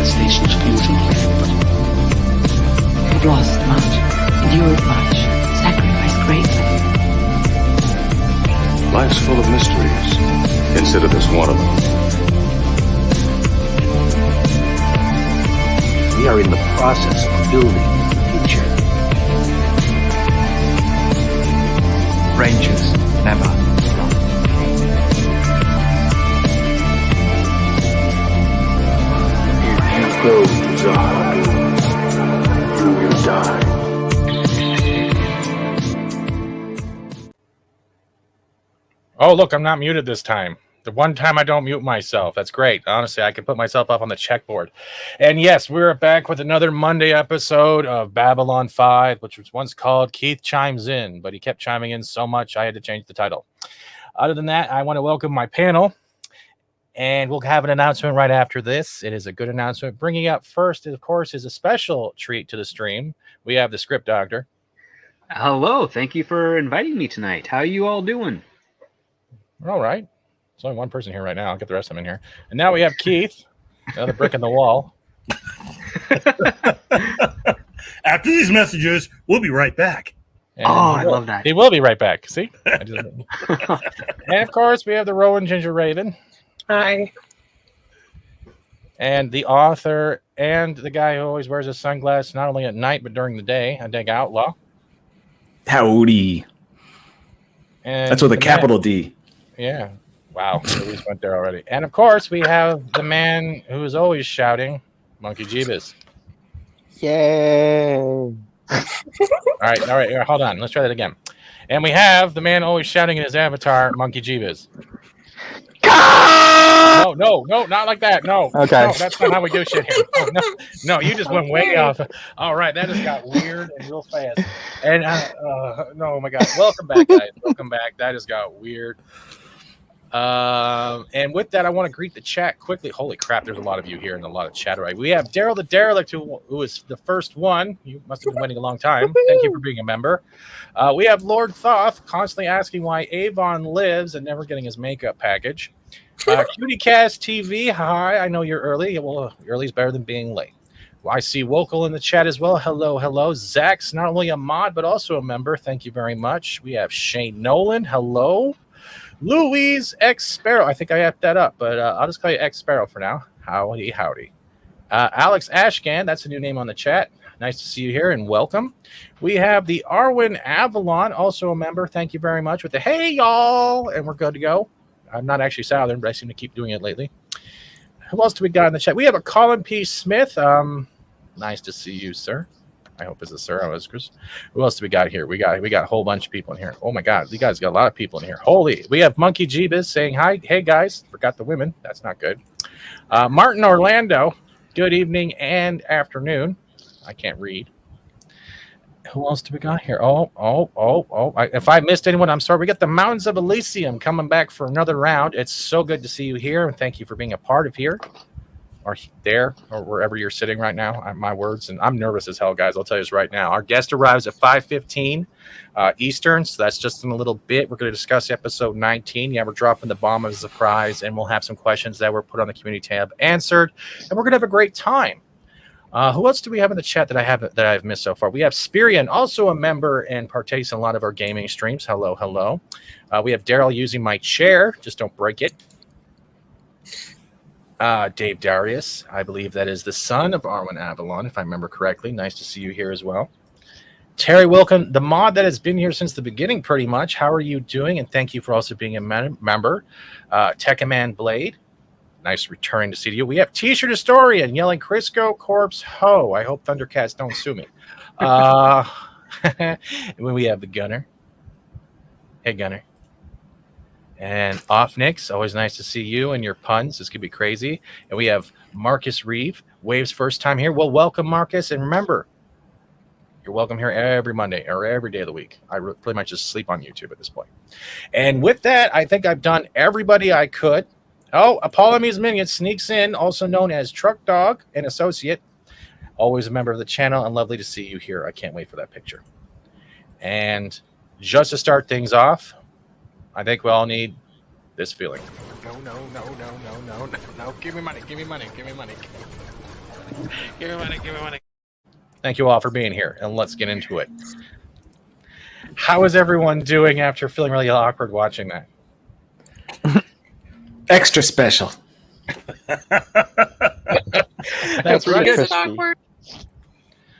the station's fusion field. They've lost much, endured much, sacrificed greatly. Life's full of mysteries. Consider this one of them. We are in the process of building the future. Rangers never stop. If you go to Zahar, you will die. Oh, look, I'm not muted this time. The one time I don't mute myself. That's great. Honestly, I can put myself up on the checkboard. And yes, we're back with another Monday episode of Babylon 5, which was once called Keith Chimes In, but he kept chiming in so much I had to change the title. Other than that, I want to welcome my panel, and we'll have an announcement right after this. It is a good announcement. Bringing up first, of course, is a special treat to the stream. We have the Script Doctor. Hello. Thank you for inviting me tonight. How are you all doing? All right. There's only one person here right now. I'll get the rest of them in here. And now we have Keith, another brick in the wall. After these messages, we'll be right back. And I love that. He will be right back. See? And of course, we have the Rowan Ginger Raven. Hi. And the author and the guy who always wears his sunglasses, not only at night, but during the day, a Dig Outlaw. Howdy. And that's with a capital D. Yeah. Wow. We just went there already. And of course, we have the man who is always shouting, Monkey Jeebus. Yay. All right. Here, hold on. Let's try that again. And we have the man always shouting in his avatar, Monkey Jeebus. No, not like that. No. Okay. No, that's not how we do shit here. No, you just went way off. All right, that just got weird and real fast. And no, oh my God. Welcome back, guys. Welcome back. That just got weird. And with that, I want to greet the chat quickly. Holy crap, there's a lot of you here and a lot of chatter. Right? We have Daryl the Derelict, who is the first one. You must have been waiting a long time. Thank you for being a member. We have Lord Thoth, constantly asking why Avon lives and never getting his makeup package. CutieCast TV, hi, I know you're early. Well, early's better than being late. Well, I see Wokel in the chat as well. Hello. Zach's not only a mod, but also a member. Thank you very much. We have Shane Nolan. Hello. Louise X Sparrow. I think I effed that up, but I'll just call you X Sparrow for now. Howdy. Alex Ashgan, that's a new name on the chat. Nice to see you here and welcome. We have the Arwen Avalon, also a member. Thank you very much with the hey y'all, and we're good to go. I'm not actually Southern, but I seem to keep doing it lately. Who else do we got in the chat? We have a Colin P. Smith. Nice to see you, sir. I hope it's a sir. Who else do we got here? We got a whole bunch of people in here. Oh my God, you guys got a lot of people in here. Holy, we have Monkey Jeebus saying hi. Hey guys, forgot the women. That's not good. Martin Orlando. Good evening and afternoon. I can't read. Who else do we got here? If I missed anyone, I'm sorry. We got the Mountains of Elysium coming back for another round. It's so good to see you here, and thank you for being a part of here. Or there, or wherever you're sitting right now. My words, and I'm nervous as hell, guys. I'll tell you this right now. Our guest arrives at 5:15 Eastern, so that's just in a little bit. We're going to discuss episode 19. Yeah, we're dropping the bomb as a surprise, and we'll have some questions that were put on the community tab answered, and we're going to have a great time. Who else do we have in the chat that I've missed so far? We have Spirian, also a member and partakes in a lot of our gaming streams. Hello. We have Daryl using my chair. Just don't break it. Dave Darius, I believe that is the son of Arwen Avalon, if I remember correctly. Nice to see you here as well. Terry Wilkin, the mod that has been here since the beginning pretty much. How are you doing? And thank you for also being a member. Techaman Blade, nice returning to see you. We have T-shirt Historian yelling Crisco Corpse Ho. I hope Thundercats don't sue me. When we have the Gunner. Hey, Gunner. And Offnix, always nice to see you and your puns. This could be crazy. And we have Marcus Reeve, Wave's first time here. Well, welcome, Marcus. And remember, you're welcome here every Monday or every day of the week. I pretty much just sleep on YouTube at this point. And with that, I think I've done everybody I could. Oh, Apollome's Minion sneaks in, also known as Truck Dog and Associate. Always a member of the channel, and lovely to see you here. I can't wait for that picture. And just to start things off, I think we all need this feeling. No. Give me money. Give me money. Give me money. Thank you all for being here, and let's get into it. How is everyone doing after feeling really awkward watching that? Extra special. That's right. Is it awkward?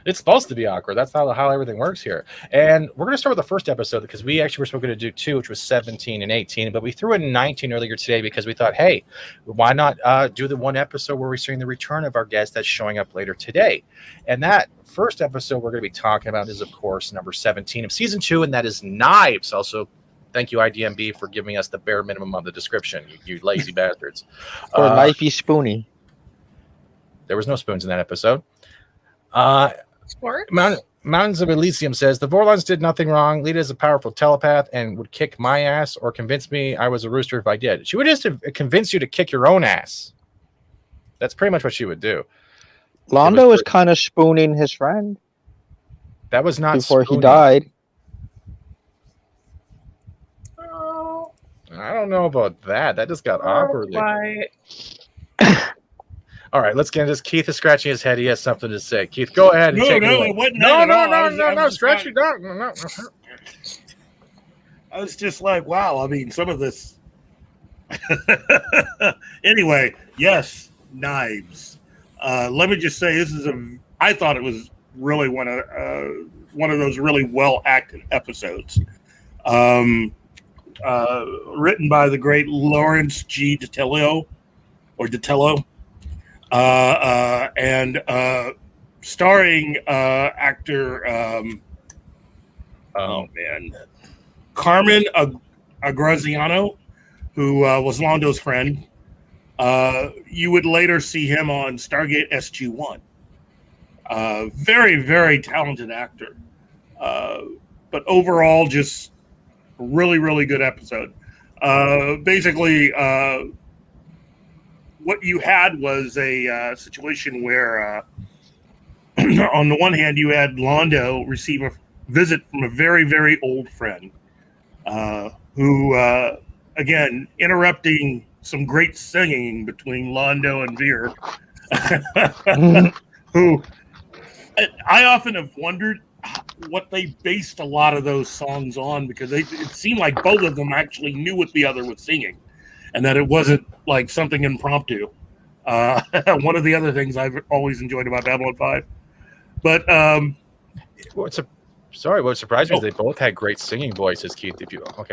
It's supposed to be awkward. That's how everything works here. And we're going to start with the first episode because we actually were supposed to do 2, which was 17 and 18, but we threw in 19 earlier today because we thought, hey, why not do the one episode where we're seeing the return of our guest that's showing up later today? And that first episode we're going to be talking about is, of course, number 17 of season 2, and that is Knives. Also, thank you, IDMB, for giving us the bare minimum of the description, you lazy bastards. Or knifey spoony. There was no spoons in that episode. Sports? Mountains of Elysium says, the Vorlons did nothing wrong. Lyta is a powerful telepath and would kick my ass or convince me I was a rooster if I did. She would just convince you to kick your own ass. That's pretty much what she would do. Londo was kind of spooning his friend That was not before he spooning. died. I don't know about that. That just got awkwardly. All right, let's get into this. Keith is scratching his head. He has something to say. Keith, go ahead and take it away. It wasn't No, that at all. stretch it out. No. I was just like, wow. I mean, some of this. Anyway, yes, Knives. Let me just say, I thought it was really one of those really well acted episodes. Written by the great Lawrence G. Detello, and starring actor Carmen Agraziano, who was Londo's friend. You would later see him on Stargate SG-1. Very, very talented actor. But overall, just really, really good episode. Basically, what you had was a situation where, on the one hand, you had Londo receive a visit from a very, very old friend who, again, interrupting some great singing between Londo and Vir, who I often have wondered what they based a lot of those songs on, because it seemed like both of them actually knew what the other was singing, and that it wasn't like something impromptu. One of the other things I've always enjoyed about Babylon 5. But what surprised me is they both had great singing voices, Keith. I got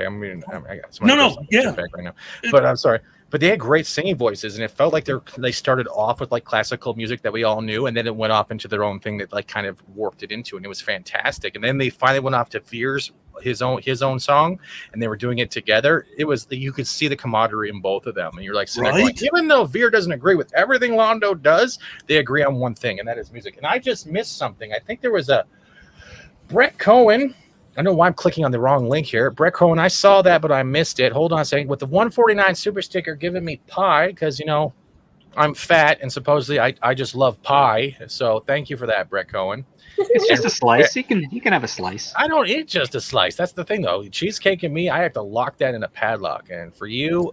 somebody back right now. But I'm sorry. But they had great singing voices, and it felt like they started off with like classical music that we all knew, and then it went off into their own thing that like kind of warped it into, and it was fantastic. And then they finally went off to Vir's his own song, and they were doing it together. It was, you could see the camaraderie in both of them, and you're like, sitting there going, even though Vir doesn't agree with everything Londo does, they agree on one thing, and that is music. And I just missed something. I think there was a Brett Cohen. I don't know why I'm clicking on the wrong link here. Brett Cohen, I saw that, but I missed it. Hold on a second. With the 149 super sticker giving me pie, because, I'm fat, and supposedly I just love pie. So thank you for that, Brett Cohen. It's just a slice. You can have a slice. I don't eat just a slice. That's the thing, though. Cheesecake and me, I have to lock that in a padlock. And for you'll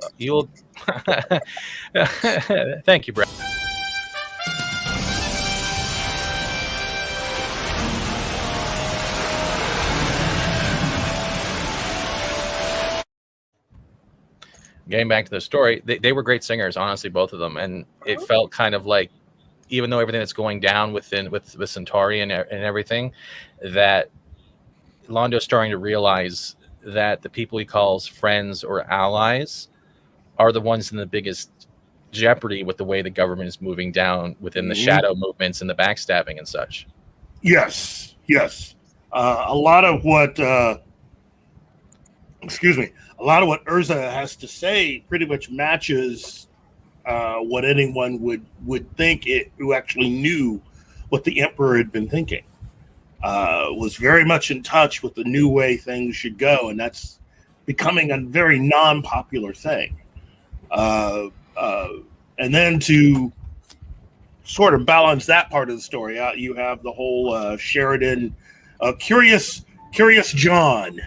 thank you, Brett. Getting back to the story, they were great singers, honestly, both of them, and it felt kind of like, even though everything that's going down with Centauri and everything, that Londo's starting to realize that the people he calls friends or allies are the ones in the biggest jeopardy with the way the government is moving down within the shadow movements and the backstabbing and such. Yes. A lot of what Urza has to say pretty much matches what anyone would think who actually knew what the Emperor had been thinking. Was very much in touch with the new way things should go, and that's becoming a very non-popular thing. And then to sort of balance that part of the story out, you have the whole Sheridan, Curious John,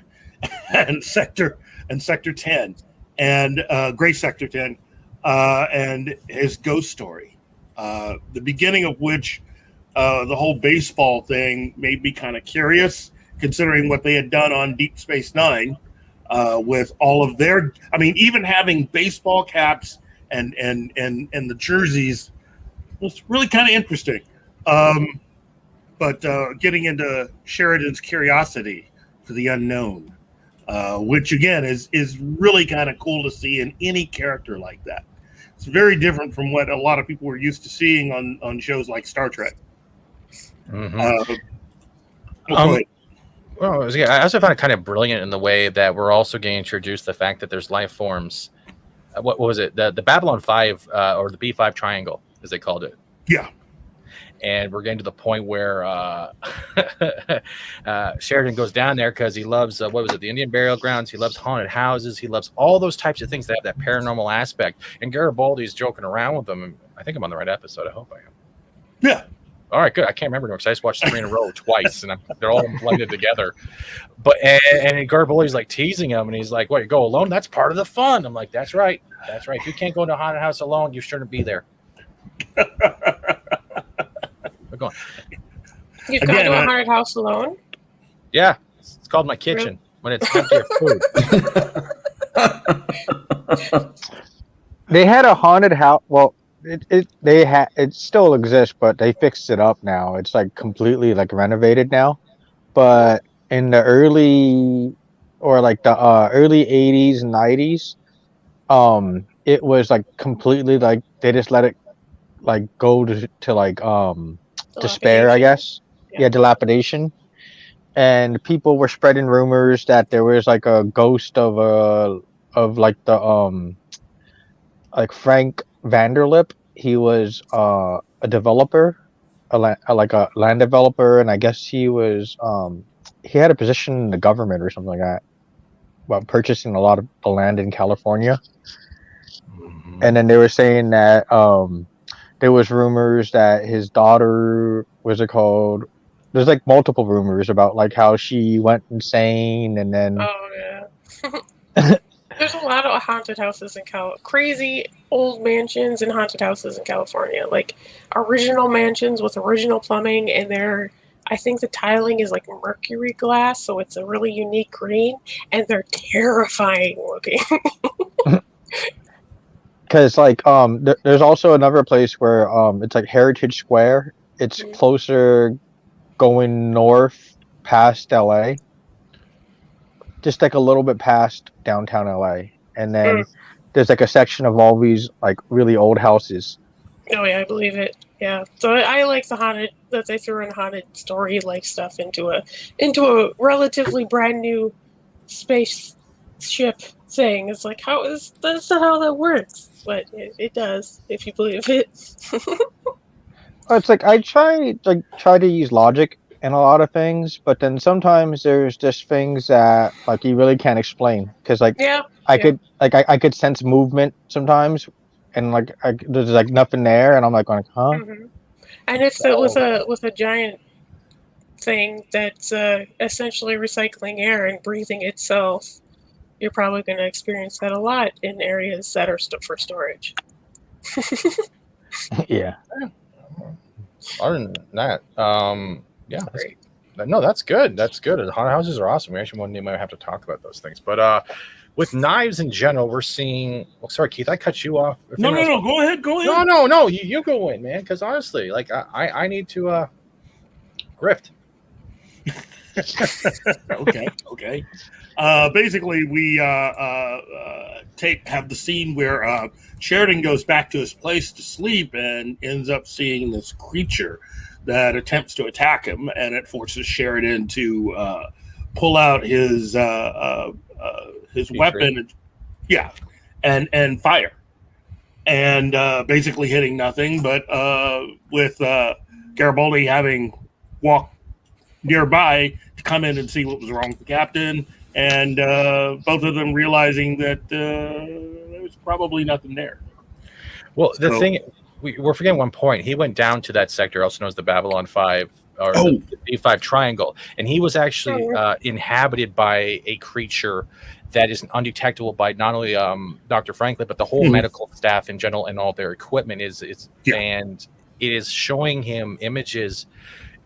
and Sector 10, and Gray Sector 10, and his ghost story. The beginning of which the whole baseball thing made me kind of curious, considering what they had done on Deep Space Nine with all of their. I mean, even having baseball caps and the jerseys was really kind of interesting. But getting into Sheridan's curiosity for the unknown, which again is really kind of cool to see in any character like that. It's very different from what a lot of people were used to seeing on shows like Star Trek. Mm-hmm. Well, I also found it kind of brilliant in the way that we're also getting introduced the fact that there's life forms. What was it? The Babylon 5 or the B5 triangle, as they called it. Yeah. And we're getting to the point where Sheridan goes down there because he loves, the Indian burial grounds. He loves haunted houses. He loves all those types of things that have that paranormal aspect. And Garibaldi's joking around with them. I think I'm on the right episode. I hope I am. Yeah. All right, good. I can't remember because I just watched 3 in a row twice, and they're all blended together. But and Garibaldi's like teasing him, and he's like, "What? You go alone? That's part of the fun." I'm like, "That's right. That's right. If you can't go into a haunted house alone, you shouldn't be there." Go on. You've gone to a haunted house alone? Yeah, it's called my kitchen when it's empty of food. They had a haunted house. Well, it still exists, but they fixed it up now. It's like completely like renovated now. But in the early 80s and 90s, it was like completely like they just let it like go to like despair, I guess. Yeah, dilapidation. And people were spreading rumors that there was like a ghost of like Frank Vanderlip. He was a developer, like a land developer, and I guess he had a position in the government or something like that, about purchasing a lot of the land in California. Mm-hmm. And then they were saying that there was rumors that his daughter, what's it called? There's like multiple rumors about like how she went insane, and then there's a lot of haunted houses in crazy old mansions and haunted houses in California, like original mansions with original plumbing, and I think the tiling is like mercury glass, so it's a really unique green, and they're terrifying looking. Because like there's also another place where it's like Heritage Square. It's closer going north past LA, just like a little bit past downtown LA, and then there's like a section of all these like really old houses. Oh yeah, I believe it. Yeah, so I like the haunted that they threw in haunted story like stuff into a relatively brand new spaceship thing. It's like, that's not how that works, but it does if you believe it. It's like I try to use logic in a lot of things, but then sometimes there's just things that like you really can't explain, because like I could sense movement sometimes, and like there's like nothing there, and I'm like going, huh? Mm-hmm. And if it was a giant thing that's essentially recycling air and breathing itself, you're probably going to experience that a lot in areas that are for storage. Yeah. Other than that, no, that's good. That's good. The haunted houses are awesome. We actually might have to talk about those things. But with knives in general, we're seeing. Well, sorry, Keith, I cut you off. No. Go ahead. No. You go in, man. Because honestly, like I need to grift. Okay. Basically, we have the scene where Sheridan goes back to his place to sleep and ends up seeing this creature that attempts to attack him, and it forces Sheridan to pull out his weapon, and fire, and basically hitting nothing. But with Garibaldi having walked nearby to come in and see what was wrong with the captain, and both of them realizing that there was probably nothing there. Well, the thing, we're forgetting one point. He went down to that sector, also known as the Babylon 5, or the B5 triangle, and he was actually inhabited by a creature that is undetectable by not only Dr. Franklin, but the whole medical staff in general and all their equipment and it is showing him images,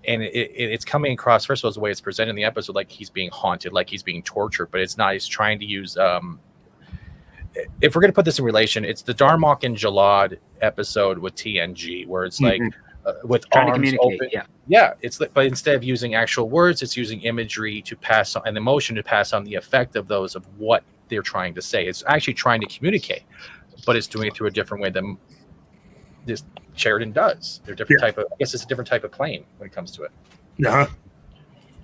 and it's coming across, first of all, the way it's presented in the episode, like he's being haunted, like he's being tortured, but it's not. He's trying to use if we're going to put this in relation, it's the Darmok and Jalad episode with TNG, where it's like with trying to arms communicate. open. It's like, but instead of using actual words, it's using imagery to pass on, and emotion to pass on the effect of those of what they're trying to say. It's actually trying to communicate, but it's doing it through a different way than this Sheridan does. They're different type of. I guess it's a different type of plane when it comes to it. Yeah.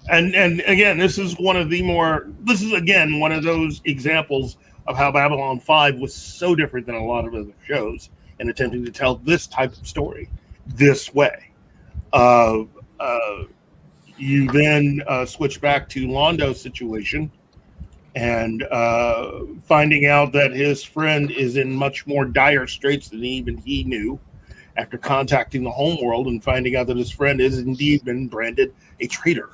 And again, this is one of those examples of how Babylon 5 was so different than a lot of other shows in attempting to tell this type of story this way. You then switch back to Londo's situation and finding out that his friend is in much more dire straits than even he knew after contacting the homeworld and finding out that his friend is indeed been branded a traitor.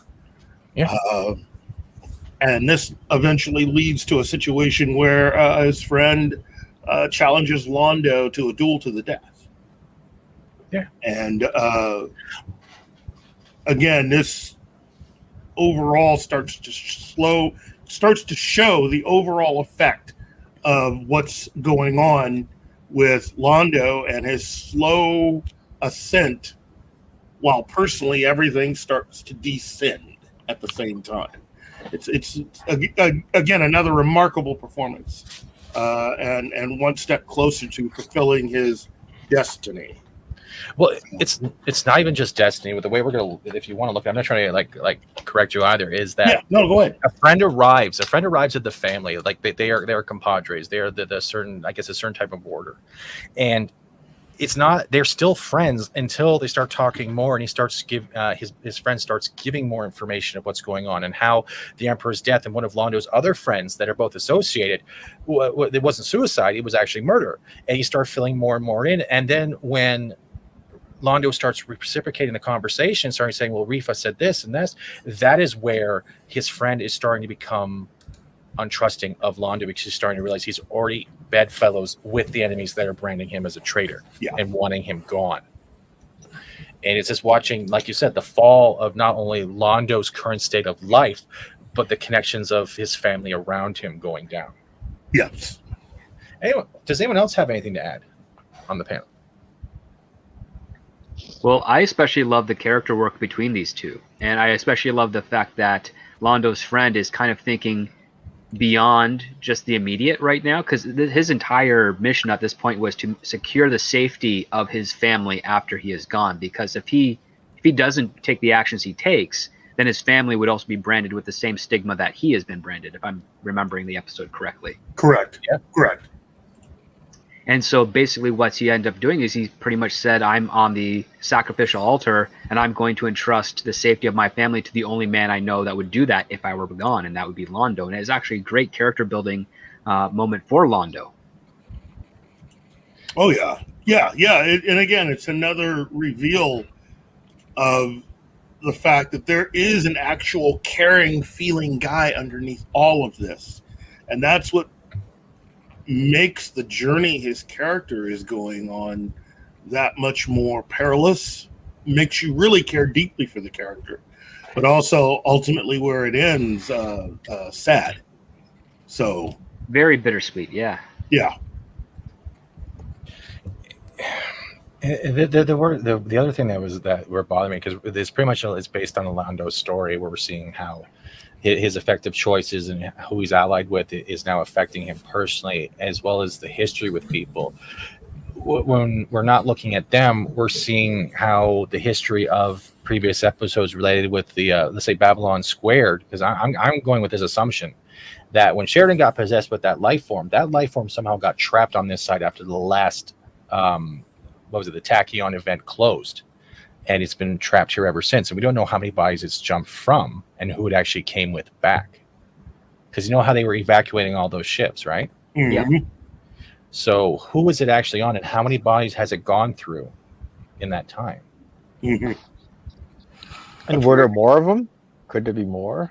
And this eventually leads to a situation where his friend challenges Londo to a duel to the death. And again, this overall starts to show the overall effect of what's going on with Londo and his slow ascent, while personally everything starts to descend at the same time. It's again another remarkable performance, and one step closer to fulfilling his destiny. Well, it's not even just destiny. With the way we're gonna, if you want to look, I'm not trying to like correct you either. Is that go ahead. A friend arrives at the family. Like they are compadres. They are the certain, I guess, a certain type of order, and it's not. They're still friends until they start talking more, and he starts his friend starts giving more information of what's going on and how the Emperor's death and one of Londo's other friends that are both associated. It wasn't suicide; it was actually murder, and you start filling more and more in, and then when Londo starts reciprocating the conversation, starting saying, well, Rifa said this and this, that is where his friend is starting to become untrusting of Londo, because he's starting to realize he's already bedfellows with the enemies that are branding him as a traitor and wanting him gone. And it's just watching, like you said, the fall of not only Londo's current state of life, but the connections of his family around him going down. Yes. Does anyone else have anything to add on the panel? Well, I especially love the character work between these two. And I especially love the fact that Londo's friend is kind of thinking beyond just the immediate right now, because his entire mission at this point was to secure the safety of his family after he is gone. Because if he doesn't take the actions he takes, then his family would also be branded with the same stigma that he has been branded, if I'm remembering the episode correctly. Correct. Yeah. Correct. And so basically what he ended up doing is he pretty much said, I'm on the sacrificial altar and I'm going to entrust the safety of my family to the only man I know that would do that if I were gone, and that would be Londo. And it's actually a great character building moment for Londo. Oh, yeah. Yeah. And again, it's another reveal of the fact that there is an actual caring, feeling guy underneath all of this. And that's what makes the journey his character is going on that much more perilous, makes you really care deeply for the character, but also ultimately where it ends, sad. So very bittersweet. Yeah. The other thing that were bothering me, because it's pretty much it's based on Londo's story, where we're seeing how his effective choices and who he's allied with is now affecting him personally, as well as the history with people. When we're not looking at them, we're seeing how the history of previous episodes related with the let's say Babylon Squared, because I'm going with this assumption that when Sheridan got possessed with that life form somehow got trapped on this side after the last the Tachyon event closed. And it's been trapped here ever since. And we don't know how many bodies it's jumped from and who it actually came with back. Because you know how they were evacuating all those ships, right? Mm-hmm. Yeah. So who was it actually on, and how many bodies has it gone through in that time? Mm-hmm. And were there more of them? Could there be more?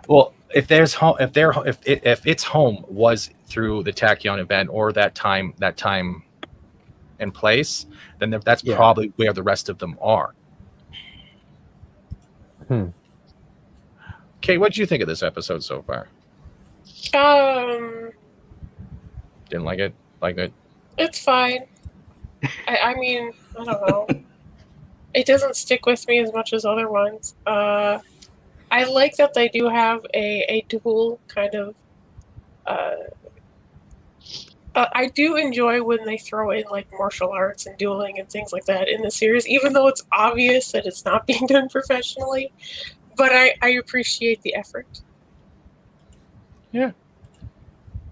Well, if there's home, if its home was through the Tachyon event or that time and place, then that's probably where the rest of them are. Okay, what did you think of this episode so far? Didn't like it? Like it? It's fine. I mean, I don't know. It doesn't stick with me as much as other ones. I like that they do have a dual kind of. I do enjoy when they throw in like martial arts and dueling and things like that in the series, even though it's obvious that it's not being done professionally. But I appreciate the effort. Yeah.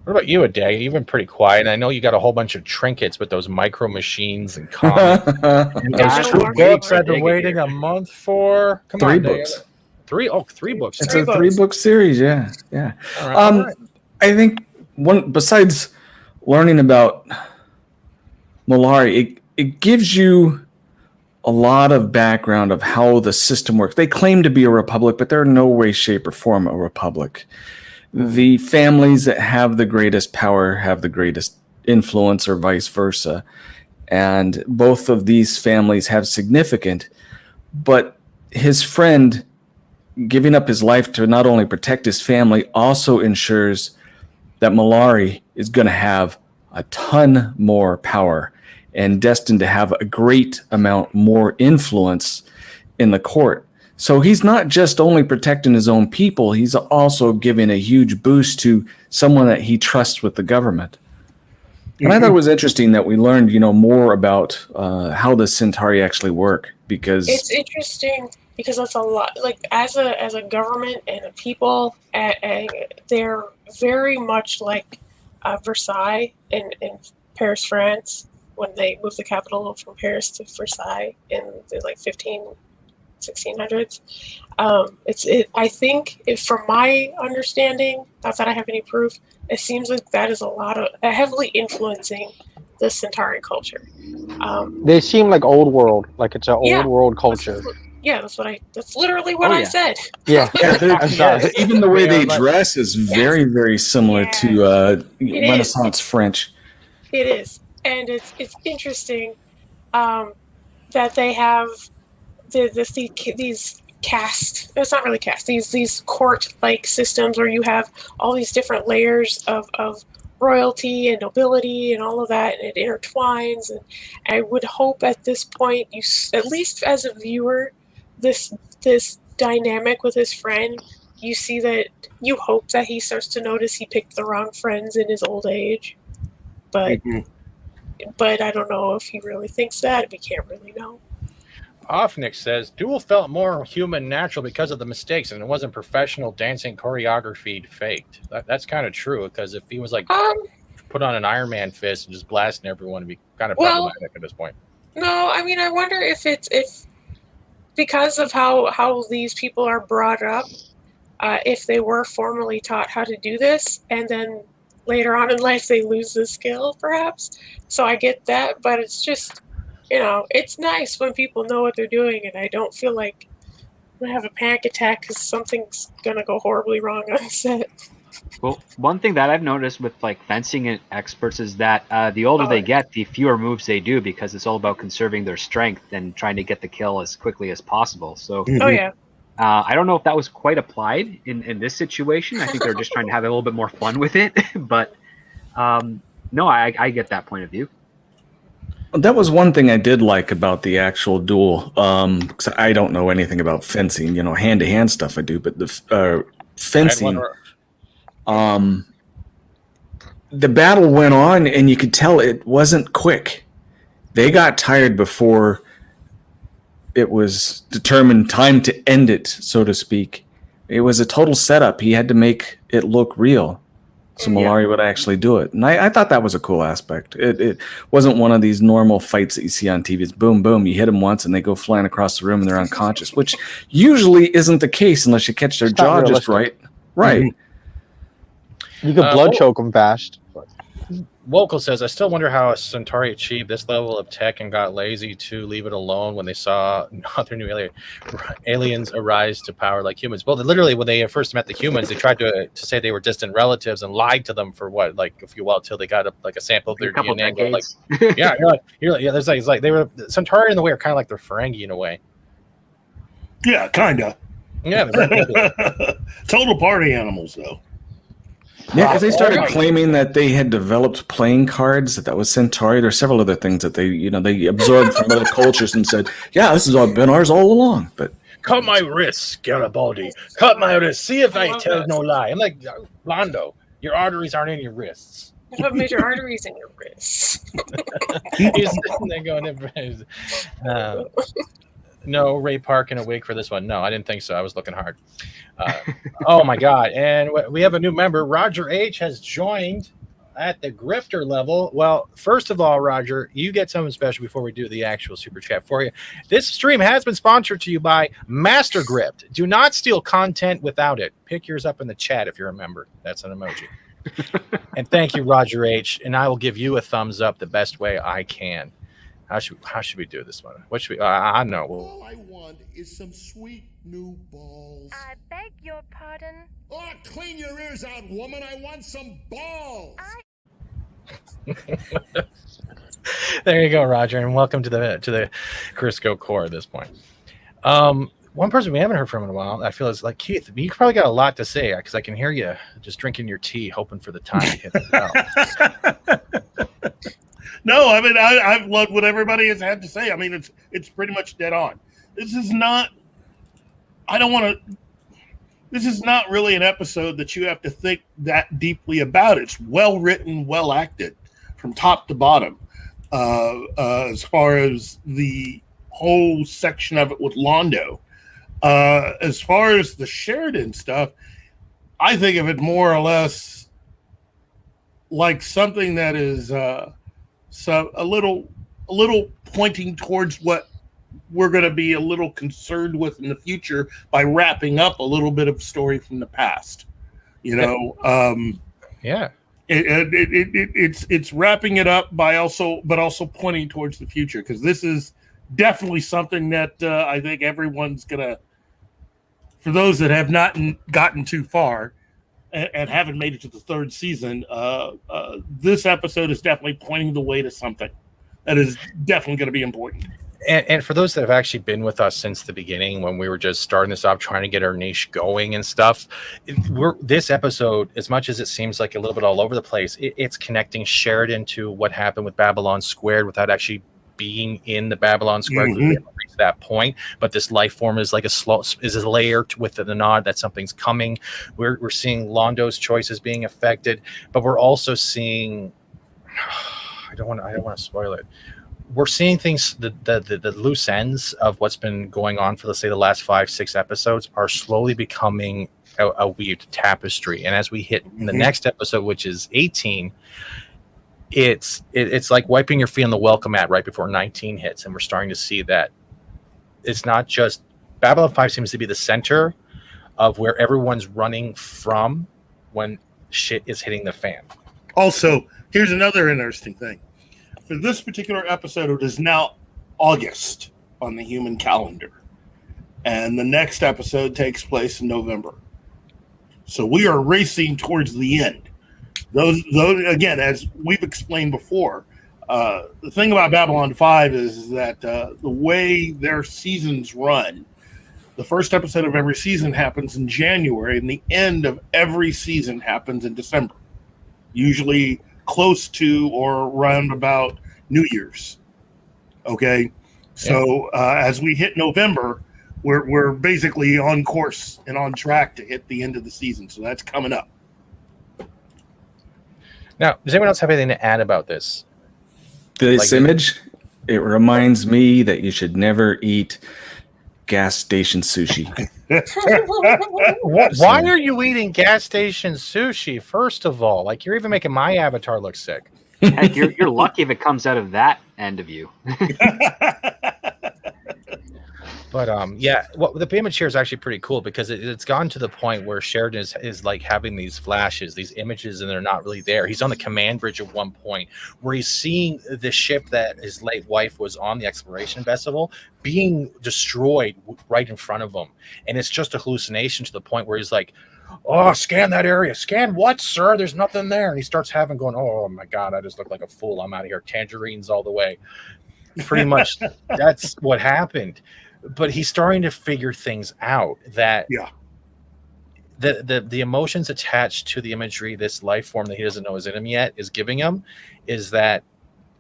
What about you, Aday? You've been pretty quiet. I know you got a whole bunch of trinkets with those micro machines and comics. And those 2 books I've been waiting a month for. Come on, 3 books. 3 books. It's a 3-book series. Yeah. All right. I think besides learning about Mollari, it gives you a lot of background of how the system works. They claim to be a republic, but they're in no way, shape, or form a republic. The families that have the greatest power have the greatest influence, or vice versa. And both of these families have significant, but his friend giving up his life to not only protect his family also ensures that Mollari is going to have a ton more power and destined to have a great amount more influence in the court. So he's not just only protecting his own people, he's also giving a huge boost to someone that he trusts with the government. And I thought it was interesting that we learned, more about how the Centauri actually work, because it's interesting because that's a lot. Like as a government and a people, they're very much like Versailles in Paris, France, when they moved the capital from Paris to Versailles in the 1600s. I think from my understanding, not that I have any proof, it seems like that is a lot of heavily influencing the Centauri culture. They seem like old world, like it's an old world culture. That's literally what I said. Yeah, even the way they dress is very, very similar to Renaissance French. It is, and it's interesting that they have these caste. It's not really caste. These court-like systems where you have all these different layers of royalty and nobility and all of that, and it intertwines. And I would hope at this point, you at least as a viewer, this dynamic with his friend, you see that you hope that he starts to notice he picked the wrong friends in his old age. But I don't know if he really thinks that. We can't really know. Offnick says, Duel felt more human natural because of the mistakes, and it wasn't professional dancing choreography faked. That's kind of true, because if he was put on an Iron Man fist and just blasting everyone, it'd be kind of problematic at this point. No, I mean, I wonder if because of how these people are brought up, if they were formally taught how to do this, and then later on in life they lose the skill, perhaps. So I get that, but it's just, it's nice when people know what they're doing, and I don't feel like I'm going to have a panic attack because something's going to go horribly wrong on set. Well, one thing that I've noticed with fencing experts is that the older they get, the fewer moves they do, because it's all about conserving their strength and trying to get the kill as quickly as possible. So, I don't know if that was quite applied in this situation. I think they're just trying to have a little bit more fun with it. But no, I get that point of view. That was one thing I did like about the actual duel. Because I don't know anything about fencing, hand-to-hand stuff I do, but the fencing. The battle went on, and you could tell it wasn't quick. They got tired before it was determined time to end it, so to speak. It was a total setup. He had to make it look real, so Mollari would actually do it. And I thought that was a cool aspect. It wasn't one of these normal fights that you see on TV. It's boom, boom. You hit them once, and they go flying across the room, and they're unconscious, which usually isn't the case unless you catch their jaw just right. Right. You could blood choke them fast. But. Vocal says, I still wonder how a Centauri achieved this level of tech and got lazy to leave it alone when they saw other new aliens arise to power like humans. Well, literally, when they first met the humans, they tried to say they were distant relatives and lied to them for what, like a few while till they got a sample of their DNA. Like, yeah, there's like, it's like they were Centauri in the way are kind of like the Ferengi in a way. Yeah, kind of. Yeah, total party animals though. Yeah, because they started claiming that they had developed playing cards, that was Centauri. There's several other things that they absorbed from other cultures and said, yeah, this has all been ours all along. But cut my wrists, Garibaldi. Cut my wrists. See if I tell no lie. I'm like, Londo, your arteries aren't in your wrists. You have major arteries in your wrists. He's sitting there going, no, Ray Park in a wig for this one. No, I didn't think so. I was looking hard. Oh, my God. And we have a new member. Roger H. has joined at the grifter level. Well, first of all, Roger, you get something special before we do the actual super chat for you. This stream has been sponsored to you by Master Grift. Do not steal content without it. Pick yours up in the chat if you're a member. That's an emoji. And thank you, Roger H. And I will give you a thumbs up the best way I can. How should we do this one? What should we? I know. All I want is some sweet new balls. I beg your pardon? Oh, clean your ears out, woman. I want some balls. There you go, Roger, and welcome to the Crisco core at this point. One person we haven't heard from in a while, I feel, is like Keith. You probably got a lot to say because I can hear you just drinking your tea, hoping for the time to hit the bell. No, I mean I've loved what everybody has had to say. I mean it's pretty much dead on. This is not. I don't want to. This is not really an episode that you have to think that deeply about. It's well written, well acted, from top to bottom. As far as the whole section of it with Londo, as far as the Sheridan stuff, I think of it more or less like something that is. So a little pointing towards what we're going to be a little concerned with in the future by wrapping up a little bit of story from the past. Yeah. It's wrapping it up but also pointing towards the future, because this is definitely something that I think everyone's gonna. For those that have not gotten too far and haven't made it to the third season, this episode is definitely pointing the way to something that is definitely going to be important. And for those that have actually been with us since the beginning, when we were just starting this up, trying to get our niche going and stuff, this episode, as much as it seems like a little bit all over the place, it's connecting Sheridan to what happened with Babylon Squared without actually being in the Babylon Square. Mm-hmm. We haven't reached that point, but this life form is like a layer with the nod that something's coming. We're seeing Londo's choices being affected, but we're also seeing. I don't want to spoil it. We're seeing things. The loose ends of what's been going on for, let's say, the last 5-6 episodes are slowly becoming a weaved tapestry. And as we hit the next episode, which is 18. It's like wiping your feet on the welcome mat right before 19 hits, and we're starting to see that it's not just Babylon 5 seems to be the center of where everyone's running from when shit is hitting the fan. Also, here's another interesting thing. For this particular episode, it is now August on the human calendar, and the next episode takes place in November. So we are racing towards the end. Those again, as we've explained before, the thing about Babylon 5 is that the way their seasons run, the first episode of every season happens in January, and the end of every season happens in December, usually close to or around about New Year's. Okay, so as we hit November, we're basically on course and on track to hit the end of the season. So that's coming up. Now, does anyone else have anything to add about this? This image, it reminds me that you should never eat gas station sushi. Why are you eating gas station sushi, first of all? Like, you're even making my avatar look sick. Heck, you're lucky if it comes out of that end of you. But yeah, well, the image here is actually pretty cool because it's gone to the point where Sheridan is like having these flashes, these images, and they're not really there. He's on the command bridge at one point where he's seeing the ship that his late wife was on, the exploration vessel, being destroyed right in front of him, and it's just a hallucination to the point where he's like, "Oh, scan that area." Scan what, sir? There's nothing there. And he starts going, "Oh my God, I just look like a fool. I'm out of here. Tangerines all the way." Pretty much, that's what happened. But he's starting to figure things out that the emotions attached to the imagery, this life form that he doesn't know is in him yet, is giving him, is that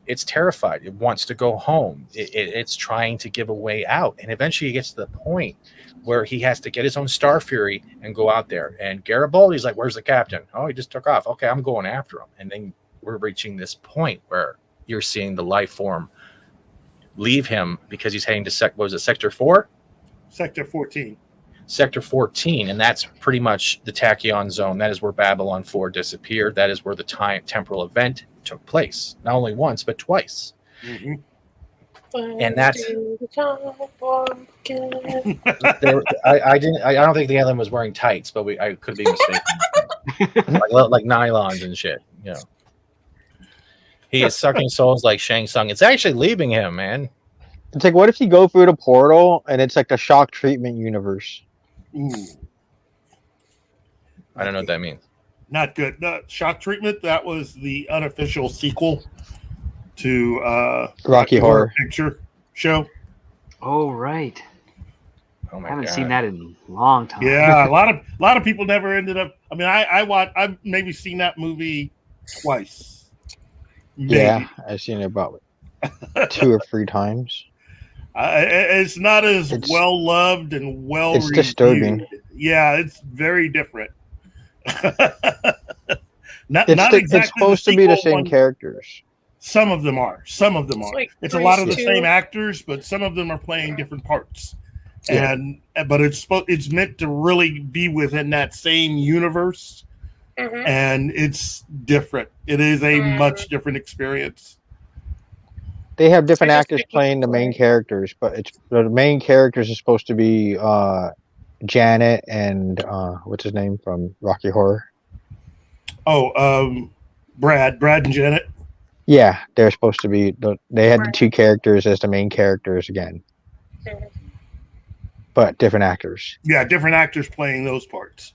it's terrified. It wants to go home. It's trying to give a way out. And eventually he gets to the point where he has to get his own Star Fury and go out there. And Garibaldi's like, "Where's the captain?" "Oh, he just took off." "Okay, I'm going after him." And then we're reaching this point where you're seeing the life form leave him because he's heading to Sector 4? Sector 14. Sector 14, and that's pretty much the Tachyon zone. That is where Babylon 4 disappeared. That is where the temporal event took place. Not only once, but twice. Mm-hmm. And that's I don't think the alien was wearing tights, but I could be mistaken. like nylons and shit, you know. He is sucking souls like Shang Tsung. It's actually leaving him, man. It's like, what if you go through the portal and it's like the shock treatment universe? Ooh. I don't know what that means. Not good. No, Shock Treatment, that was the unofficial sequel to Rocky Horror Picture Show. Oh, right. Oh my I haven't God. seen that in a long time. Yeah, a lot of people never ended up. I mean, I've maybe seen that movie twice. Maybe. Yeah, I've seen it about 2 or 3 times. It's not as well loved and well. It's disturbing. Yeah, it's very different. It's supposed to be the same characters. Some of them are. Some of them are. Like it's a lot of the Grease same 2. actors, but some of them are playing different parts. Yeah. But it's meant to really be within that same universe. Mhm. And it's different. It is a much different experience. They have different I just actors think playing the it's main like- characters, but the main characters are supposed to be Janet and what's his name from Rocky Horror? Oh, Brad and Janet. Yeah, they're supposed to be. They had the 2 characters as the main characters again, Mhm. but different actors. Yeah, different actors playing those parts.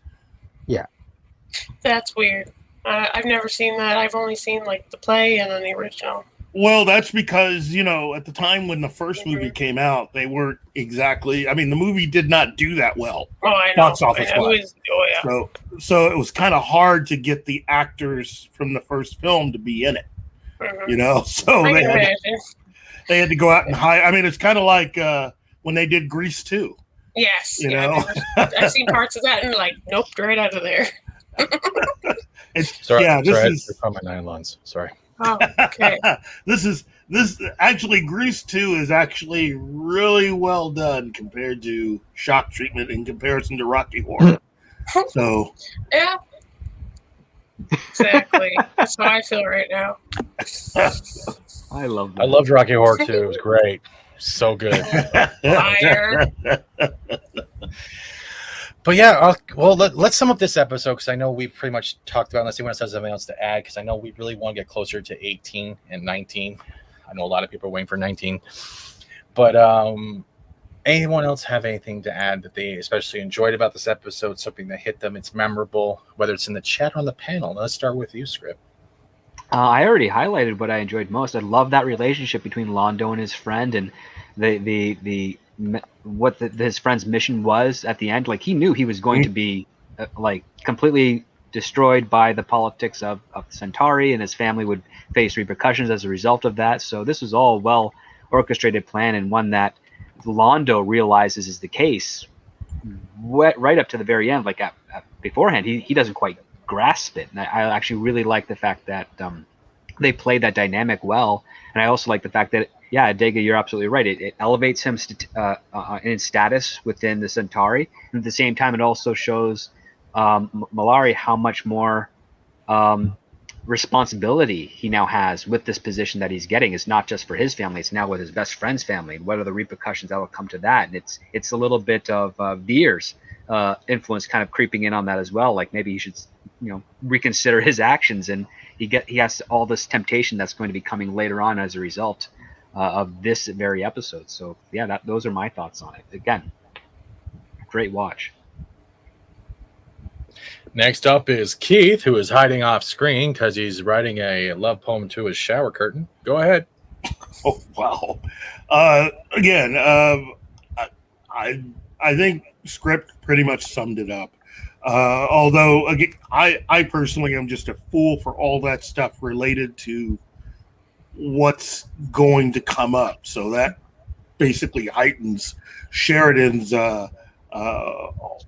That's weird. I've never seen that. I've only seen like the play and then the original. Well, that's because, at the time when the first movie came out, they weren't exactly. I mean, the movie did not do that well. Oh, I know. Box office I know. wise. So it was kind of hard to get the actors from the first film to be in it. Mhm. So I they can had, imagine. they had to go out and hire. I mean, it's kind of like when they did Grease 2. Yes. You yeah, know? I've seen parts of that and like, nope, right out of there. Sorry, this sorry, is I my nylons. Sorry. Oh, okay. this actually Grease 2 is actually really well done compared to Shock Treatment in comparison to Rocky Horror. So Yeah. Exactly. That's how I feel right now. I love that. I loved Rocky Horror too. It was great. So good. Liar. But yeah, let's sum up this episode because I know we pretty much talked about it, unless anyone else has something else to add, because I know we really want to get closer to 18 and 19. I know a lot of people are waiting for 19. But anyone else have anything to add that they especially enjoyed about this episode, something that hit them, it's memorable, whether it's in the chat or on the panel? Let's start with you, Script. I already highlighted what I enjoyed most. I love that relationship between Londo and his friend, and his friend's mission was at the end. Like, he knew he was going to be like completely destroyed by the politics of Centauri, and his family would face repercussions as a result of that. So this was all well orchestrated plan, and one that Londo realizes is the case right up to the very end. Like beforehand, he doesn't quite grasp it. And I actually really like the fact that they played that dynamic well. And I also like the fact that, yeah, Dega, you're absolutely right. It elevates him in status within the Centauri. And at the same time, it also shows Malari how much more responsibility he now has with this position that he's getting. It's not just for his family; it's now with his best friend's family. What are the repercussions that will come to that? And it's a little bit of Vir's influence kind of creeping in on that as well. Like maybe he should, reconsider his actions, and he has all this temptation that's going to be coming later on as a result of this very episode. So yeah, those are my thoughts on it. Again, great watch. Next up is Keith, who is hiding off screen because he's writing a love poem to his shower curtain. Go ahead. Oh wow! Again, I think script pretty much summed it up. Although again, I personally am just a fool for all that stuff related to what's going to come up. So that basically heightens Sheridan's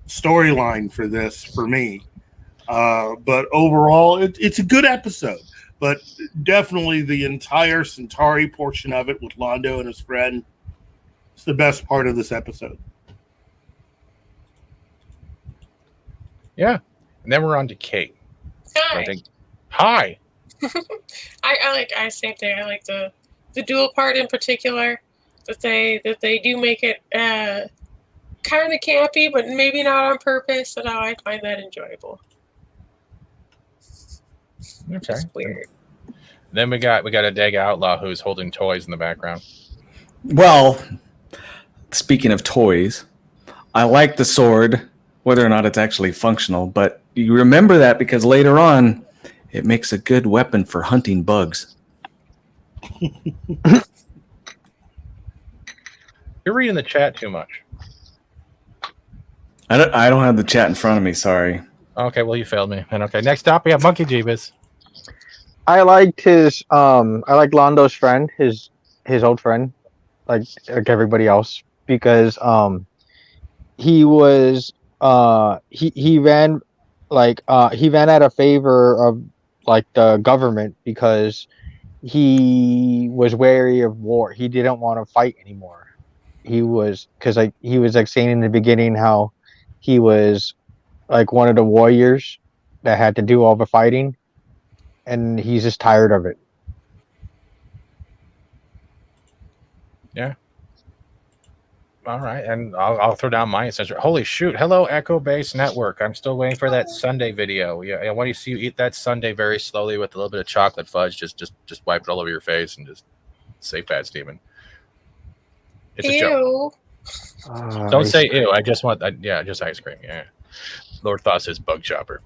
storyline for this for me. But overall, it's a good episode. But definitely the entire Centauri portion of it with Londo and his friend is the best part of this episode. Yeah. And then we're on to Kate. Hi. Hi. I same thing. I like the dual part in particular. That they do make it kind of campy, but maybe not on purpose. So now I find that enjoyable. Okay. It's weird. Then we got a Dega Outlaw who's holding toys in the background. Well, speaking of toys, I like the sword, whether or not it's actually functional, but you remember that because later on, it makes a good weapon for hunting bugs. You're reading the chat too much. I don't have the chat in front of me, sorry. Okay, well, you failed me. And okay, next up, we have Monkey Jeebus. I liked I like Londo's friend, his old friend, like everybody else, because he was he ran out of favor of like the government because he was wary of war. He didn't want to fight anymore. He was saying in the beginning how he was like one of the warriors that had to do all the fighting, and he's just tired of it. Yeah. All right, and I'll throw down my essential. Holy shoot! Hello, Echo Base Network. I'm still waiting for that Sunday video. Yeah, I want to see you eat that Sunday very slowly with a little bit of chocolate fudge. Just wipe it all over your face and just say FAT-STEVEN. It's a joke. Don't say ew. I just want just ice cream. Yeah. Lord Thought says bug chopper.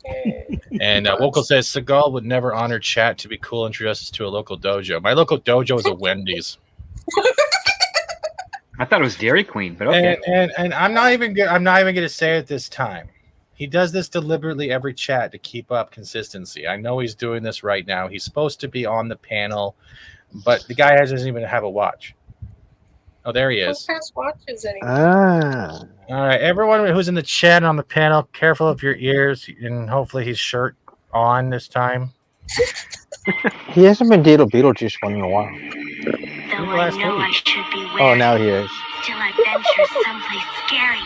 And Wokal says Seagal would never honor chat to be cool and introduce us to a local dojo. My local dojo is a Wendy's. I thought it was Dairy Queen, but okay. And I'm not even going to say it this time. He does this deliberately every chat to keep up consistency. I know he's doing this right now. He's supposed to be on the panel, but the guy doesn't even have a watch. Oh, there he is. Who has watches anymore? All right, everyone who's in the chat and on the panel, careful of your ears, and hopefully his shirt on this time. He hasn't been Beetlejuice one in a while. Though I know I should be wary. Oh, now he is. Still I venture someplace scary.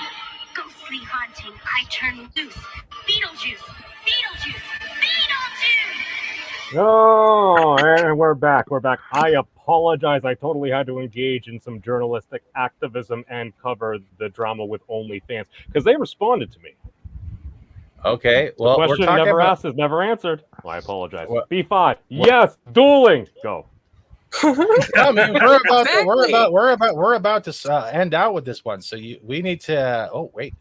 Ghostly haunting, I turn loose. Beetlejuice! Beetlejuice! Beetlejuice! Oh, and we're back. I apologize. I totally had to engage in some journalistic activism and cover the drama with OnlyFans because they responded to me. Okay, well, the question we're talking never about... asked is never answered. Well, I apologize. What? B5. Yes, dueling. Go. I mean, we're about to end out with this one, so we need to. Oh wait,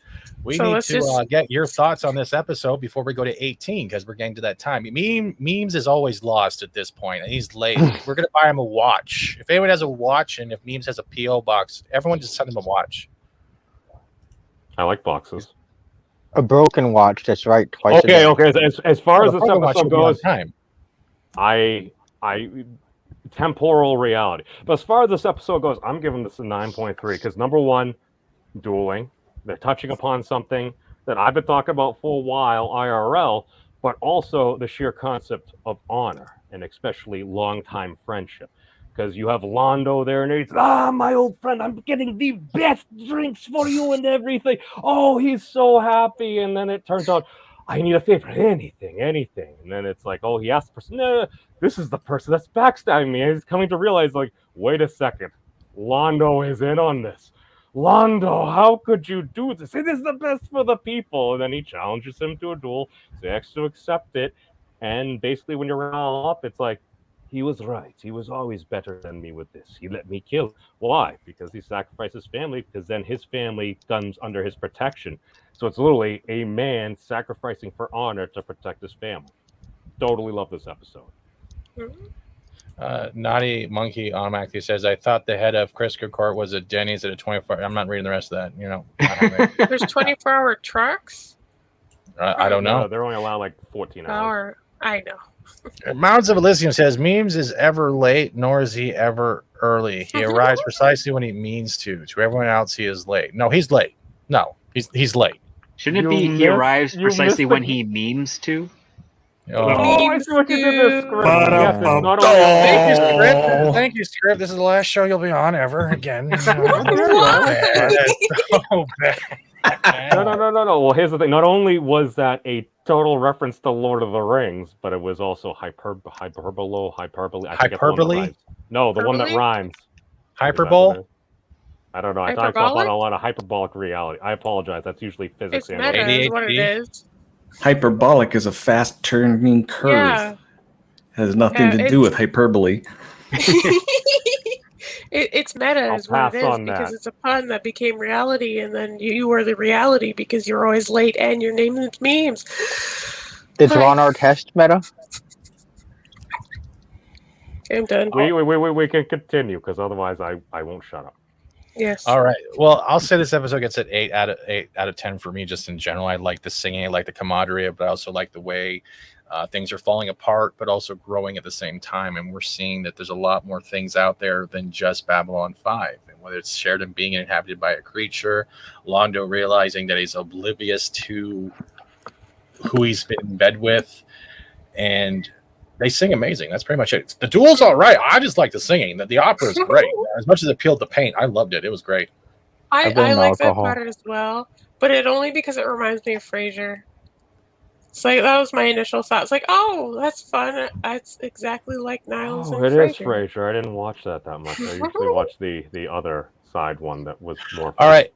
we need to get your thoughts on this episode before we go to 18 because we're getting to that time. Memes is always lost at this point, and he's late. We're gonna buy him a watch. If anyone has a watch, and if Memes has a PO box, everyone just send him a watch. I like boxes. A broken watch. That's right. Twice. Okay. As far as this episode goes, I temporal reality. But as far as this episode goes, I'm giving this a 9.3 because number one, dueling. They're touching upon something that I've been talking about for a while, IRL, but also the sheer concept of honor and especially long-time friendship. Because you have Londo there and he's, my old friend, I'm getting the best drinks for you and everything. Oh, he's so happy. And then it turns out, I need a favor, anything. And then it's like, oh, he asked the person, no, this is the person that's backstabbing me. And he's coming to realize, like, wait a second, Londo is in on this. Londo, how could you do this? It is the best for the people. And then he challenges him to a duel. So he has to accept it. And basically, when you're all up, it's like, he was right. He was always better than me with this. He let me kill. Why? Because he sacrificed his family, because then his family comes under his protection. So it's literally a man sacrificing for honor to protect his family. Totally love this episode. Naughty Monkey automatically says, I thought the head of Chris Court was a Denny's at a 24. I'm not reading the rest of that. You know, There's 24-hour trucks. I don't know. No, they're only allowed like 14 hours. I know. Mounds of Elysium says, Memes is ever late, nor is he ever early. He arrives precisely when he means to. To everyone else, he is late. No, he's late. No, he's late. Shouldn't it be he arrives precisely when he memes to? Oh, I see what you did there, Script. Yes, it's not Thank you, Script. Thank you, Script. This is the last show you'll be on ever again. That's so bad. No. Well, here's the thing. Not only was that a total reference to Lord of the Rings, but it was also hyperbole. Hyperbole? No, the one that rhymes. Hyperbole? I don't know. I talk about a lot of hyperbolic reality. I apologize. That's usually physics. It's meta is what it is. Hyperbolic is a fast turning curve. Yeah. Has nothing to do with hyperbole. It's meta is what it is because it's a pun that became reality, and then you were the reality because you're always late and your name is memes. It's Ron Artest meta. Okay, I'm done. We can continue because otherwise I won't shut up. Yes. All right. Well, I'll say this episode gets an 8 out of 10 for me. Just in general, I like the singing, I like the camaraderie, but I also like the way things are falling apart, but also growing at the same time. And we're seeing that there's a lot more things out there than just Babylon 5. And whether it's Sheridan being inhabited by a creature, Londo realizing that he's oblivious to who he's been in bed with, and they sing amazing. That's pretty much it. The duel's all right. I just like the singing. The opera is great. As much as it peeled the paint, I loved it. It was great. I like that part as well, but it only because it reminds me of Frasier. It's like that was my initial thought. It's like, oh, that's fun. That's exactly like Niles. Oh, and it Frasier. is Frasier. I didn't watch that much. I usually watch the other side one that was more fun. All right.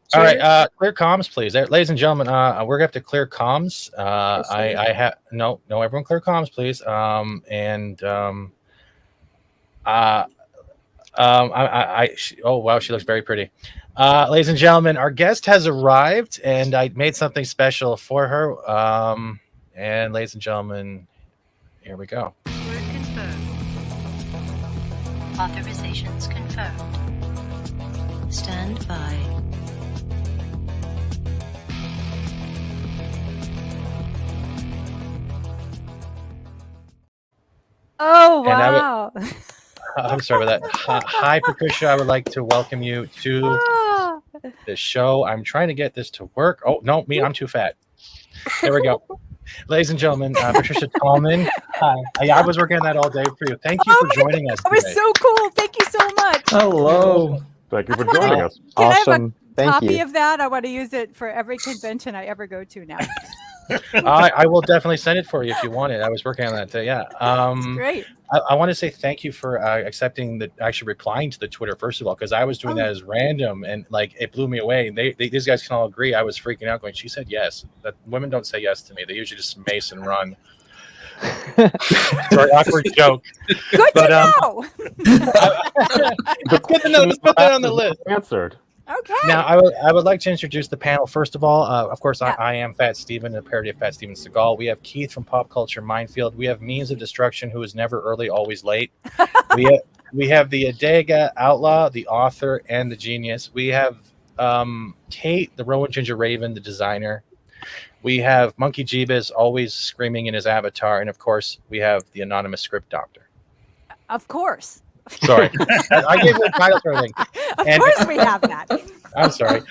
Clear comms, please, ladies and gentlemen. We're gonna have to clear comms. I have no. Everyone, clear comms, please. Oh wow, she looks very pretty. Ladies and gentlemen, our guest has arrived, and I made something special for her. And ladies and gentlemen, here we go. Word confirmed. Authorizations confirmed. Stand by. Oh, wow. I'm sorry about that. Hi, Patricia. I would like to welcome you to the show. I'm trying to get this to work. Oh, no, I'm too fat. There we go. Ladies and gentlemen, Patricia Tallman. Hi. I was working on that all day for you. Thank you for joining us That was so cool. Thank you so much. Hello. Thank you for joining us. Can I have a Thank copy you. of that? I want to use it for every convention I ever go to now. I will definitely send it for you if you want it. I was working on that. Yeah. Great. I want to say thank you for accepting actually replying to the Twitter, first of all, because I was doing that as random and like it blew me away. These guys can all agree. I was freaking out going, she said yes. That women don't say yes to me. They usually just mace and run. Sorry, awkward joke. Good to know. It's good to know. Let's put that on the list. Answered. Okay. Now, I would like to introduce the panel. First of all, of course, I am Fat Steven, a parody of Fat Steven Seagal. We have Keith from Pop Culture Minefield. We have Means of Destruction, who is never early, always late. We have the Adega Outlaw, the author, and the genius. We have Kate, the Rowan Ginger Raven, the designer. We have Monkey Jeebus, always screaming in his avatar. And, of course, we have the anonymous script doctor. Of course. Sorry. I gave you a title for everything. Of course we have that. I'm sorry.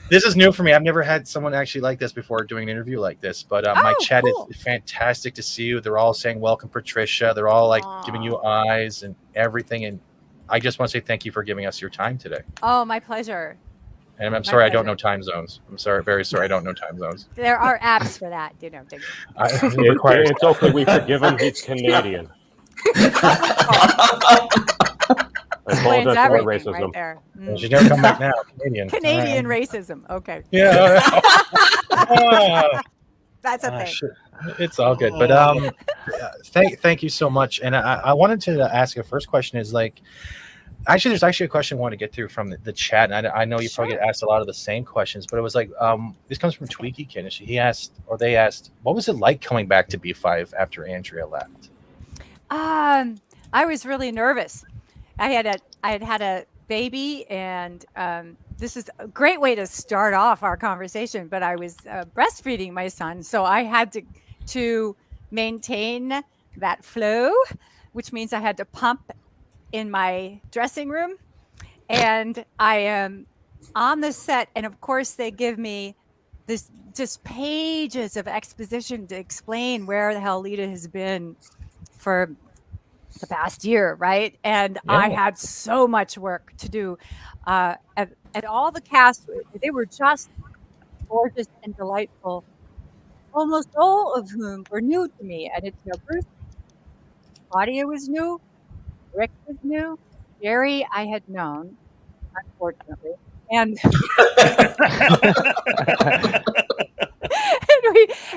This is new for me. I've never had someone actually like this before doing an interview like this. But my chat is fantastic to see you. They're all saying, welcome, Patricia. They're all like giving you eyes and everything. And I just want to say thank you for giving us your time today. Oh, my pleasure. And I'm My sorry, I don't pleasure. know time zones. I'm sorry, very sorry, I don't know time zones. There are apps for that, you know. It requires. It's okay. We forgive him. He's Canadian. I Explains apologize for my everything racism. right there. You should never come back now, Canadian. Canadian racism. Okay. Yeah. That's a thing. Shit. It's all good, but thank you so much. And I wanted to ask a first question is like, actually, there's actually a question I want to get through from the chat, and I know you probably get asked a lot of the same questions, but it was like, this comes from Tweaky Kid. They asked, what was it like coming back to B5 after Andrea left? I was really nervous. I had had a baby, and this is a great way to start off our conversation. But I was breastfeeding my son, so I had to maintain that flow, which means I had to pump in my dressing room, and I am on the set, and of course they give me this just pages of exposition to explain where the hell Lyta has been for the past year, right? And I had so much work to do. And all the cast, they were just gorgeous and delightful, almost all of whom were new to me. And it's Bruce, Claudia was new, Rick was new, Jerry I had known, unfortunately. And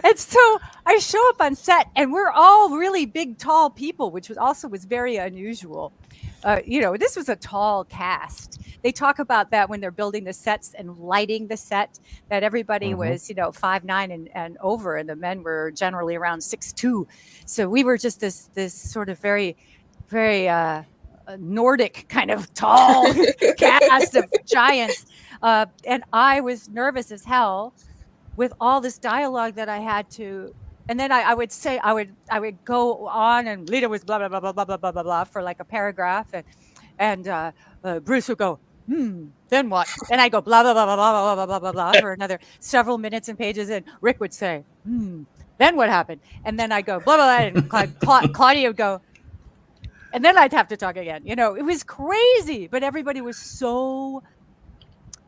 and so I show up on set, and we're all really big, tall people, which was very unusual. This was a tall cast. They talk about that when they're building the sets and lighting the set, that everybody was, 5'9" and over, and the men were generally around 6'2". So we were just this sort of very, very Nordic kind of tall cast of giants. And I was nervous as hell with all this dialogue that I had to, and then I would say, I would go on, and Lyta was blah, blah, blah, blah, blah, blah, blah, blah, blah, for like a paragraph. And Bruce would go, then what? And I go blah, blah, blah, blah, blah, blah, blah, blah, blah, for another several minutes and pages. And Rick would say, then what happened? And then I go blah, blah, blah, and Claudia would go, and then I'd have to talk again. It was crazy, but everybody was so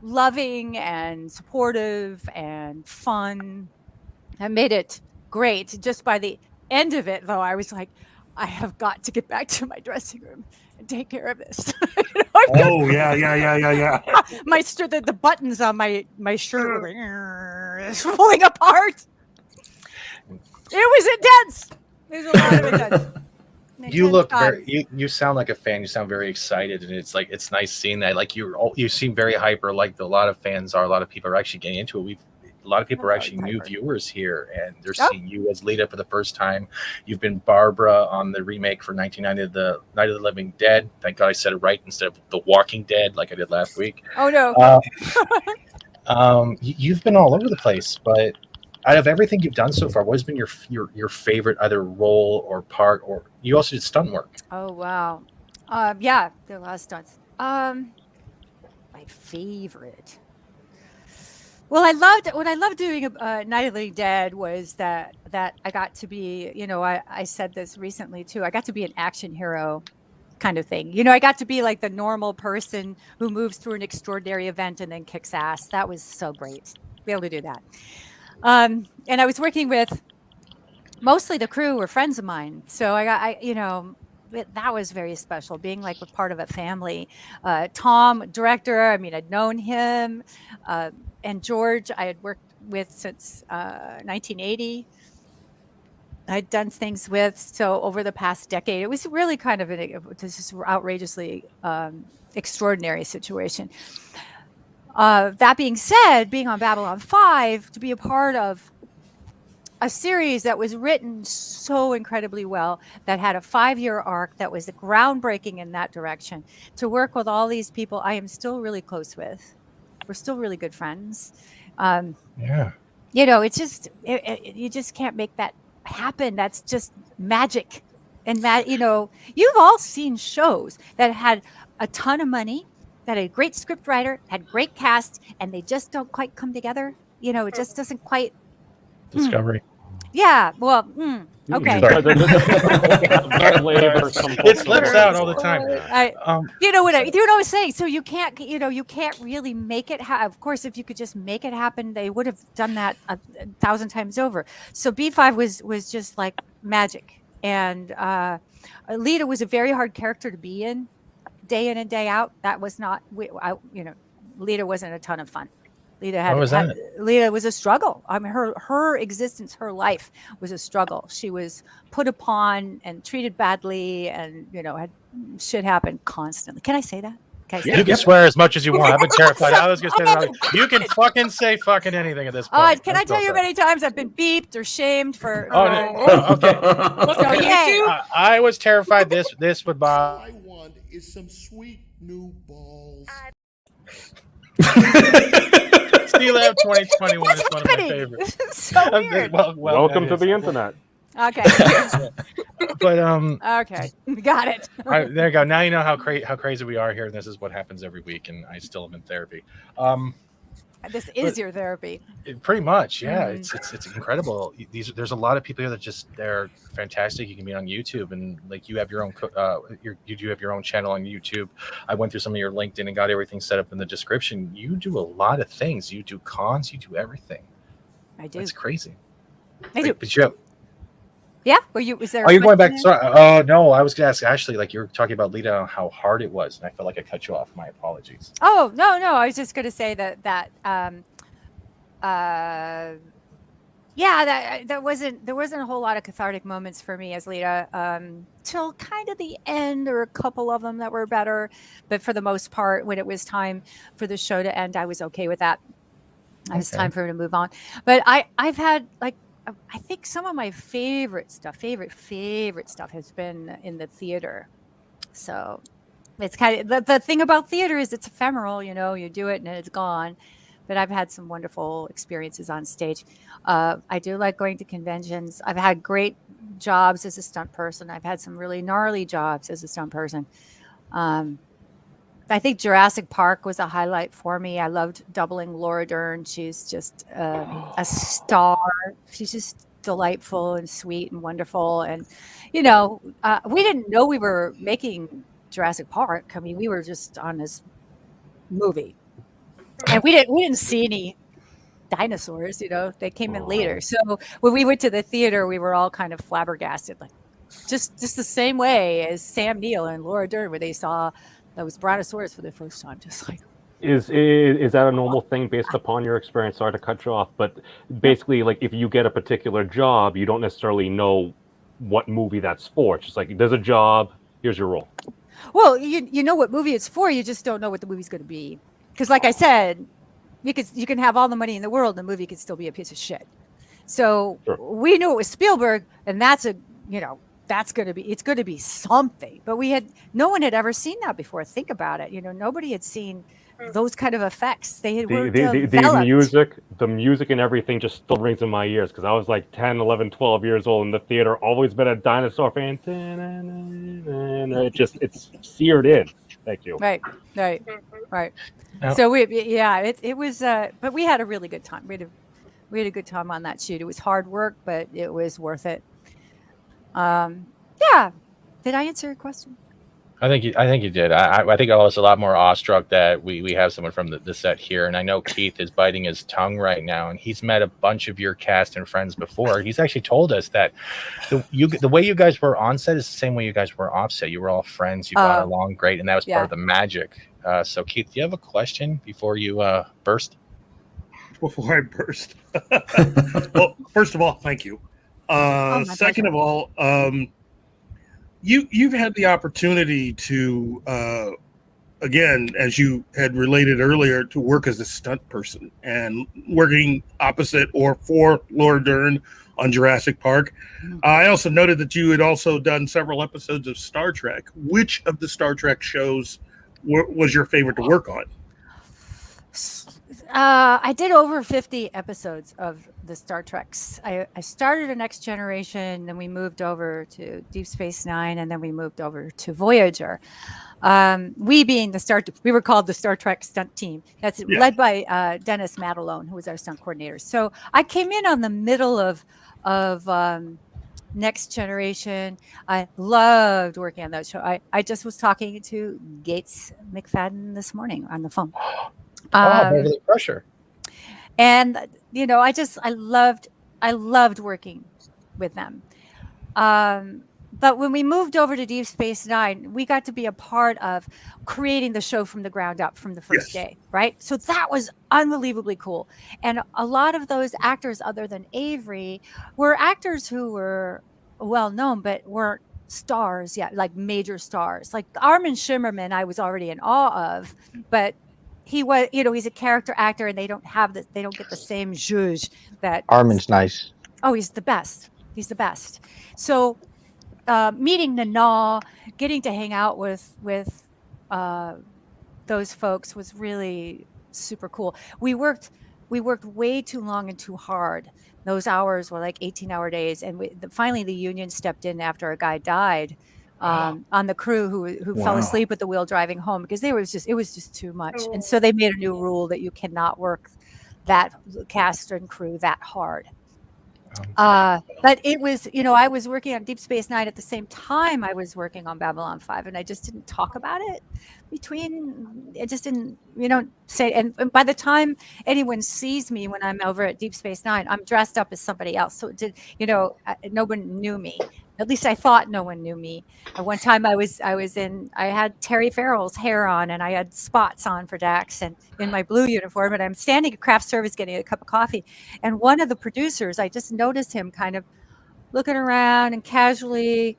loving and supportive and fun. I made it great. Just by the end of it, though, I was like, I have got to get back to my dressing room and take care of this. Oh, yeah. The buttons on my shirt were falling apart. It was intense. It was a lot of intense. You look you sound like a fan. You sound very excited, and it's nice seeing that. Like you seem very hyper, like a lot of fans are. A lot of people are actually getting into it. A lot of people are actually new viewers here, and they're seeing you as Lyta for the first time. You've been Barbara on the remake for 1990, the Night of the Living Dead. Thank God I said it right instead of The Walking Dead, like I did last week. Oh no! You've been all over the place, but out of everything you've done so far, what has been your favorite either role or part, or you also did stunt work? Oh wow, yeah, there were a lot of stunts. My favorite. Well, what I loved doing Night of the Living Dead was that I got to be, I said this recently too. I got to be an action hero kind of thing. I got to be like the normal person who moves through an extraordinary event and then kicks ass. That was so great to be able to do that. And I was working with mostly the crew were friends of mine. So that was very special, being like a part of a family. Tom, director, I'd known him. And George, I had worked with since 1980. I'd done things with. So over the past decade, it was really kind of just outrageously extraordinary situation. That being said, being on Babylon 5, to be a part of a series that was written so incredibly well, that had a 5-year arc, that was groundbreaking in that direction, to work with all these people I am still really close with. We're still really good friends. Yeah. It's just, you just can't make that happen. That's just magic. And you've all seen shows that had a ton of money, that had a great script writer, had great cast, and they just don't quite come together. It just doesn't quite. Discovery. Yeah. Well, Okay. It slips out all the time. You know what I'm saying. So you can't really make it. Of course, if you could just make it happen, they would have done that 1,000 times over. So B5 was just like magic, and Lyta was a very hard character to be in, day in and day out. That was not, Lyta wasn't a ton of fun. Lyta was a struggle. I mean, her existence, her life was a struggle. She was put upon and treated badly, and had shit happen constantly. Can I say that? You can swear as much as you want. I've been terrified. I was gonna say you can fucking say fucking anything at this point. Can I tell you how many times I've been beeped or shamed for? Okay. So, yay. I was terrified. This would bother. I want is some sweet new balls. Lab 2021 is one of my favorites. So weird. Welcome to the internet. Okay. But okay, got it. There you go. Now you know how crazy we are here, and this is what happens every week, and I still am in therapy. This is your therapy. Pretty much, yeah. It's incredible. There's a lot of people here that they're fantastic. You can be on YouTube, and like you have your own you do have your own channel on YouTube. I went through some of your LinkedIn and got everything set up in the description. You do a lot of things. You do cons. You do everything. I do. It's crazy. I do. But you have. Yeah. Was there? Are you going back? Sorry. No, I was going to ask Ashley. Like you were talking about Lyta, how hard it was, and I felt like I cut you off. My apologies. Oh no! I was just going to say that there wasn't a whole lot of cathartic moments for me as Lyta till kind of the end, or a couple of them that were better, but for the most part, when it was time for the show to end, I was okay with that. It was time for me to move on. But I've had I think some of my favorite stuff has been in the theater. So it's kind of the thing about theater is it's ephemeral, you do it and it's gone. But I've had some wonderful experiences on stage. I do like going to conventions. I've had great jobs as a stunt person. I've had some really gnarly jobs as a stunt person. I think Jurasik Park was a highlight for me. I loved doubling Laura Dern. She's just a star. She's just delightful and sweet and wonderful. And, we didn't know we were making Jurassic Park. I mean, we were just on this movie. And we didn't see any dinosaurs, they came in later. So when we went to the theater, we were all kind of flabbergasted, like just the same way as Sam Neill and Laura Dern, where they saw those brontosaurus for the first time, just like. Is that a normal thing based upon your experience? Sorry to cut you off, but basically, like if you get a particular job, you don't necessarily know what movie that's for. It's just like there's a job, here's your role. Well, you know what movie it's for, you just don't know what the movie's going to be. Because, like I said, you can have all the money in the world, and the movie could still be a piece of shit. So we knew it was Spielberg, and that's going to be something. But no one had ever seen that before. Think about it. Nobody had seen those kind of effects. They were developed. The music and everything just still rings in my ears because I was like 10, 11, 12 years old in the theater. Always been a dinosaur fan. And it's seared in. Thank you. Right. So it was, but we had a really good time. We had a good time on that shoot. It was hard work, but it was worth it. Yeah. Did I answer your question? I think you did. I think I was a lot more awestruck that we have someone from the set here, and I know Keith is biting his tongue right now, and he's met a bunch of your cast and friends before. He's actually told us that the way you guys were on set is the same way you guys were off set. You were all friends. You got along great, and that was part of the magic. So Keith, do you have a question before you burst? Before I burst, well, first of all, thank you. Second of all, you've had the opportunity to, again, as you had related earlier, to work as a stunt person and working opposite or for Laura Dern on Jurassic Park. I also noted that you had also done several episodes of Star Trek. Which of the Star Trek shows was your favorite to work on? I did over 50 episodes of the Star Treks. I started a Next Generation, then we moved over to Deep Space Nine, and then we moved over to Voyager. We being we were called the Star Trek stunt team. That's led by Dennis Matalone, who was our stunt coordinator. So I came in on the middle of Next Generation. I loved working on that show. I just was talking to Gates McFadden this morning on the phone. Beverly Crusher. And I loved working with them. But when we moved over to Deep Space Nine, we got to be a part of creating the show from the ground up from the first day, right? So that was unbelievably cool. And a lot of those actors, other than Avery, were actors who were well known, but weren't stars yet, like major stars. Like Armin Shimmerman, I was already in awe of, but he was, he's a character actor, and they don't get the same zhuzh that Armin's nice. Oh, he's the best. He's the best. So, meeting Nana, getting to hang out with those folks was really super cool. We worked way too long and too hard. Those hours were like 18-hour days, and finally the union stepped in after a guy died on the crew who fell asleep at the wheel driving home because it was just too much. And so they made a new rule that you cannot work that cast and crew that hard. But it was, I was working on Deep Space Nine at the same time I was working on Babylon 5, and I just didn't talk about it it just didn't, say. And by the time anyone sees me when I'm over at Deep Space Nine, I'm dressed up as somebody else. So no one knew me. At least I thought no one knew me. At one time I had Terry Farrell's hair on, and I had spots on for Dax, and in my blue uniform, and I'm standing at craft service getting a cup of coffee. And one of the producers, I just noticed him kind of looking around and casually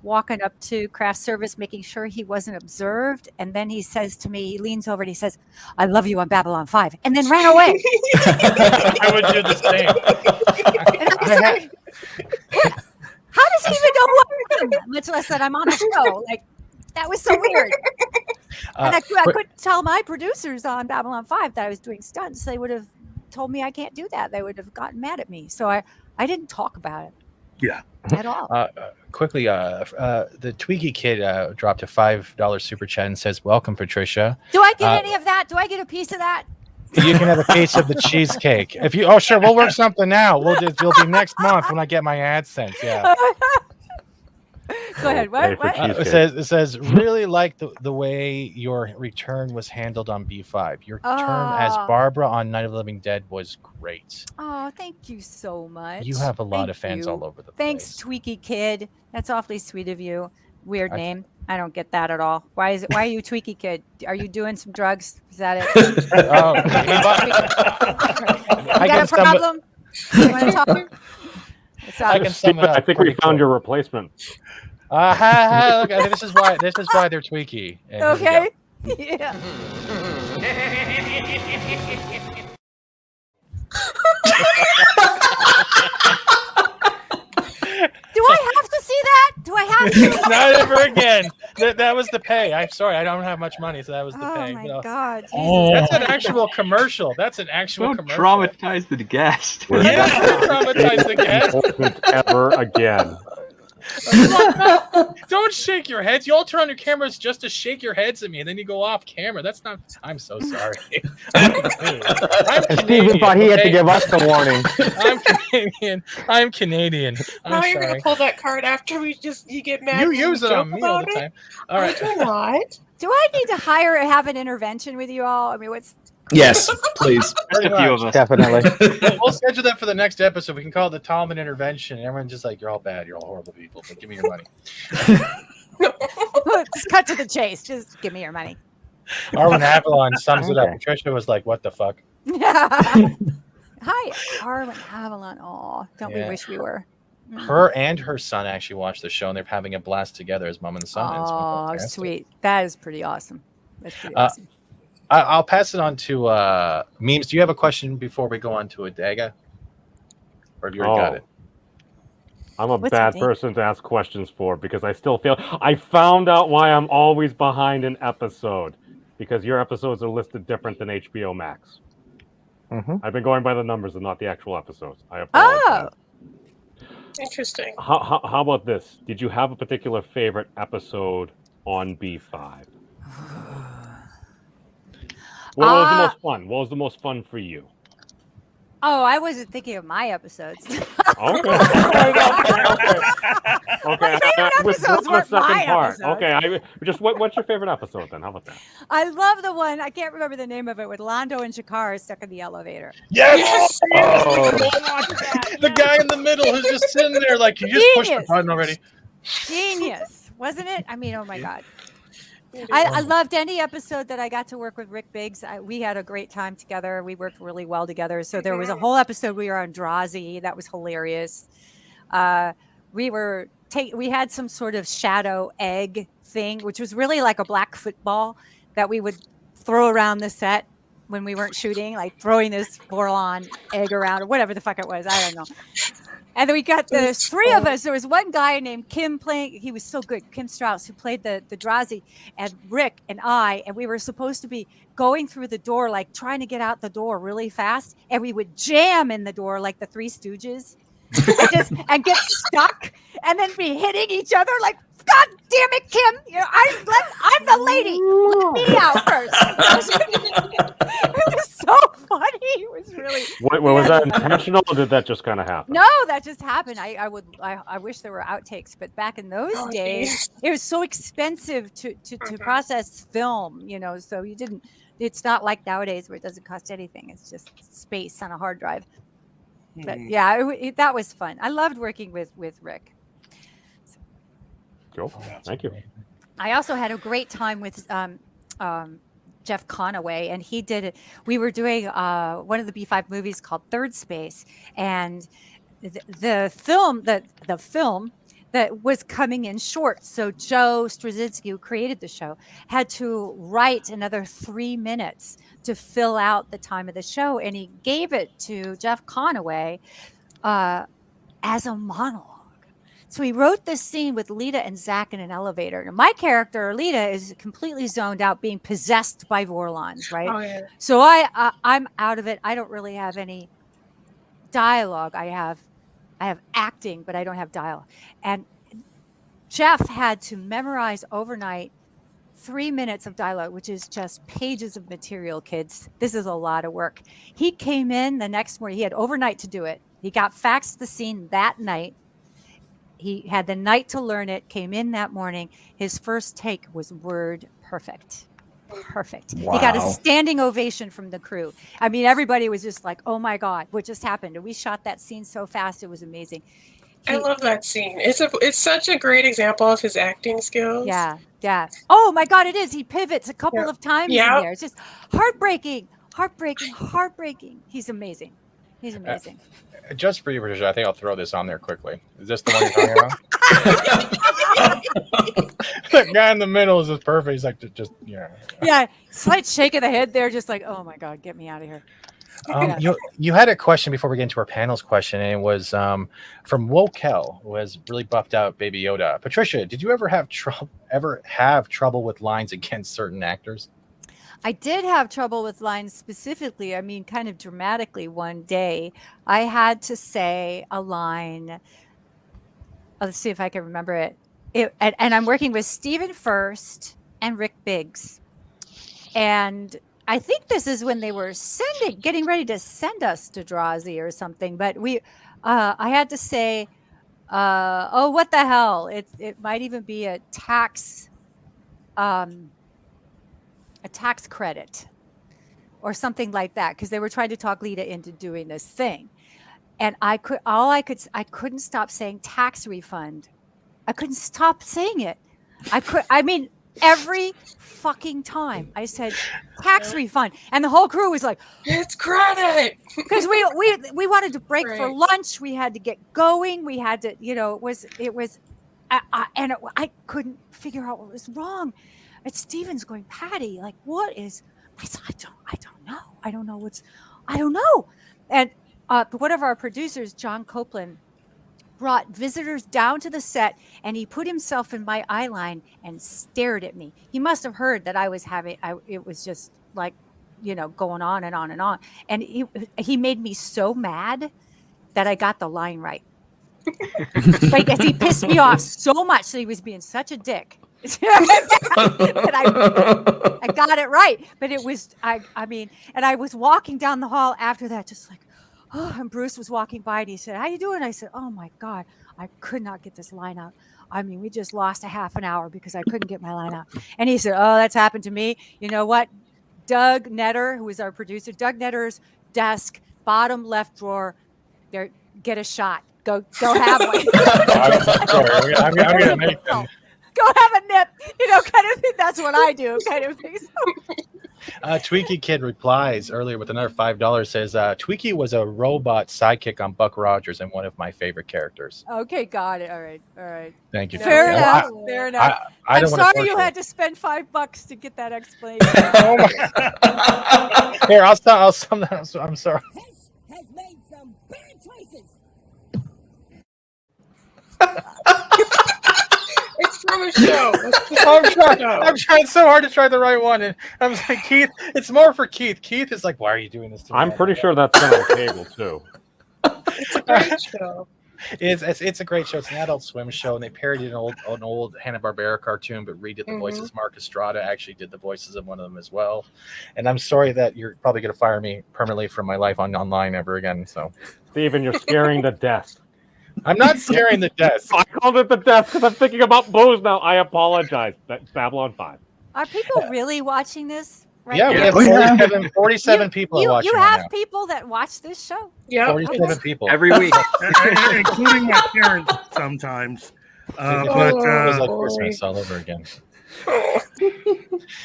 walking up to craft service, making sure he wasn't observed. And then he says to me, he leans over and he says, "I love you on Babylon 5," and then ran away. I would do the same. And I was like, how does he even know who I am? Much less that I'm on a show. Like, that was so weird. And I couldn't tell my producers on Babylon 5 that I was doing stunts. They would have told me I can't do that. They would have gotten mad at me. So I didn't talk about it. Yeah. At all. Quickly, the Twiggy Kid dropped a $5 super chat and says, "Welcome, Patricia." Do I get any of that? Do I get a piece of that? You can have a piece of the cheesecake. If you, sure, we'll work something out. It'll be next month when I get my AdSense. Yeah. Go ahead. What? It says really like the way your return was handled on B5. Your turn as Barbara on Night of the Living Dead was great. Oh, thank you so much. You have a lot of fans all over the place. Thanks, Tweaky Kid. That's awfully sweet of you. Weird name. I don't get that at all. Why are you Tweaky Kid? Are you doing some drugs? Is that it? You got a problem? You want to talk? I can sum it up. I think we found your replacement. Look, this is why they're Tweaky. Okay. Yeah. Do I have to see that? Do I have to? Not ever again. That was the pay. I'm sorry, I don't have much money, so that was the pay. Oh my God! That's an actual commercial. That's an actual Don't commercial. traumatize the guest. Yeah, traumatize the guest. Ever again. Don't shake your heads. You all turn on your cameras just to shake your heads at me, and then you go off camera. That's not. I'm so sorry. I'm Canadian. Steven thought he had to give us the warning. I'm Canadian. Now you're gonna pull that card after you get mad. You use it on me all the time. All right. I do not. Do I need to have an intervention with you all? I mean, what's? Yes, please. A few of us. Definitely. We'll schedule that for the next episode. We can call it the Tallman intervention. Everyone's just like, "You're all bad. You're all horrible people. But give me your money." Just cut to the chase. Just give me your money. Arwen Avalon sums it up. Patricia was like, "What the fuck?" Hi, Arwen Avalon. Oh, don't we wish we were? Her and her son actually watched the show, and they're having a blast together as mom and son. Oh, sweet. That is pretty awesome. That's pretty awesome. I'll pass it on to Memes. Do you have a question before we go on to Adaga? Or have you already got it? I'm a bad person to ask questions for because I still feel I found out why I'm always behind an episode because your episodes are listed different than HBO Max. Mm-hmm. I've been going by the numbers and not the actual episodes. I apologize. Interesting. How about this? Did you have a particular favorite episode on B5? What was the most fun? What was the most fun for you? Oh, I wasn't thinking of my episodes. Okay. Okay. episodes weren't my episodes. Okay. What's your favorite episode then? How about that? I love the one, I can't remember the name of it, with Londo and Shakar stuck in the elevator. Yes! Oh. The guy in the middle who's just sitting there like, you just pushed the button already. Genius, wasn't it? I mean, oh my God. I loved any episode that I got to work with Rick Biggs. We had a great time together. We worked really well together. So there was a whole episode we were on Drazi. That was hilarious. We had some sort of shadow egg thing, which was really like a black football that we would throw around the set when we weren't shooting, like throwing this Borlon egg around or whatever the fuck it was. I don't know. And then we got the three of us. There was one guy named Kim playing. He was so good, Kim Strauss, who played the Drazi, and Rick and I. And we were supposed to be going through the door, like trying to get out the door really fast. And we would jam in the door like the Three Stooges and get stuck and then be hitting each other like, God damn it, Kim. You know, I'm the lady. Let me out first. It was so funny. It was really. Was that intentional, or did that just kind of happen? No, that just happened. I wish there were outtakes, but back in those days, it was so expensive to process film. You know, so you didn't. It's not like nowadays where it doesn't cost anything. It's just space on a hard drive. But yeah, that was fun. I loved working with Rick. Cool. Thank you. I also had a great time with Jeff Conaway, and he did it. We were doing one of the B5 movies called Third Space, and the film that was coming in short. So Joe Straczynski, who created the show, had to write another 3 minutes to fill out the time of the show, and he gave it to Jeff Conaway as a monologue. So he wrote this scene with Lyta and Zach in an elevator. And my character, Lyta, is completely zoned out, being possessed by Vorlons, right? Oh, yeah. So I'm out of it. I don't really have any dialogue. I have acting, but I don't have dialogue. And Jeff had to memorize overnight 3 minutes of dialogue, which is just pages of material, kids. This is a lot of work. He came in the next morning. He had overnight to do it. He got faxed the scene that night. He had the night to learn it, came in that morning. His first take was word perfect. Perfect. Wow. He got a standing ovation from the crew. I mean, everybody was just like, oh my God, what just happened? And we shot that scene so fast. It was amazing. I love that scene. It's such a great example of his acting skills. Yeah. Oh my God, it is. He pivots a couple of times in there. It's just heartbreaking. He's amazing. Just for you, Patricia, I think I'll throw this on there quickly. Is this the one you're talking about? The guy in the middle is just perfect. He's like, just. Yeah, slight shake of the head there, just like, oh my God, get me out of here. You had a question before we get into our panel's question, and it was from Wokel, who has really buffed out Baby Yoda. Patricia, did you ever have trouble with lines against certain actors? I did have trouble with lines specifically. I mean, kind of dramatically one day. I had to say a line. Let's see if I can remember it. And I'm working with Stephen First and Rick Biggs. And I think this is when they were getting ready to send us to Drazi or something. But I had to say, oh, what the hell? It might even be a tax credit or something like that, because they were trying to talk Lyta into doing this thing. And I couldn't stop saying tax refund. I couldn't stop saying it. Every fucking time I said tax refund, and the whole crew was like, it's credit, because we wanted to break for lunch. We had to get going. We had to, I couldn't figure out what was wrong. And Steven's going, Patty, like, what is? I said, I don't know. And one of our producers, John Copeland, brought visitors down to the set, and he put himself in my eye line and stared at me. He must have heard that I was it was just like, going on and on and on. And he made me so mad that I got the line right. Because he pissed me off so much that he was being such a dick. That I got it right. But it was, and I was walking down the hall after that, just like, and Bruce was walking by and he said, "How you doing?" I said, "Oh my God, I could not get this line out. I mean, we just lost a half an hour because I couldn't get my line out." And he said, "Oh, that's happened to me. You know what? Doug Netter, who is our producer, Doug Netter's desk, bottom left drawer. There, get a shot. Go have one. I'm gonna make them. Go have a nip. You know, kind of thing. That's what I do, kind of thing." Tweaky Kid replies earlier with another $5. Says Tweaky was a robot sidekick on Buck Rogers and one of my favorite characters. Okay, got it. All right. Thank you. Fair Tweaky. enough. Fair enough. I'm sorry you had to spend $5 to get that explanation. Oh my. Here, I'll sum that up. I'm sorry. Has made some bad choices. It's from a show. I'm trying so hard to try the right one, and I'm like, Keith. It's more for Keith. Keith is like, "Why are you doing this to me?" I'm pretty sure that's been on cable too. It's a great show. It's a great show. It's an Adult Swim show, and they parodied an old Hanna-Barbera cartoon, but redid the voices. Mark Estrada actually did the voices of one of them as well. And I'm sorry that you're probably going to fire me permanently from my life online ever again. So, Steven, you're scaring the desk. I'm not scaring the desk. I called it the desk because I'm thinking about booze now. I apologize. That's Babylon 5. Are people really watching this? Right Yeah, now? we have 47 people are watching. You right have now. people that watch this show? Yeah, 47 people every week, including my parents sometimes. It But was like Christmas all over again.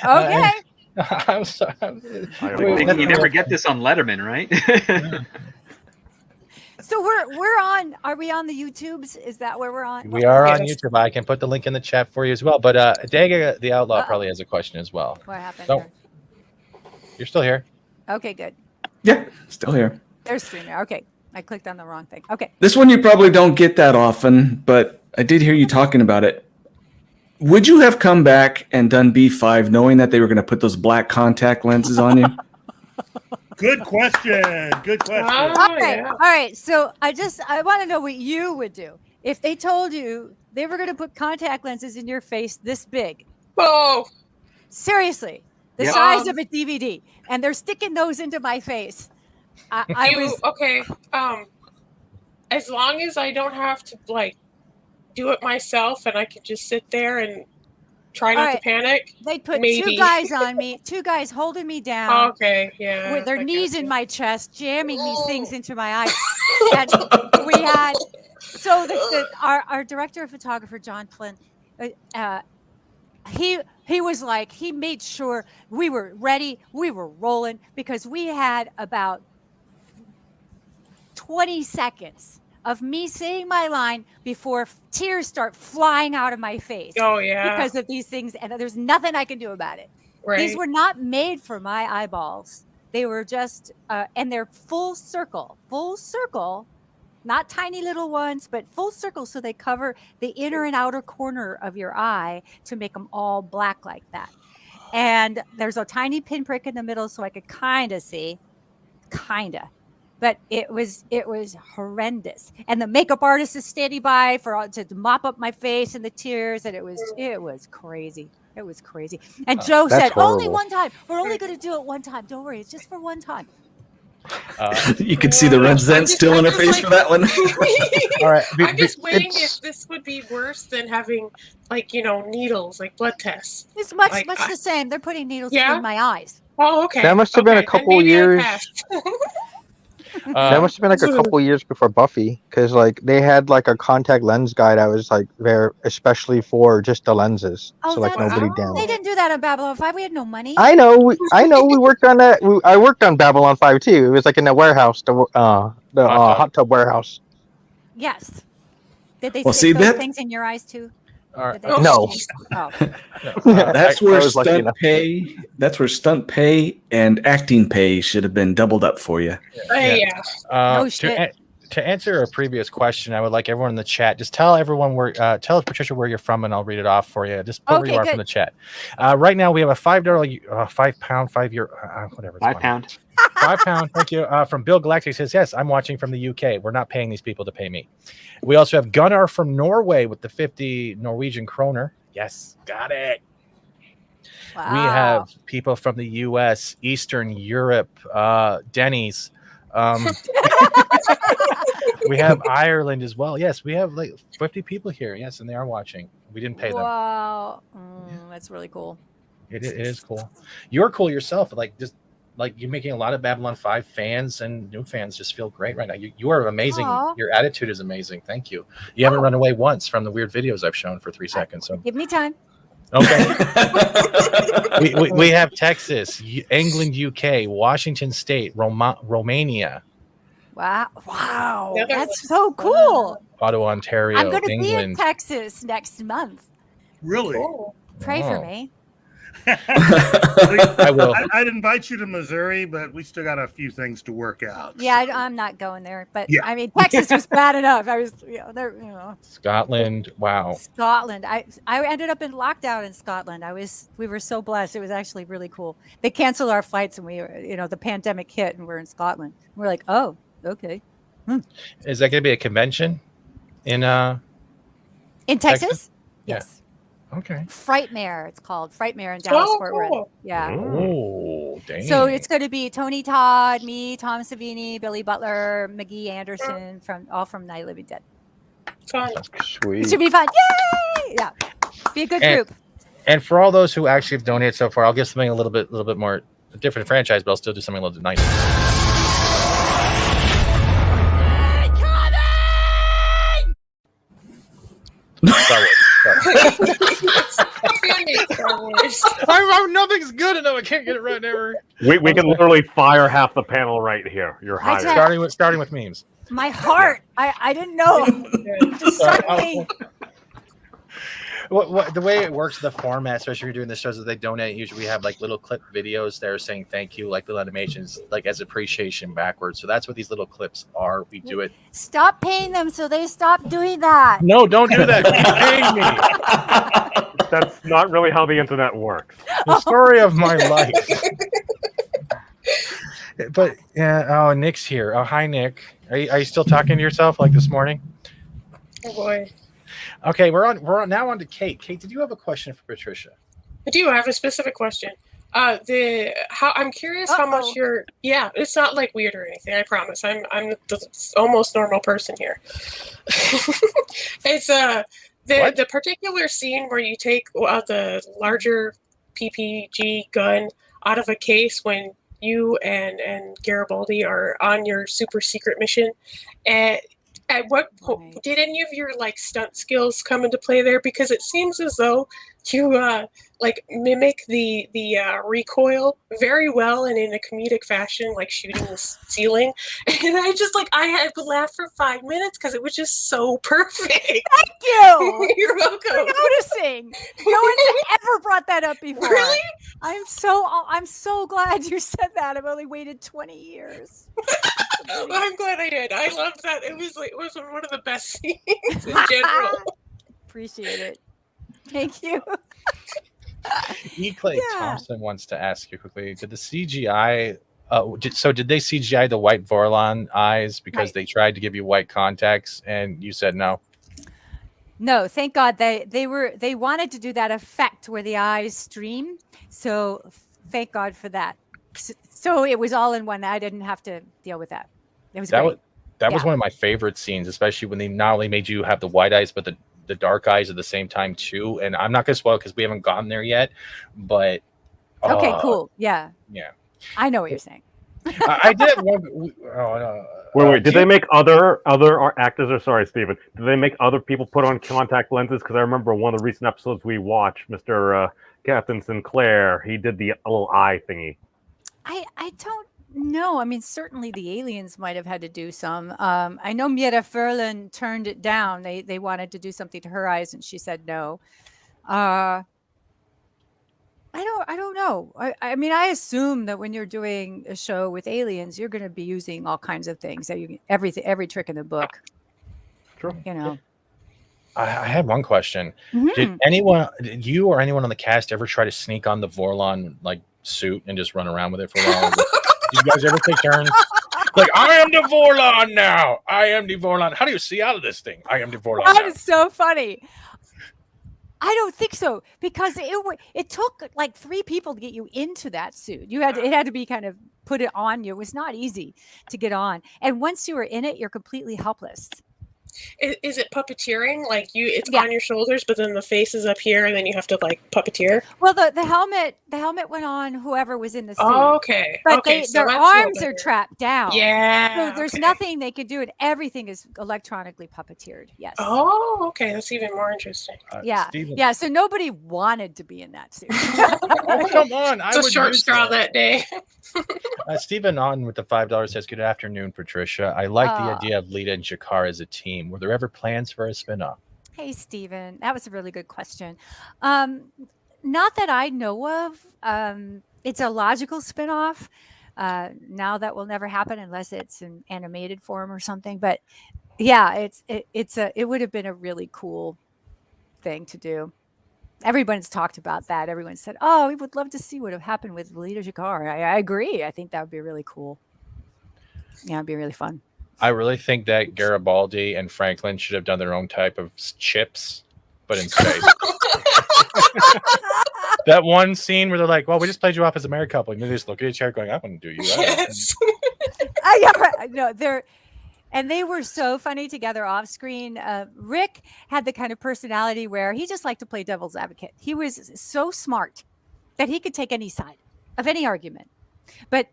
Okay. I'm sorry. You never get this on Letterman, right? So we're on. Are we on the YouTubes? Is that where we're on? We are on YouTube. I can put the link in the chat for you as well. But Daga the Outlaw probably has a question as well. What happened? So, you're still here. Okay, good. Yeah, still here. There's three there. Okay, I clicked on the wrong thing. Okay. This one you probably don't get that often, but I did hear you talking about it. Would you have come back and done B5 knowing that they were going to put those black contact lenses on you? Good question. Good question. Okay. All right. So I want to know what you would do if they told you they were going to put contact lenses in your face this big. Oh, seriously, the size of a DVD, and they're sticking those into my face. Okay. As long as I don't have to do it myself, and I can just sit there and try not to panic. They put maybe. two guys on me, two guys holding me down. Okay, yeah. With their knees in my chest, jamming these things into my eyes. And we had our director of photography, John Flynn. He was like, he made sure we were ready, we were rolling, because we had about 20 seconds of me saying my line before tears start flying out of my face. Oh, yeah. Because of these things, and there's nothing I can do about it. Right. These were not made for my eyeballs. They were just, and they're full circle, not tiny little ones, but full circle. So they cover the inner and outer corner of your eye to make them all black like that. And there's a tiny pinprick in the middle, so I could kind of see, but it was horrendous. And the makeup artist is standing by to mop up my face and the tears, and it was crazy. It was crazy. And Joe said, horrible. only one time. We're only going to do it one time. Don't worry, it's just for one time. You could see the red Zent still in her face for that one. All right. I'm just waiting if this would be worse than having, needles, like blood tests. It's much the same. They're putting needles in my eyes. Oh, okay. That must have been a couple years. That must have been a couple years before Buffy, because they had a contact lens guide. I was there especially for just the lenses, so nobody down. They didn't do that on Babylon 5. We had no money. I know. We worked on that. I worked on Babylon 5 too. It was in the warehouse, the hot tub warehouse. Yes. Did they Well, stick see, those that- things in your eyes too? No. Oh. That's where I was lucky stunt enough. pay. That's where stunt pay and acting pay should have been doubled up for you. Yeah. No shit. To answer a previous question, I would like everyone in the chat, just tell everyone tell Patricia where you're from, and I'll read it off for you. Just put where you are from the chat. Right now, we have a $5, £5, 5 year, whatever. It's £5. £5. Thank you. From Bill Galactic says, yes, I'm watching from the UK. We're not paying these people to pay me. We also have Gunnar from Norway with the 50 Norwegian kroner. Yes, got it. Wow. We have people from the US, Eastern Europe, Denny's, We have Ireland as well. Yes, we have like 50 people here. Yes, and they are watching. We didn't pay them. Wow, that's really cool. It is cool. You're cool yourself. Like just like you're making a lot of Babylon 5 fans and new fans just feel great right now. You are amazing. Aw. Your attitude is amazing. Thank you. You haven't run away once from the weird videos I've shown for 3 seconds. So Give me time. okay. we have Texas, England, UK, Washington State, Romania, Wow, that's so cool. Ottawa, Ontario, I'm going to be in England. Texas next month. Really? Pray for Oh. me. I will. I'd invite you to Missouri, but we still got a few things to work out. Yeah, I'm not going there, but Yeah. I mean, Texas was bad enough. I was, there, Scotland. Wow. Scotland. I ended up in lockdown in Scotland. We were so blessed. It was actually really cool. They canceled our flights and we were, the pandemic hit and we're in Scotland. We're like, oh, okay. Is that going to be a convention in Texas? Yeah. Yes. Okay. Frightmare, it's called Frightmare in Dallas Fort Worth. cool. Yeah. Oh, dang. So it's going to be Tony Todd, me, Tom Savini, Billy Butler, McGee Anderson all from Night of the Living Dead. Fun. It Sweet. should be fun. Yay! Yeah. Be a good group. And for all those who actually have donated so far, I'll give something a little bit more a different franchise, but I'll still do something a little bit nicer. Star Wars. Nothing's good enough. I can't get it right ever. We can literally fire half the panel right here. You're hired. Starting with memes. My heart. I didn't know. Just suddenly. What the way it works, the format, especially if you're doing the shows that they donate, usually we have like little clip videos there saying thank you, like the animations, like as appreciation backwards. So that's what these little clips are. We do it. Stop paying them so they stop doing that. No, don't do that. Keep paying me. That's not really how the internet works. The story of my life. But yeah, Nick's here. Oh, hi, Nick. Are you still talking to yourself like this morning? Oh boy. Okay, we're on to Kate. Kate, did you have a question for Patricia? I do. I have a specific question. I'm curious how much it's not like weird or anything. I promise. I'm the almost normal person here. It's the particular scene where you take the larger PPG gun out of a case when you and Garibaldi are on your super secret mission. At what point did any of your stunt skills come into play there? Because it seems as though you mimic the recoil very well and in a comedic fashion, like shooting the ceiling. And I had to laugh for 5 minutes because it was just so perfect. Thank you. You're welcome. For noticing. No one ever brought that up before. Really? I'm so glad you said that. I've only waited 20 years. Well, I'm glad I did. I loved that. It was one of the best scenes in general. Appreciate it. Thank you. E. Clay Thompson wants to ask you quickly: did the CGI? Did they CGI the white Vorlon eyes because they tried to give you white contacts and you said no? No, thank God they wanted to do that effect where the eyes stream. So thank God for that. So it was all in one. I didn't have to deal with that. It was great. That was one of my favorite scenes, especially when they not only made you have the white eyes, but the dark eyes at the same time too. And I'm not going to spoil because we haven't gotten there yet. But okay, cool. Yeah. I know what you're saying. I did have one. Wait. Did they make other actors? Or sorry, Steven. Did they make other people put on contact lenses? Because I remember one of the recent episodes we watched, Mr. Captain Sinclair. He did the little eye thingy. I don't know. I mean, certainly the aliens might have had to do some. I know Mira Furlan turned it down. They wanted to do something to her eyes, and she said no. I don't know. I mean, I assume that when you're doing a show with aliens, you're going to be using all kinds of things. Every trick in the book. True. I had one question. Mm-hmm. Did you or anyone on the cast ever try to sneak on the Vorlon suit and just run around with it for a while? Did you guys ever take turns? I am the Vorlon now. I am the Vorlon. How do you see out of this thing? I am the Vorlon. That is so funny. I don't think so because it took 3 people to get you into that suit. It had to be kind of put it on you. It was not easy to get on. And once you were in it, you're completely helpless. Is it puppeteering? Like it's on your shoulders, but then the face is up here, and then you have to like puppeteer. Well, the helmet went on whoever was in the suit. Oh, okay. But okay, so their arms are trapped down. Yeah. So there's nothing they could do, and everything is electronically puppeteered. Yes. Oh, okay. That's even more interesting. Yeah. Steven. Yeah. So nobody wanted to be in that suit. Oh, come on. It's a short straw that day. Stephen on with the $5 says, "Good afternoon, Patricia. I like the idea of Lyta and G'Kar as a team. Were there ever plans for a spinoff?" Hey, Stephen, that was a really good question. Not that I know of. It's a logical spinoff. Now that will never happen unless it's in animated form or something. But yeah, it would have been a really cool thing to do. Everyone's talked about that. Everyone said, "Oh, we would love to see what would have happened with Lyta G'Kar." I agree. I think that would be really cool. Yeah, it'd be really fun. I really think that Garibaldi and Franklin should have done their own type of chips, but in space. That one scene where they're like, "Well, we just played you off as a married couple," and they just look at each other going, "I want to do you." Yes. And they were so funny together off screen. Rick had the kind of personality where he just liked to play devil's advocate. He was so smart that he could take any side of any argument. But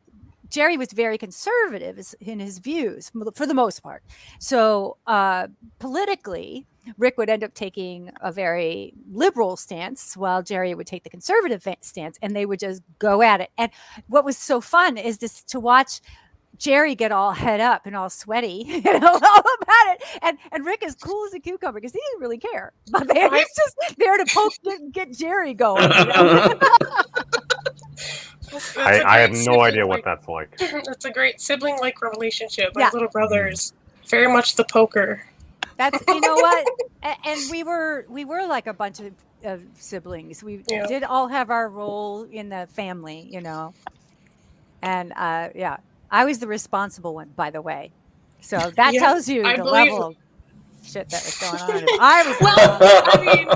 Jerry was very conservative in his views for the most part. So politically, Rick would end up taking a very liberal stance while Jerry would take the conservative stance, and they would just go at it. And what was so fun is to watch Jerry get all head up and all sweaty, all about it. And Rick is cool as a cucumber because he didn't really care. But he's just there to get Jerry going. I have no idea what that's like. That's a great sibling-like relationship. My little brothers, very much the poker. That's what, and we were like a bunch of siblings. We did all have our role in the family, and I was the responsible one, by the way. So that tells you the level of shit that was going on. I mean,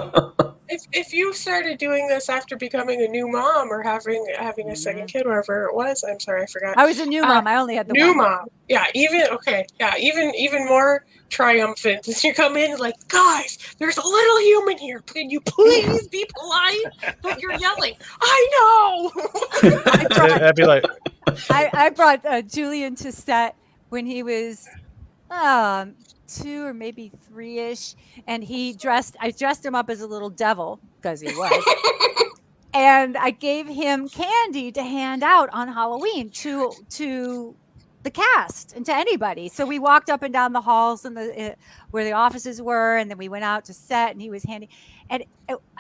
if you started doing this after becoming a new mom or having a second kid, whatever it was, I'm sorry, I forgot. I was a new mom. I only had the new one. mom. Yeah, even more triumphant. You come in like, guys, there's a little human here. Can you please be polite? But you're yelling. I know. I'd be like, I brought Julian to set when he was 2 or maybe 3-ish, and I dressed him up as a little devil because he was. And I gave him candy to hand out on Halloween to the cast and to anybody. So we walked up and down the halls and where the offices were, and then we went out to set, and he was handing. And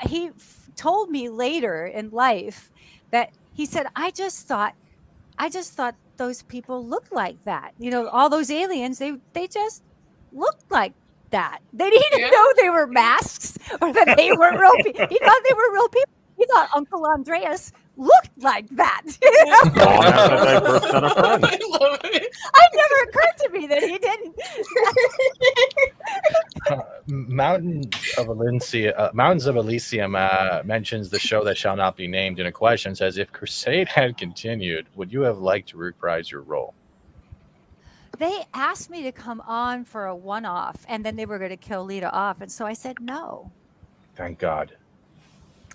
he told me later in life that he said, I just thought those people looked like that. All those aliens, they just looked like that. They didn't know they were masks or that they were real people. He thought they were real people. He thought Uncle Andreas looked like that. It never occurred to me that he didn't. Mountains of Elysium mentions the show that shall not be named in a question. Says, if Crusade had continued, would you have liked to reprise your role? They asked me to come on for a one-off, and then they were going to kill Lyta off, and so I said no. Thank God.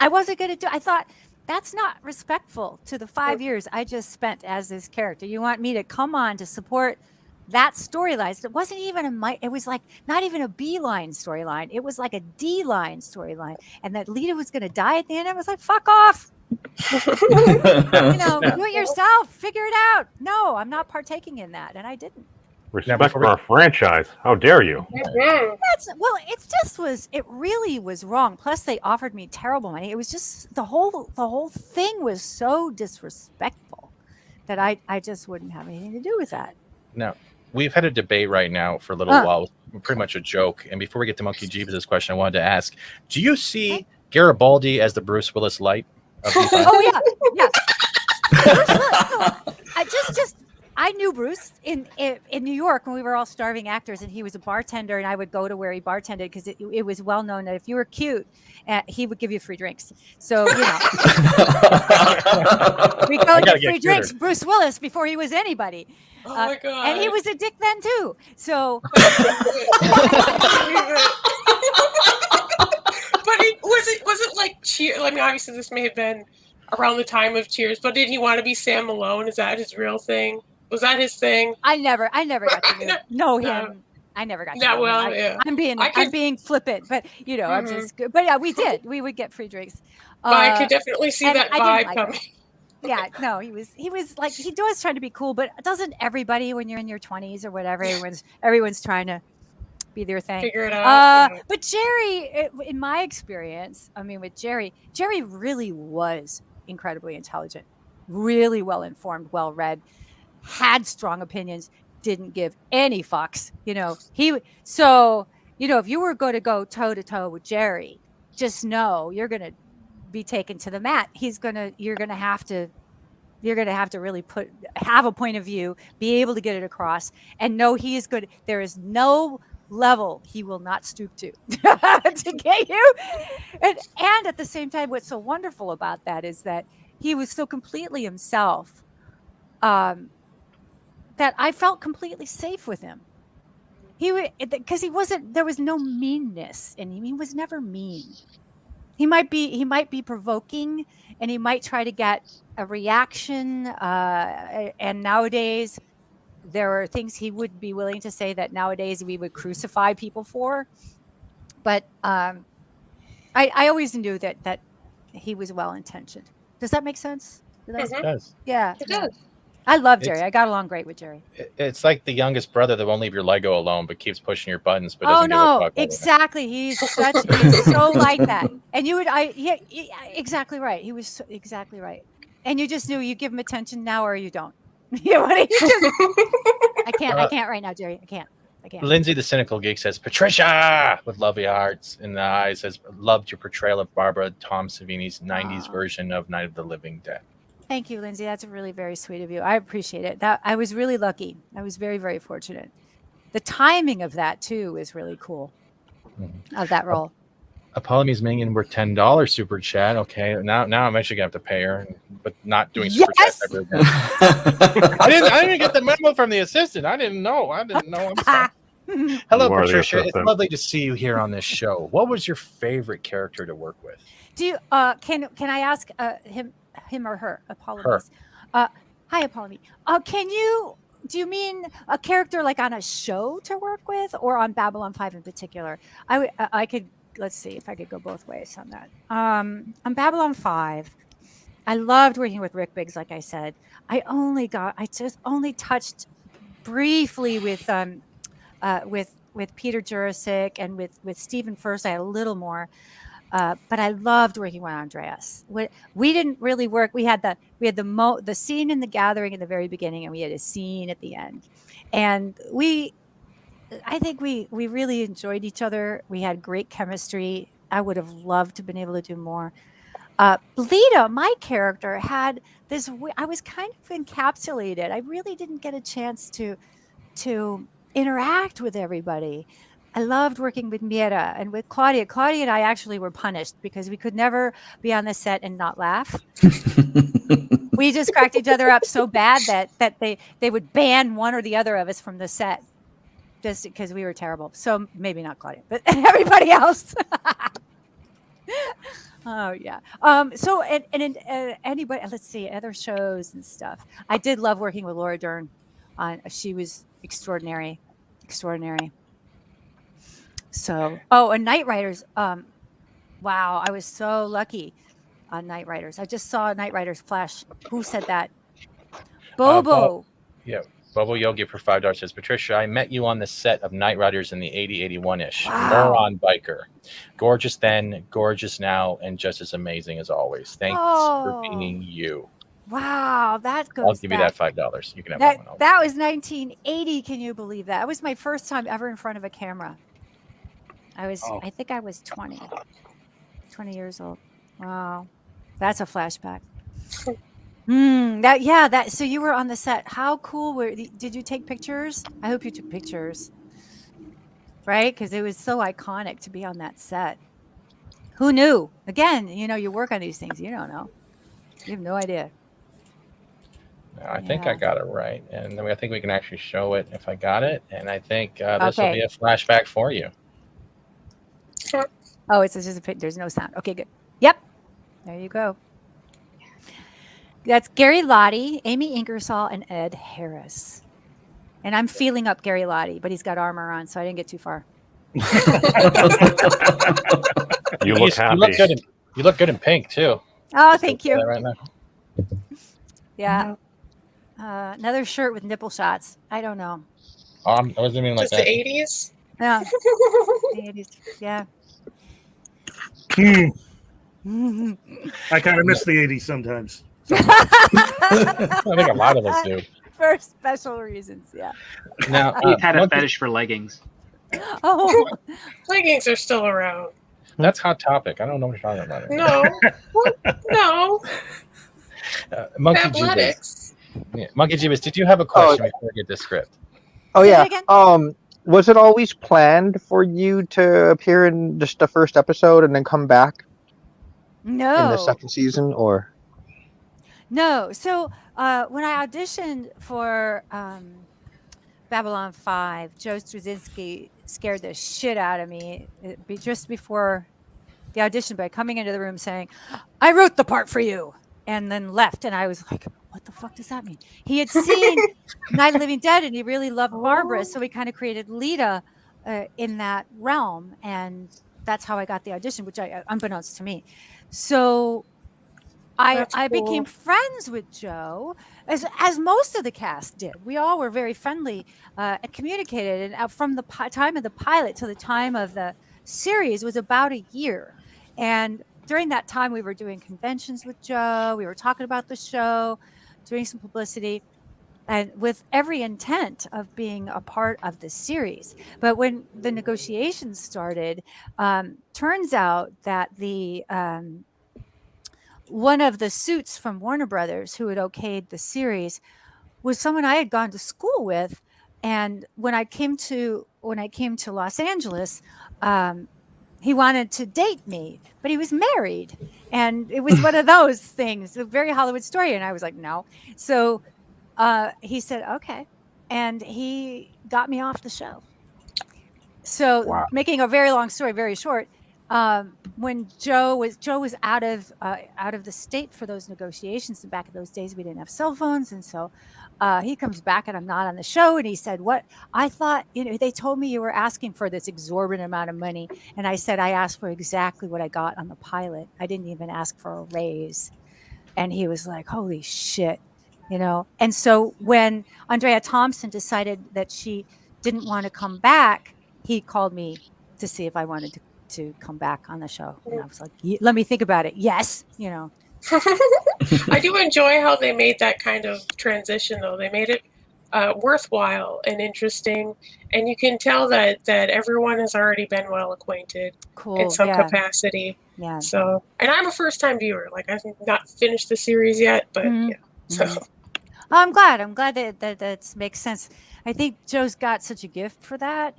I wasn't going to do. I thought that's not respectful to the 5 years I just spent as this character. You want me to come on to support that storyline? It wasn't even it was like not even a B-line storyline. It was like a D-line storyline, and that Lyta was going to die at the end. I was like, fuck off. Do it yourself. Figure it out. No, I'm not partaking in that, and I didn't. Respect for our franchise. How dare you? It really was wrong. Plus, they offered me terrible money. It was just the whole thing was so disrespectful that I just wouldn't have anything to do with that. Now, we've had a debate right now for a little while, pretty much a joke. And before we get to Monkey Jeebus' question, I wanted to ask: do you see Garibaldi as the Bruce Willis light? Oh yeah. I knew Bruce in New York when we were all starving actors, and he was a bartender, and I would go to where he bartended because it was well known that if you were cute, he would give you free drinks. So we go get free drinks. Bruce Willis before he was anybody. Oh my god! And he was a dick then too. So. But was it like Cheers? I mean, obviously this may have been around the time of Cheers, but did he want to be Sam Malone? Is that his real thing? Was that his thing? I never got to know him. I never got to know well, him. yeah. I'm being flippant, but I'm just good. But yeah, we would get free drinks. But I could definitely see that vibe coming. Yeah, no, he was like, he does try to be cool, but doesn't everybody when you're in your 20s or whatever, everyone's trying to be their thing. Figure it out. But Jerry, in my experience, I mean, with Jerry really was incredibly intelligent, really well informed, well read, had strong opinions, didn't give any fucks. If you were going to go toe to toe with Jerry, just know you're going to be taken to the mat. You're going to have to really have a point of view, be able to get it across, and know he is good. There is no level he will not stoop to to get you. And at the same time, what's so wonderful about that is that he was so completely himself that I felt completely safe with him. Because there was no meanness in him. He was never mean. He might be provoking, and he might try to get a reaction. And nowadays, there are things he would be willing to say that nowadays we would crucify people for. But I always knew that he was well intentioned. Does that make sense? It does. Yeah, it does. I love Jerry. I got along great with Jerry. It's like the youngest brother that won't leave your Lego alone, but keeps pushing your buttons. But doesn't give a fuck. Exactly. He's so like that. And exactly right. He was exactly right. And you just knew you give him attention now or you don't. I can't right now, Jerry. I can't. Lindsay, the cynical geek, says, Patricia, with lovely hearts in the eyes, says, loved your portrayal of Barbara Tom Savini's 90s version of Night of the Living Dead. Thank you, Lindsay. That's really very sweet of you. I appreciate it. That I was really lucky. I was very, very fortunate. The timing of that too is really cool. Of that role. Apollonie's Minion were $10 super chat. Okay, now I'm actually gonna have to pay her, but not doing super chat ever again. I didn't get the memo from the assistant. I didn't know. I'm sorry. Hello, Patricia. It's lovely to see you here on this show. What was your favorite character to work with? Do you can I ask him or her? Apologies. Her. Hi, Apollonie. Do you mean a character like on a show to work with, or on Babylon 5 in particular? I could. Let's see if I could go both ways on that. On Babylon 5, I loved working with Rick Biggs. Like I said, I just only touched briefly with Peter Jurasik and with Stephen First. I had a little more, but I loved working with Andreas. We didn't really work. We had the scene in the gathering at the very beginning, and we had a scene at the end, and I think we really enjoyed each other. We had great chemistry. I would have loved to have been able to do more. Lyta, my character, had this. I was kind of encapsulated. I really didn't get a chance to interact with everybody. I loved working with Mira and with Claudia. Claudia and I actually were punished because we could never be on the set and not laugh. We just cracked each other up so bad that they would ban one or the other of us from the set. Just because we were terrible. So maybe not Claudia, but everybody else. Oh yeah. So anybody, let's see, other shows and stuff. I did love working with Laura Dern. She was extraordinary. So, and Night Riders. Wow, I was so lucky on Night Riders. I just saw Night Riders flash. Who said that? Bobo. Yeah. Bobo Yogi for $5 says, Patricia, I met you on the set of Night Riders in the 80-81-ish. Wow. Moron biker. Gorgeous then, gorgeous now, and just as amazing as always. Thanks for being you. Wow, that goes I'll give you that $5. You can have that one. That was 1980. Can you believe that? It was my first time ever in front of a camera. I think I was 20 years old. Wow. That's a flashback. That. So you were on the set. How cool did you take pictures? I hope you took pictures, right? Because it was so iconic to be on that set. Who knew? Again, you work on these things. You don't know. You have no idea. I think I got it right, and then I think we can actually show it if I got it. And I think this will be a flashback for you. Oh, it's just a pic. There's no sound. Okay, good. Yep. There you go. That's Gary Lottie, Amy Ingersoll, and Ed Harris. And I'm feeling up Gary Lottie, but he's got armor on, so I didn't get too far. You look happy. You look good in pink too. Oh, thank you. Right now. Yeah. Another shirt with nipple shots. I don't know. I wasn't meaning like just that. The 80s? Yeah. The 80s. Yeah. I kind of miss the 80s sometimes. I think a lot of us do. For special reasons, yeah. Now, He had a fetish for leggings. Oh, leggings are still around. That's Hot Topic. I don't know what you're talking about. No. What? No. Monkey Athletics. Yeah. Monkey Jeebus, did you have a question before we get the script? Oh yeah. Was it always planned for you to appear in just the first episode and then come back in the second season, or? No. So when I auditioned for Babylon 5, Joe Straczynski scared the shit out of me just before the audition by coming into the room saying, "I wrote the part for you," and then left. And I was like, what the fuck does that mean? He had seen Night of the Living Dead and he really loved Barbara. So we kind of created Lyta in that realm. And that's how I got the audition, which unbeknownst to me. So I became friends with Joe, as most of the cast did. We all were very friendly and communicated. And from the time of the pilot to the time of the series was about a year. And during that time, we were doing conventions with Joe. We were talking about the show, doing some publicity, and with every intent of being a part of the series. But when the negotiations started, turns out that the one of the suits from Warner Brothers who had okayed the series was someone I had gone to school with. And when I came to Los Angeles, he wanted to date me, but he was married. And it was one of those things, a very Hollywood story. And I was like, no. So he said, okay. And he got me off the show. So making a very long story very short, when Joe was out of the state for those negotiations, and back in those days we didn't have cell phones, and so he comes back and I'm not on the show, and he said, "What? I thought they told me you were asking for this exorbitant amount of money," and I said, "I asked for exactly what I got on the pilot. I didn't even ask for a raise," and he was like, "Holy shit," And so when Andrea Thompson decided that she didn't want to come back, he called me to see if I wanted to come back on the show. And I was like, let me think about it. Yes. I do enjoy how they made that kind of transition, though. They made it worthwhile and interesting. And you can tell that everyone has already been well acquainted in some capacity. Yeah. So, and I'm a first-time viewer. Like, I've not finished the series yet, but yeah. So. I'm glad that makes sense. I think Joe's got such a gift for that.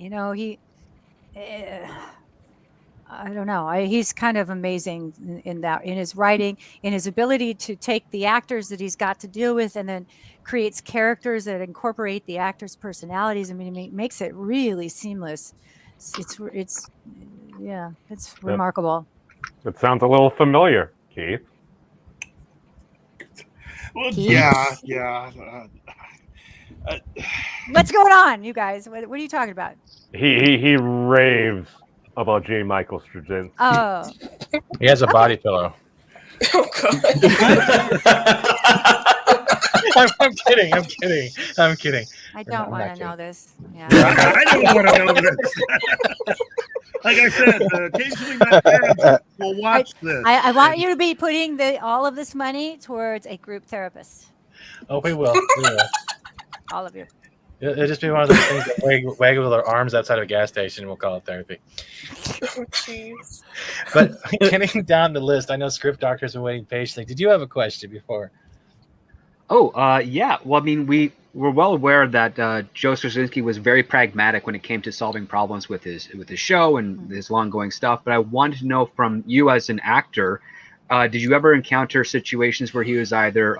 I don't know. He's kind of amazing in his writing, in his ability to take the actors that he's got to deal with and then creates characters that incorporate the actors' personalities. I mean, it makes it really seamless. It's remarkable. It sounds a little familiar, Keith. Well, Keith? yeah. What's going on, you guys? What are you talking about? He raves about J. Michael Straczynski. Oh. He has a body pillow. Oh, God. I'm kidding. I don't want to know this. Yeah. I don't want to know this. Like I said, occasionally my parents will watch this. I want you to be putting all of this money towards a group therapist. Oh, we will. All of you. It'll just be one of those things that waggle their arms outside of a gas station, and we'll call it therapy. Oh, jeez. But getting down the list, I know script doctors are waiting patiently. Did you have a question before? Yeah. Well, I mean, we're well aware that Joe Straczynski was very pragmatic when it came to solving problems with his show and his long-going stuff. But I wanted to know from you as an actor, did you ever encounter situations where he was either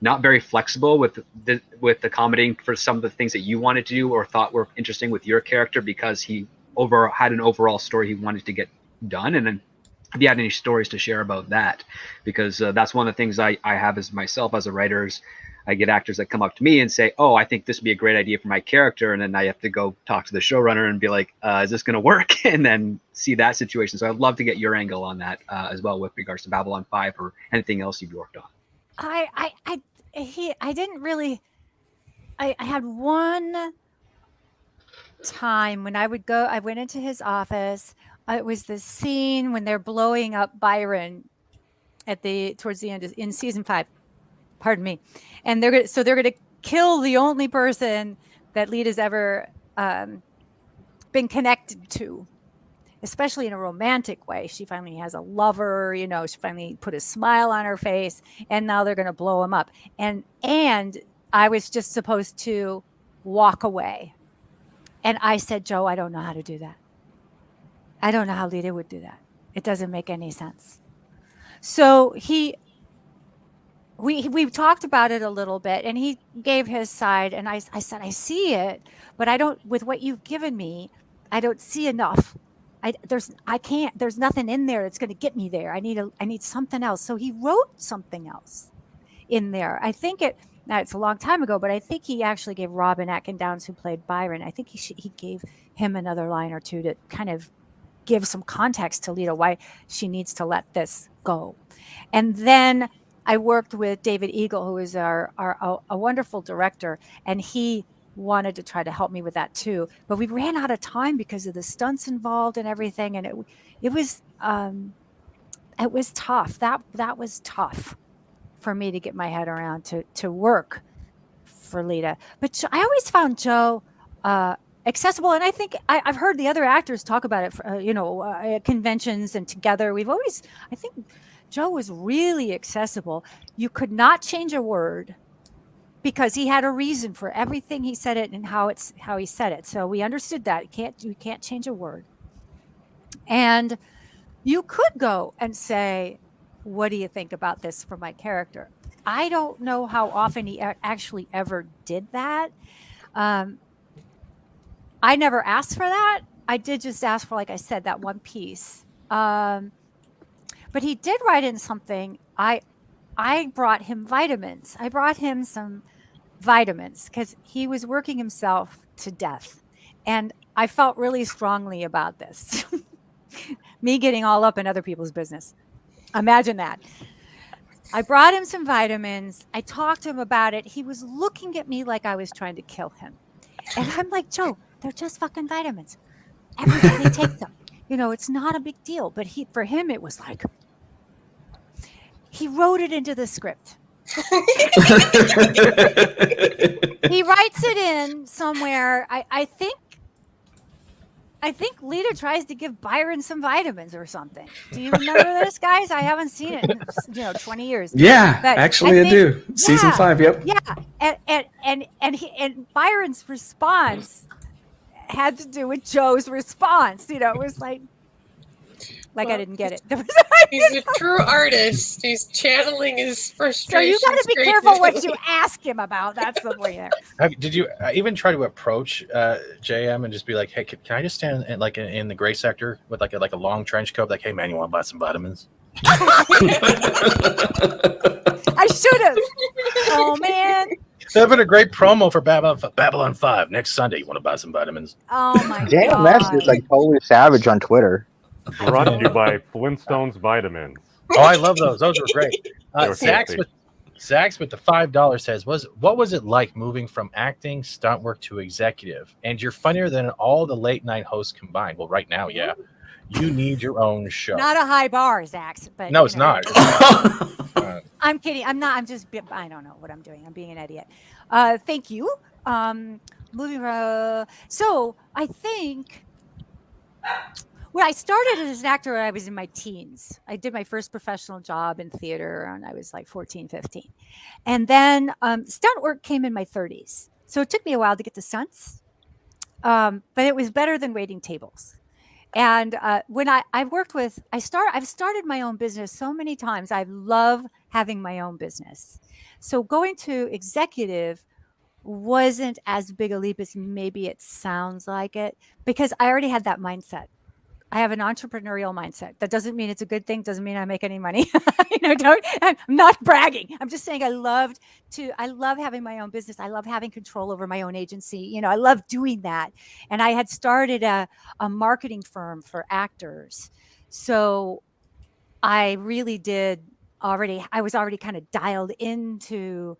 not very flexible with accommodating for some of the things that you wanted to do or thought were interesting with your character because he had an overall story he wanted to get done? And then if you had any stories to share about that, because that's one of the things I have as myself as a writer is I get actors that come up to me and say, oh, I think this would be a great idea for my character. And then I have to go talk to the showrunner and be like, is this going to work? And then see that situation. So I'd love to get your angle on that as well with regards to Babylon 5 or anything else you've worked on. I didn't really. I had one time when I went into his office. It was the scene when they're blowing up Byron towards the end in season 5. Pardon me. And they're going to kill the only person that Lyta's ever been connected to, especially in a romantic way. She finally has a lover, she finally put a smile on her face, and now they're going to blow him up. And I was just supposed to walk away. And I said, Joe, I don't know how to do that. I don't know how Lyta would do that. It doesn't make any sense. So we talked about it a little bit, and he gave his side, and I said, I see it, but I don't, with what you've given me, I don't see enough. There's nothing in there that's going to get me there. I need something else. So he wrote something else in there. I think now it's a long time ago, but I think he actually gave Robin Atkin-Downs, who played Byron, I think he gave him another line or two to kind of give some context to Lyta why she needs to let this go. And then I worked with David Eagle, who is a wonderful director, and he wanted to try to help me with that too. But we ran out of time because of the stunts involved and everything, and it was tough. That was tough for me to get my head around to work for Lyta. But I always found Joe accessible, and I think I've heard the other actors talk about it, at conventions and together. I think Joe was really accessible. You could not change a word because he had a reason for everything he said it and how he said it. So we understood that you can't change a word. And you could go and say, what do you think about this for my character? I don't know how often he actually ever did that. I never asked for that. I did just ask for, like I said, that one piece. But he did write in something. I brought him vitamins. I brought him some vitamins because he was working himself to death. And I felt really strongly about this. Me getting all up in other people's business. Imagine that. I brought him some vitamins. I talked to him about it. He was looking at me like I was trying to kill him. And I'm like, Joe, they're just fucking vitamins. Everybody take them. It's not a big deal. But for him, it was like, he wrote it into the script. He writes it in somewhere. I think Lyta tries to give Byron some vitamins or something. Do you remember this, guys? I haven't seen it in 20 years. Yeah, but actually I do. Season 5, yep. Yeah, and Byron's response had to do with Joe's response. It was like I didn't get it. He's a true artist. He's channeling his frustration. So you got to be careful what you ask him about. That's the point there. Did you even try to approach JM and just be like, hey, can I just stand in the gray sector with like a long trench coat? Like, hey, man, you want to buy some vitamins? I should have. Oh, man. That'd been a great promo for Babylon 5 next Sunday. You want to buy some vitamins? Oh, my God. JMS is like totally savage on Twitter. Brought to you by Flintstones Vitamins. Oh, I love those. Those were great. They were Zax with the $5 says, what was it like moving from acting, stunt work to executive? And you're funnier than all the late night hosts combined. Well, right now, yeah. You need your own show. Not a high bar, Zax. But no, it's not. I'm kidding. I'm not. I don't know what I'm doing. I'm being an idiot. Thank you. So I think, Well, I started as an actor when I was in my teens. I did my first professional job in theater when I was like 14, 15. And then stunt work came in my 30s. So it took me a while to get to stunts, but it was better than waiting tables. And when I've started my own business so many times. I love having my own business. So going to executive wasn't as big a leap as maybe it sounds like it, because I already had that mindset. I have an entrepreneurial mindset. That doesn't mean it's a good thing. Doesn't mean I make any money. I'm not bragging. I'm just saying I love having my own business. I love having control over my own agency. I love doing that. And I had started a marketing firm for actors. So I really I was already kind of dialed into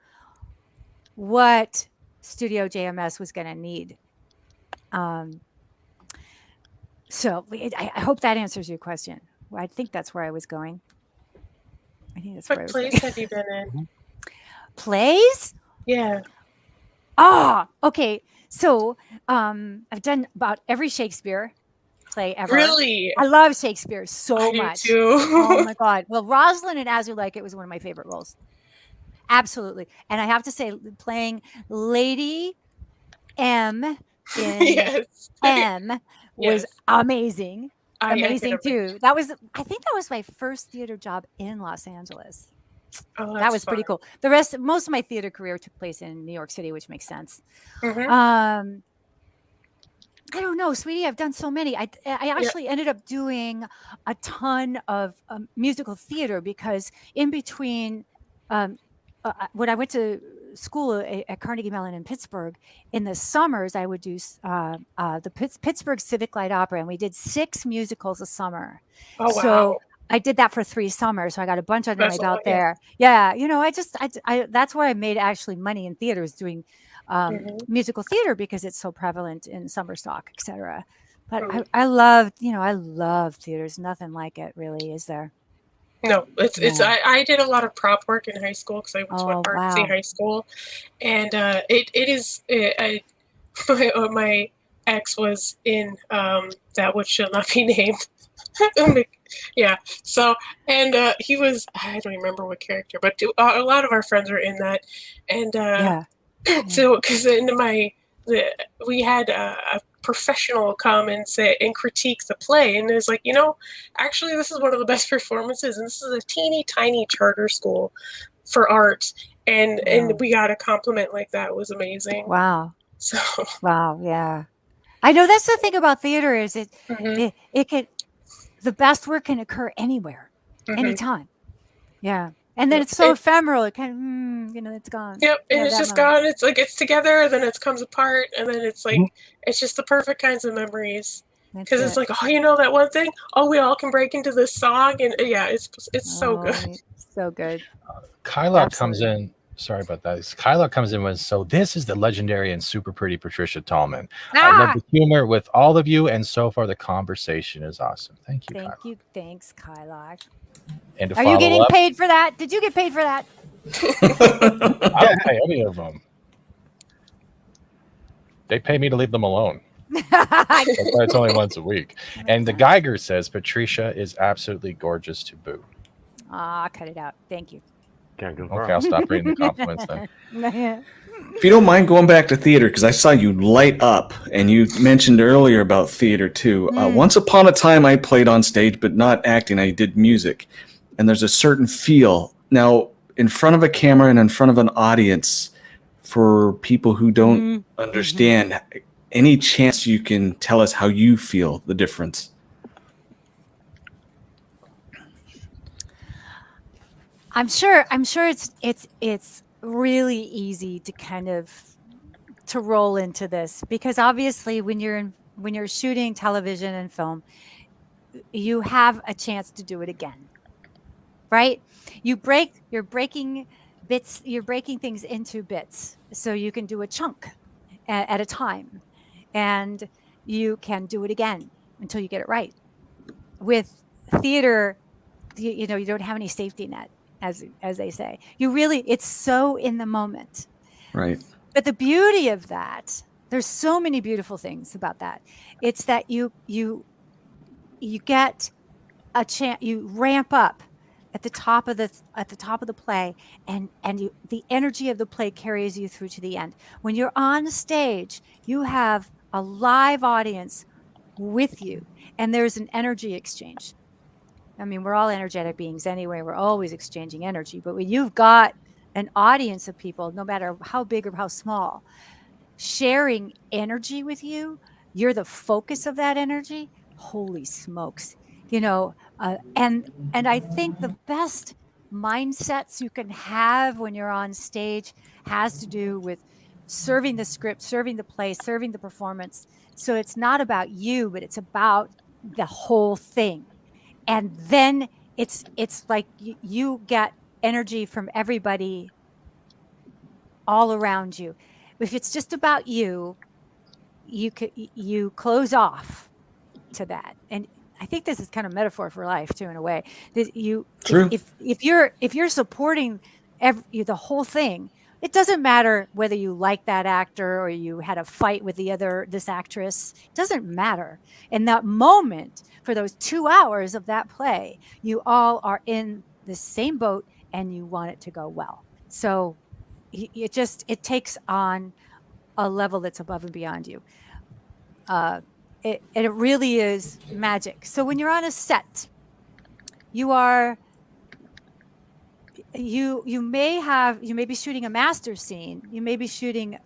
what Studio JMS was going to need. So I hope that answers your question. Well, I think that's where I was going. I think that's where I What was plays going. have you been in? Plays? Yeah. Okay. So I've done about every Shakespeare play ever. Really? I love Shakespeare so I do much. too. Oh my God. Well, Rosalind and As You Like It was one of my favorite roles. Absolutely. And I have to say, playing Lady M in Yes. M was Yes. amazing. I can Amazing imagine. too. I think that was my first theater job in Los Angeles. Oh, That that's was pretty fun. cool. Most of my theater career took place in New York City, which makes sense. Mhm. I don't know, sweetie. I've done so many. I actually ended up doing a ton of musical theater, because in between, when I went to school at Carnegie Mellon in Pittsburgh, in the summers I would do the Pittsburgh Civic Light Opera, and we did 6 musicals a summer. Oh, So wow. I did that for 3 summers, so I got a bunch under That's my a lot, belt yeah. there. Yeah, I that's where I made actually money in theaters, doing Mhm. musical theater, because it's so prevalent in summer stock, etc. But Mhm. I love theaters. Nothing like it, really, is there? No, it's Yeah. I did a lot of prop work in high school because I went to an Oh, artsy wow. high school, and it is my ex was in that which shall not be named. Yeah. So he was, I don't remember what character, but a lot of our friends were in that, and Yeah. so because we had a professional come and say and critique the play, and it's like, actually this is one of the best performances, and this is a teeny tiny charter school for art, and Wow. we got a compliment like that. It was amazing. Wow. So Wow. Yeah. I know that's the thing about theater is mhm, it can the best work can occur anywhere, mhm. anytime. Yeah. And then Yep. it's so ephemeral. It it's gone. Yep, and Yeah, it's that just moment. gone. It's like it's together, then it comes apart, and then it's like it's just the perfect kinds of memories. That's Because it's it. like, oh, that one thing. Oh, we all can break into this song, and yeah, it's so good. Oh, so good. Kyla comes Absolutely. in. Sorry about that. Kyla comes in with, so this is the legendary and super pretty Patricia Tallman. I love Ah! the humor with all of you, and so far the conversation is awesome. Thank you, Kyla. Thank you. Thanks, Kyla. And to Are you follow getting up, paid for that? Did you get paid for that? I don't pay any of them. They pay me to leave them alone. That's why it's only once a week. And the Geiger says Patricia is absolutely gorgeous to boot. Cut it out. Thank you. Can't Okay, I'll stop reading the compliments then. If you don't mind going back to theater, because I saw you light up, and you mentioned earlier about theater too. Once upon a time, I played on stage, but not acting. I did music, and there's a certain feel. Now, in front of a camera and in front of an audience, for people who don't understand, any chance you can tell us how you feel the difference? I'm sure it's really easy to kind of to roll into this, because obviously when you're shooting television and film, you have a chance to do it again. Right? You're breaking bits, you're breaking things into bits, so you can do a chunk at a time, and you can do it again until you get it right. With theater, you don't have any safety net, as they say. It's so in the moment. Right. But the beauty of that, there's so many beautiful things about that. It's that you you get a chance, you ramp up at the top of the play, and the energy of the play carries you through to the end. When you're on stage, you have a live audience with you, and there's an energy exchange. I mean, we're all energetic beings anyway. We're always exchanging energy. But when you've got an audience of people, no matter how big or how small, sharing energy with you, you're the focus of that energy. Holy smokes. And I think the best mindsets you can have when you're on stage has to do with serving the script, serving the play, serving the performance. So it's not about you, but it's about the whole thing. And then it's like you get energy from everybody all around you. If it's just about you, you close off to that. And I think this is kind of metaphor for life too, in a way. That True. If you're supporting the whole thing, it doesn't matter whether you like that actor or you had a fight with this actress. It doesn't matter. In that moment, for those 2 hours of that play, you all are in the same boat and you want it to go well. So it takes on a level that's above and beyond you. It really is magic. So when you're on a set, you may be shooting a master scene. You may be shooting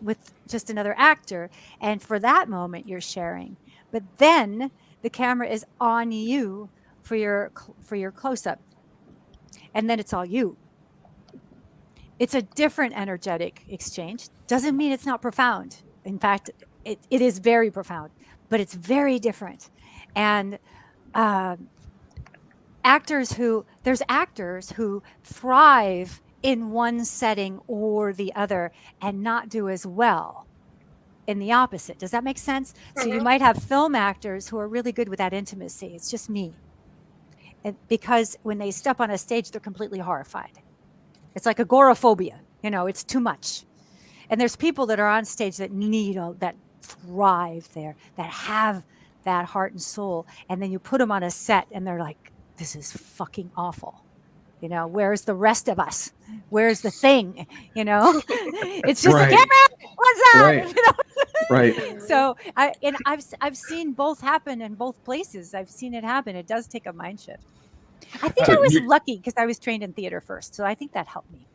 with just another actor, and for that moment you're sharing. But then the camera is on you for your close-up, and then it's all you. It's a different energetic exchange. Doesn't mean it's not profound. In fact, it is very profound, but it's very different. And actors who thrive in one setting or the other and not do as well in the opposite. Does that make sense? So you might have film actors who are really good with that intimacy. It's just me. Because when they step on a stage, they're completely horrified. It's like agoraphobia. It's too much. And there's people that are on stage that that thrive there, that have that heart and soul. And then you put them on a set and they're like, this is fucking awful. Where's the rest of us? Where's the thing? It's just Right. a camera. What's up? Right. Right. So I've seen both happen in both places. I've seen it happen. It does take a mind shift. I think I was lucky because I was trained in theater first. So I think that helped me.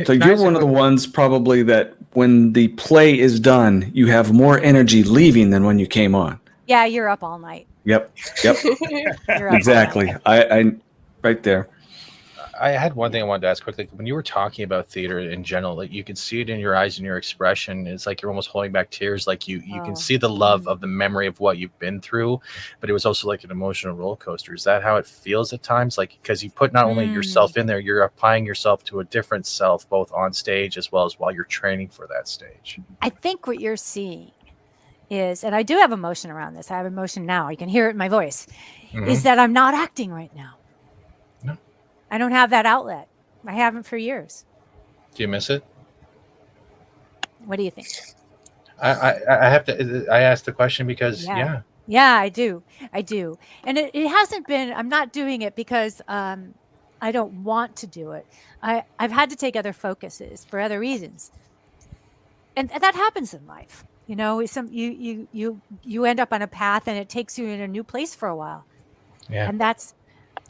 So you're one of the ones probably that when the play is done, you have more energy leaving than when you came on. Yeah, you're up all night. Yep. You're up all Exactly. night. I right there. I had one thing I wanted to ask quickly. When you were talking about theater in general, like you could see it in your eyes and your expression. It's like you're almost holding back tears. Like you can see the love of the memory of what you've been through, but it was also like an emotional roller coaster. Is that how it feels at times? Like, because you put not only yourself in there, you're applying yourself to a different self, both on stage as well as while you're training for that stage. I think what you're seeing is, and I do have emotion around this. I have emotion now. You can hear it in my voice. Is that I'm not acting right now. No. I don't have that outlet. I haven't for years. Do you miss it? What do you think? I have to. I asked the question because yeah, I do, and it hasn't been. I'm not doing it because I don't want to do it. I've had to take other focuses for other reasons, and that happens in life. You end up on a path and it takes you in a new place for a while. Yeah, and that's.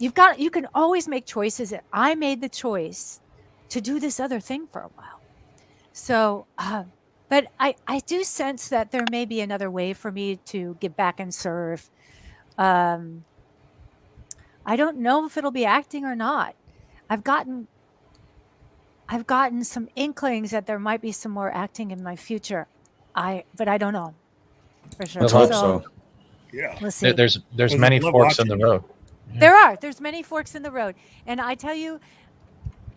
You can always make choices. I made the choice to do this other thing for a while. So, but I do sense that there may be another way for me to give back and serve. I don't know if it'll be acting or not. I've gotten some inklings that there might be some more acting in my future. But I don't know for sure. Let's hope so. Yeah. We'll see. There's many forks in the road. Yeah. There's many forks in the road. And I tell you,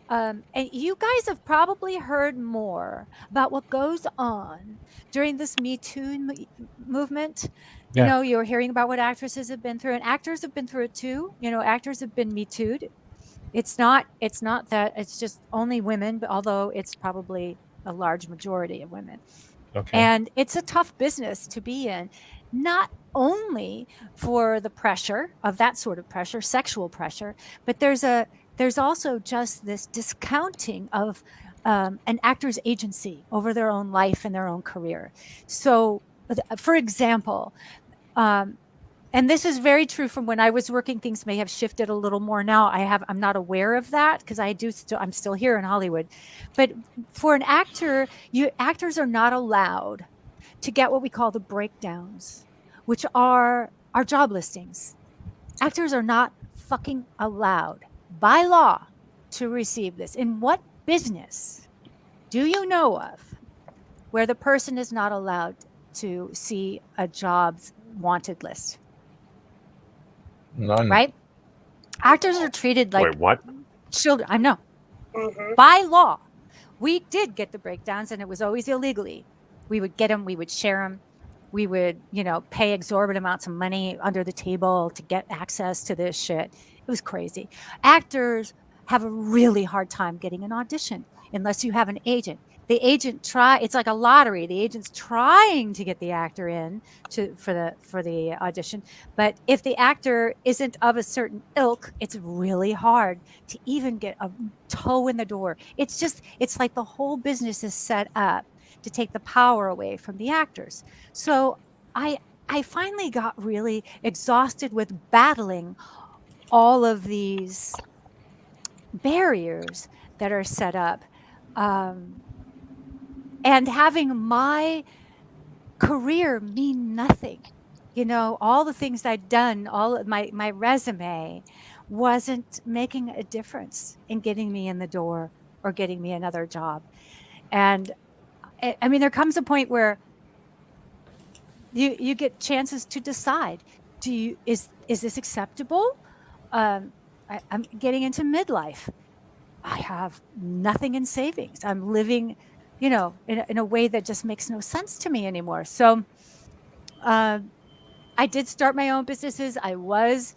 and you guys have probably heard more about what goes on during this Me Too movement. Yeah. You're hearing about what actresses have been through, and actors have been through it too. Actors have been Me Too'd. It's not that it's just only women, but although it's probably a large majority of women. Okay. And it's a tough business to be in, not only for the pressure of that sort of pressure, sexual pressure, but there's also just this discounting of an actor's agency over their own life and their own career. So, for example, and this is very true from when I was working. Things may have shifted a little more now. I'm not aware of that because I'm still here in Hollywood. But for an actor, actors are not allowed to get what we call the breakdowns, which are our job listings. Actors are not fucking allowed by law to receive this. In what business do you know of where the person is not allowed to see a job's wanted list? None. Right? Actors are treated like Wait, what? children. I know. By law, we did get the breakdowns, and it was always illegally. We would get them. We would share them. We would, pay exorbitant amounts of money under the table to get access to this shit. It was crazy. Actors have a really hard time getting an audition unless you have an agent. The agent it's like a lottery. The agent's trying to get the actor in for the audition, but if the actor isn't of a certain ilk, it's really hard to even get a toe in the door. It's like the whole business is set up to take the power away from the actors. So I finally got really exhausted with battling all of these barriers that are set up. And having my career mean nothing. All the things I'd done, all of my resume wasn't making a difference in getting me in the door or getting me another job. And I mean, there comes a point where you get chances to decide, is this acceptable? I'm getting into midlife. I have nothing in savings. I'm living in a way that just makes no sense to me anymore. So I did start my own businesses. I was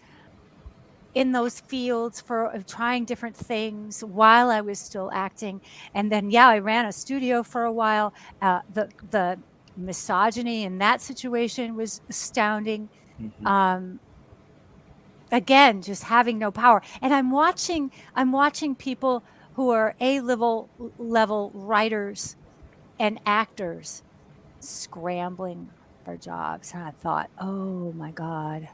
in those fields for trying different things while I was still acting. And then, I ran a studio for a while. The misogyny in that situation was astounding. Again, just having no power. And I'm watching people who are level writers and actors scrambling for jobs. And I thought, oh my God.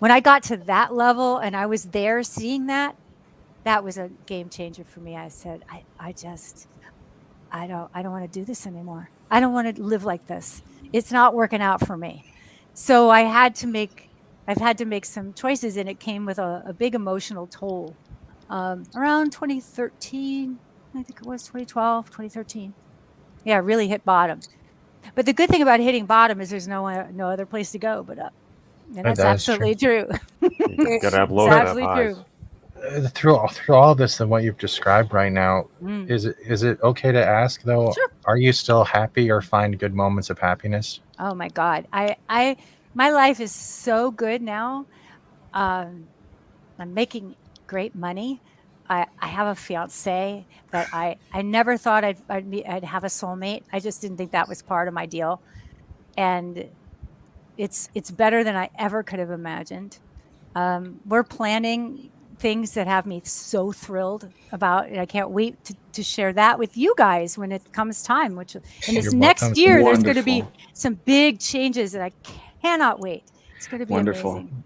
When I got to that level and I was there seeing that was a game changer for me. I said, I don't want to do this anymore. I don't want to live like this. It's not working out for me. So I've had to make some choices, and it came with a big emotional toll. Around 2013, I think it was 2012, 2013. Yeah, really hit bottom. But the good thing about hitting bottom is there's no other place to go but up. And that's absolutely true. You gotta have low It's absolutely true. Through all this and what you've described right now, is it okay to ask though? Sure. Are you still happy or find good moments of happiness? Oh my God, my life is so good now. I'm making great money. I have a fiance that I never thought I'd have a soulmate. I just didn't think that was part of my deal, and it's better than I ever could have imagined. We're planning things that have me so thrilled about, and I can't wait to share that with you guys when it comes time. Which in this next year, there's going to be some big changes, and I cannot wait. It's going to be amazing.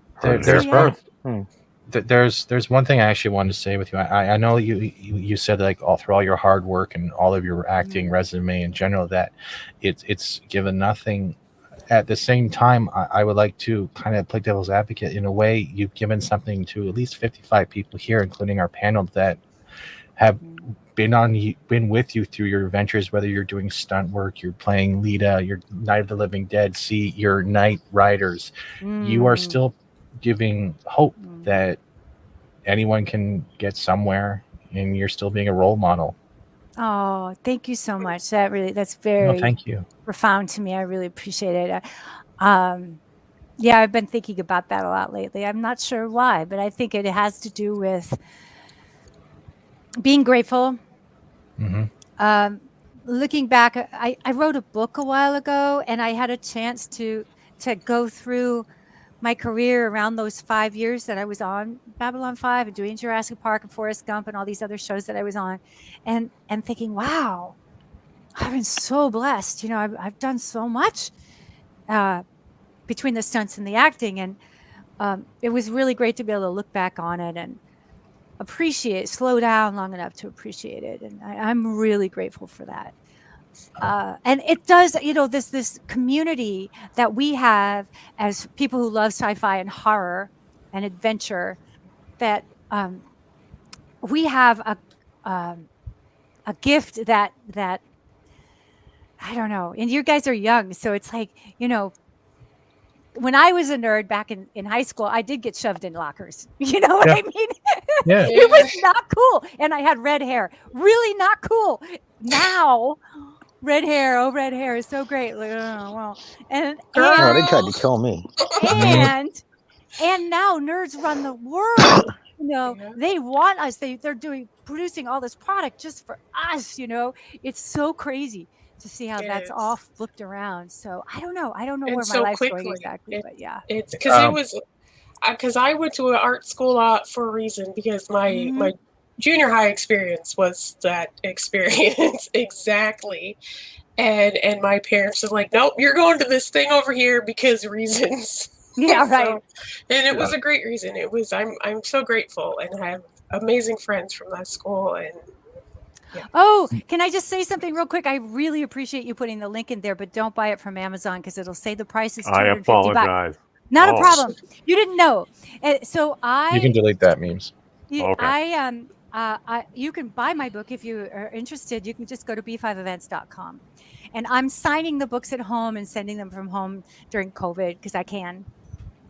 There's one thing I actually wanted to say with you. I know you said like through all your hard work and all of your acting resume in general that it's given nothing. At the same time, I would like to kind of play devil's advocate. In a way, you've given something to at least 55 people here, including our panel, that have been with you through your adventures, whether you're doing stunt work, you're playing Lyta, you're Night of the Living Dead, you're Night Riders. You are still giving hope that anyone can get somewhere, and you're still being a role model. Oh, thank you so much. That's very thank you. profound to me. I really appreciate it. I've been thinking about that a lot lately. I'm not sure why, but I think it has to do with being grateful, looking back, I wrote a book a while ago, and I had a chance to go through my career around those 5 years that I was on Babylon 5 and doing Jurassic Park and Forrest Gump and all these other shows that I was on, and thinking, wow, I've been so blessed. You know, I've done so much between the stunts and the acting, and it was really great to be able to look back on it and slow down long enough to appreciate it, and I'm really grateful for that. And it does, you know, this community that we have as people who love sci-fi and horror and adventure, that we have a gift that I don't know. And you guys are young, so it's like, you know, when I was a nerd back in high school, I did get shoved in lockers. You know what I mean? Yeah. It was not cool. And I had red hair. Really not cool. Now, red hair is so great. Like, oh, well. And Oh, they tried to kill me. and now nerds run the world. You know, they want us. They're producing all this product just for us. You know, it's so crazy to see how that's all flipped around. So I don't know And where my so life's going quickly. exactly, but yeah. It's because I went to an art school for a reason, because my junior high experience was that experience exactly, and my parents was like, nope, you're going to this thing over here because reasons. Yeah, right. And it was a great reason. It was I'm so grateful, and I have amazing friends from that school. And Oh, can I just say something real quick? I really appreciate you putting the link in there, but don't buy it from Amazon because it'll say the price is I $250. apologize. Not Oh. a problem. You didn't know. So You can delete that memes. Okay. You can buy my book if you are interested. You can just go to b5events.com. And I'm signing the books at home and sending them from home during COVID because I can.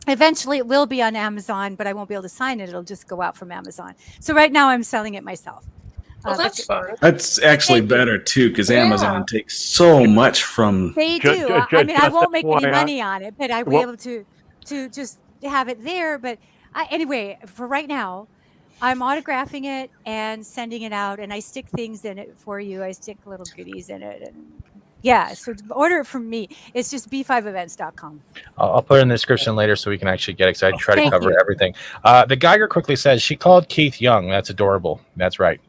Eventually it will be on Amazon, but I won't be able to sign it. It'll just go out from Amazon. So right now I'm selling it myself. That's fun. That's actually better too, because Amazon takes so much from. They do. I mean, I won't make any money on it, but I'll be able to just have it there. But anyway, for right now, I'm autographing it and sending it out, and I stick things in it for you. I stick little goodies in it, and yeah. So order it from me. It's just b5events.com. I'll put it in the description later so we can actually get it, because I try to Thank cover you. everything. The Geiger quickly says she called Keith young. That's adorable. That's right.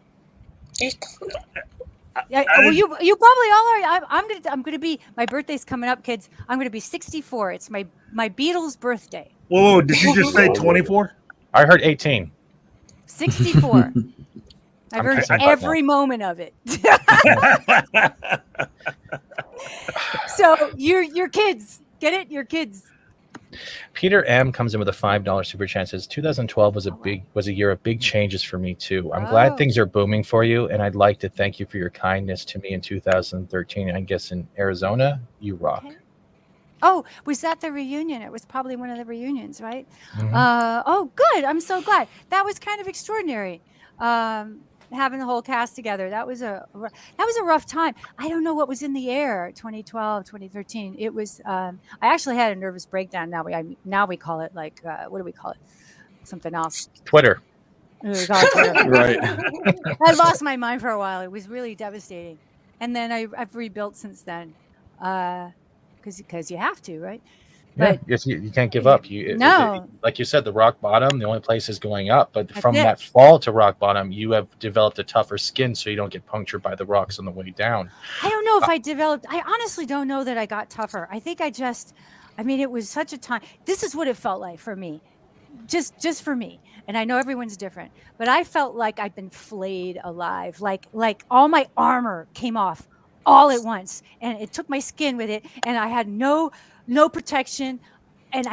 Well, you probably all are. I'm gonna be. My birthday's coming up, kids. I'm gonna be 64. It's my Beatles' birthday. Whoa, did you just say 24? I heard 18. 64. I've I'm heard kissing butt every moment of it. So your kids, get it? Your kids. Peter M comes in with a $5 super chat. Says 2012 was a year of big changes for me too. I'm glad things are booming for you, and I'd like to thank you for your kindness to me in 2013. I guess in Arizona, you rock. Okay. Oh, was that the reunion? It was probably one of the reunions, right? Mhm. Oh, good. I'm so glad. That was kind of extraordinary. Having the whole cast together. That was a rough time. I don't know what was in the air 2012, 2013. It was I actually had a nervous breakdown. Now we call it like what do we call it? Something else. Twitter. We call it Twitter. Right. I lost my mind for a while. It was really devastating. And then I've rebuilt since then. Because you have to, right? Yeah, you can't give up. No. Like you said, the rock bottom, the only place is going up. But That's from it. that fall to rock bottom, you have developed a tougher skin so you don't get punctured by the rocks on the way down. I don't know if I honestly don't know that I got tougher. I think it was such a time. This is what it felt like for me. Just for me. And I know everyone's different, but I felt like I'd been flayed alive. Like all my armor came off all at once, and it took my skin with it, and I had no protection, and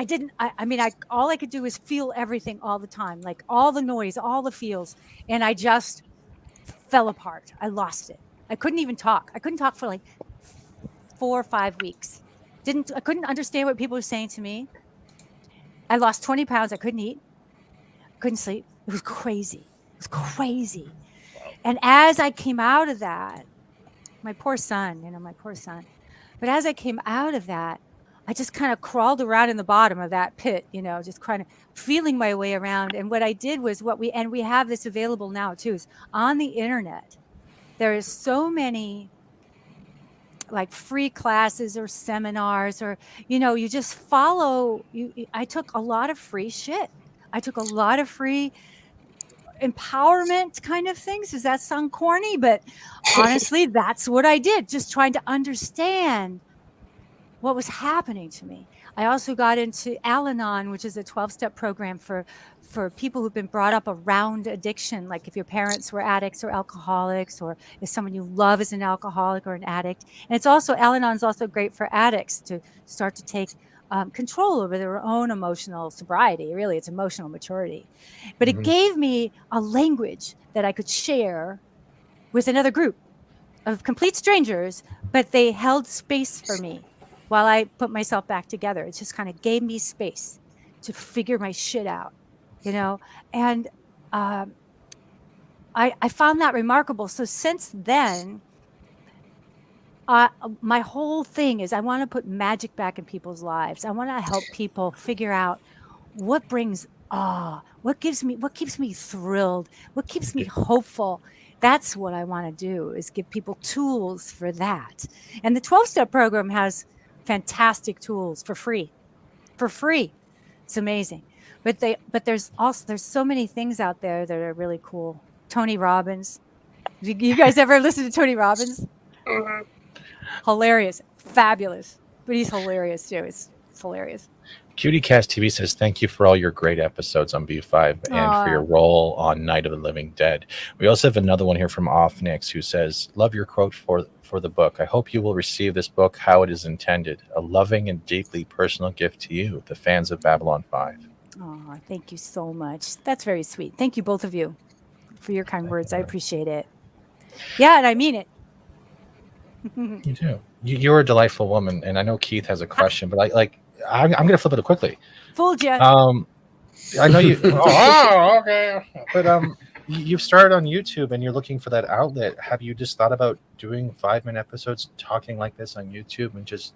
all I could do was feel everything all the time, like all the noise, all the feels, and I just fell apart. I lost it. I couldn't even talk. I couldn't talk for like 4 or 5 weeks. I couldn't understand what people were saying to me. I lost 20 pounds. I couldn't eat. Couldn't sleep. It was crazy. And as I came out of that, my poor son. But as I came out of that, I just kind of crawled around in the bottom of that pit, just kind of feeling my way around. And what I did was we have this available now too, is on the internet. There is so many like free classes or seminars, or you just follow. I took a lot of free shit. I took a lot of free empowerment kind of things. Does that sound corny? But honestly, that's what I did. Just trying to understand what was happening to me. I also got into Al-Anon, which is a 12-step program for people who've been brought up around addiction, like if your parents were addicts or alcoholics, or if someone you love is an alcoholic or an addict. And it's also, Al-Anon is also great for addicts to start to take control over their own emotional sobriety. Really, it's emotional maturity. But it gave me a language that I could share with another group of complete strangers, but they held space for me while I put myself back together. It just kind of gave me space to figure my shit out, and I found that remarkable. So since then, my whole thing is I want to put magic back in people's lives. I want to help people figure out what brings awe, what keeps me thrilled, what keeps me hopeful. That's what I want to do, is give people tools for that. And the 12-step program has fantastic tools for free. It's amazing. But there's so many things out there that are really cool. Tony Robbins. You guys ever listen to Tony Robbins? Hilarious, fabulous. But he's hilarious too. It's hilarious. CutieCast TV says, thank you for all your great episodes on B5 and for your role on Night of the Living Dead. We also have another one here from Offnix who says, love your quote for the book. I hope you will receive this book how it is intended. A loving and deeply personal gift to you, the fans of Babylon 5. Oh, thank you so much. That's very sweet. Thank you, both of you, for your kind words. I appreciate it. Yeah, and I mean it. You do. You're a delightful woman, and I know Keith has a question, but I'm going to flip it quickly. Fooled you. I know you. Oh, okay. But you've started on YouTube, and you're looking for that outlet. Have you just thought about doing 5-minute episodes, talking like this on YouTube, and just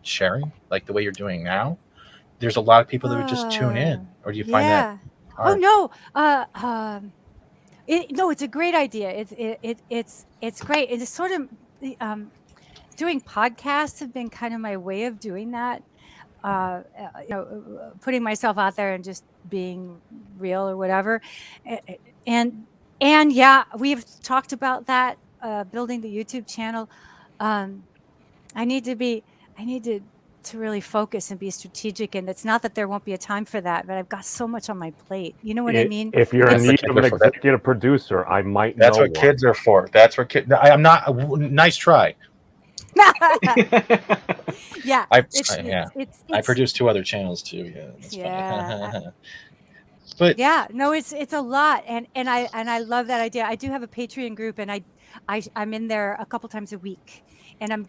sharing like the way you're doing now? There's a lot of people that would just tune in, or do you find that hard? Oh no. No, it's a great idea. It's great. It's sort of doing podcasts have been kind of my way of doing that. Putting myself out there and just being real or whatever. And yeah, we've talked about that, building the YouTube channel. I need to really focus and be strategic. And it's not that there won't be a time for that, but I've got so much on my plate. You know what I mean? If you're in need of an executive producer, I might know. That's what kids are for. That's what kids. I'm not. Nice try. Yeah. I produce 2 other channels too. Yeah. That's funny. But yeah, no, it's a lot, and I love that idea. I do have a Patreon group, and I'm in there a couple times a week, and I'm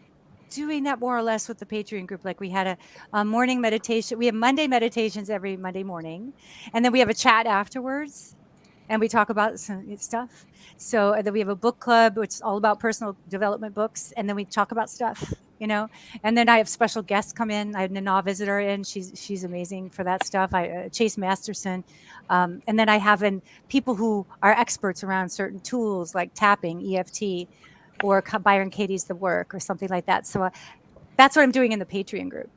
doing that more or less with the Patreon group. Like we had a morning meditation. We have Monday meditations every Monday morning, and then we have a chat afterwards, and we talk about some stuff. So then we have a book club, which is all about personal development books, and then we talk about stuff, And then I have special guests come in. I have Nana visitor in. She's amazing for that stuff. Chase Masterson, and then I have people who are experts around certain tools like tapping, EFT, or Byron Katie's The Work, or something like that. So that's what I'm doing in the Patreon group.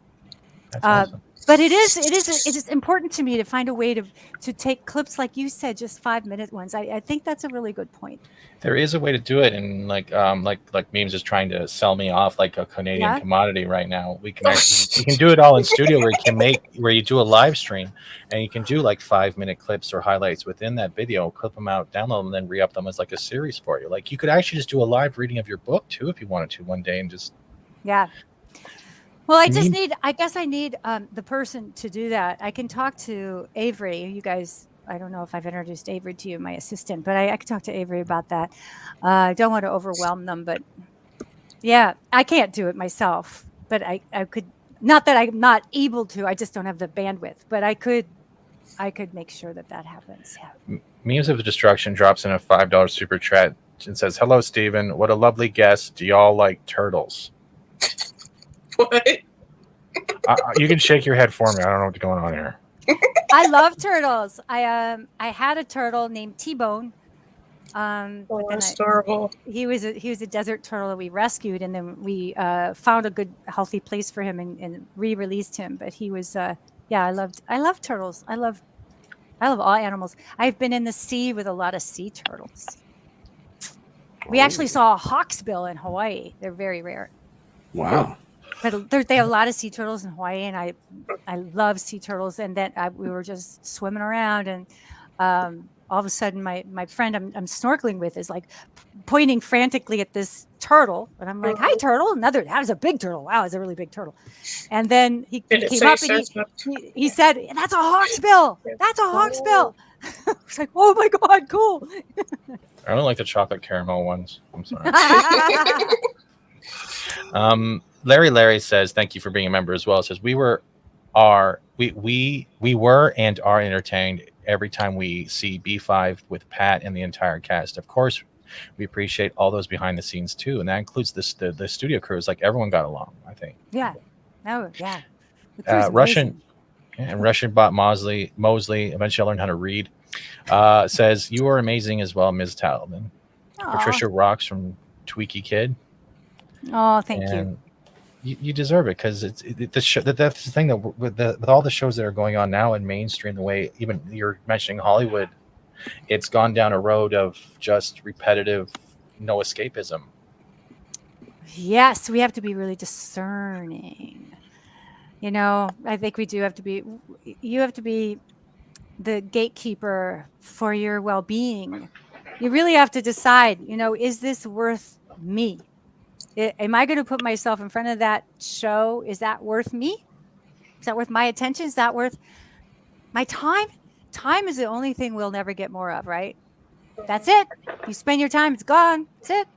That's awesome. But it is important to me to find a way to take clips, like you said, just 5-minute ones. I think that's a really good point. There is a way to do it, and like Memes is trying to sell me off like a Canadian commodity right now. We can do it all in studio where you do a live stream, and you can do like 5-minute clips or highlights within that video, clip them out, download them, and then re-up them as like a series for you. Like you could actually just do a live reading of your book too if you wanted to one day, and just Well, I guess I need the person to do that. I can talk to Avery. You guys, I don't know if I've introduced Avery to you, my assistant, but I can talk to Avery about that. I don't want to overwhelm them, but yeah, I can't do it myself. But I could, not that I'm not able to, I just don't have the bandwidth, but I could make sure that happens. Yeah. Memes of Destruction drops in a $5 super chat and says, "Hello, Steven. What a lovely guest. Do y'all like turtles?" What? You can shake your head for me. I don't know what's going on here. I love turtles. I had a turtle named T-Bone. Oh, that's adorable. He was a desert turtle that we rescued, and then we found a good, healthy place for him and re-released him. But he was, I love turtles. I love all animals. I've been in the sea with a lot of sea turtles. We actually saw a hawksbill in Hawaii. They're very rare. Wow. But they have a lot of sea turtles in Hawaii, and I love sea turtles. And then we were just swimming around, and all of a sudden, my friend I'm snorkeling with is like pointing frantically at this turtle, and I'm like, "Hi, turtle!" That was a big turtle. Wow, it's a really big turtle. And then he came up and he said, "That's a hawksbill. That's a hawksbill." I was like, "Oh my god, cool!" I don't like the chocolate caramel ones. I'm sorry. Larry says, "Thank you for being a member as well." It says we were and are entertained every time we see B5 with Pat and the entire cast. Of course, we appreciate all those behind the scenes too, and that includes the studio crews. Like everyone got along, I think. Yeah. Oh yeah. Russian bot Mosley. Eventually, I learned how to read. Says you are amazing as well, Ms. Tallman. Patricia rocks from Tweaky Kid. Oh, thank you. You deserve it because that's the thing that with all the shows that are going on now in mainstream, the way even you're mentioning Hollywood, it's gone down a road of just repetitive, no escapism. Yes, we have to be really discerning. I think we do have to be. You have to be the gatekeeper for your well-being. You really have to decide. Is this worth me? Am I going to put myself in front of that show? Is that worth me? Is that worth my attention? Is that worth my time? Time is the only thing we'll never get more of, right? That's it. You spend your time, it's gone. That's it.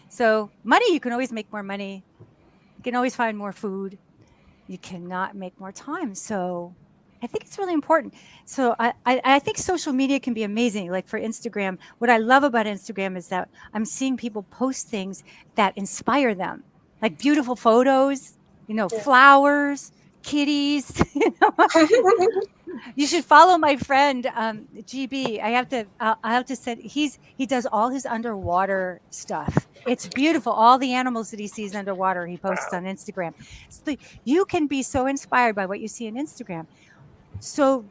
So money, you can always make more money. You can always find more food. You cannot make more time. So I think it's really important. So I think social media can be amazing. Like for Instagram, what I love about Instagram is that I'm seeing people post things that inspire them, like beautiful photos, flowers, kitties. You should follow my friend GB. I have to say he does all his underwater stuff. It's beautiful. All the animals that he sees underwater, he posts on Instagram. So you can be so inspired by what you see on Instagram. So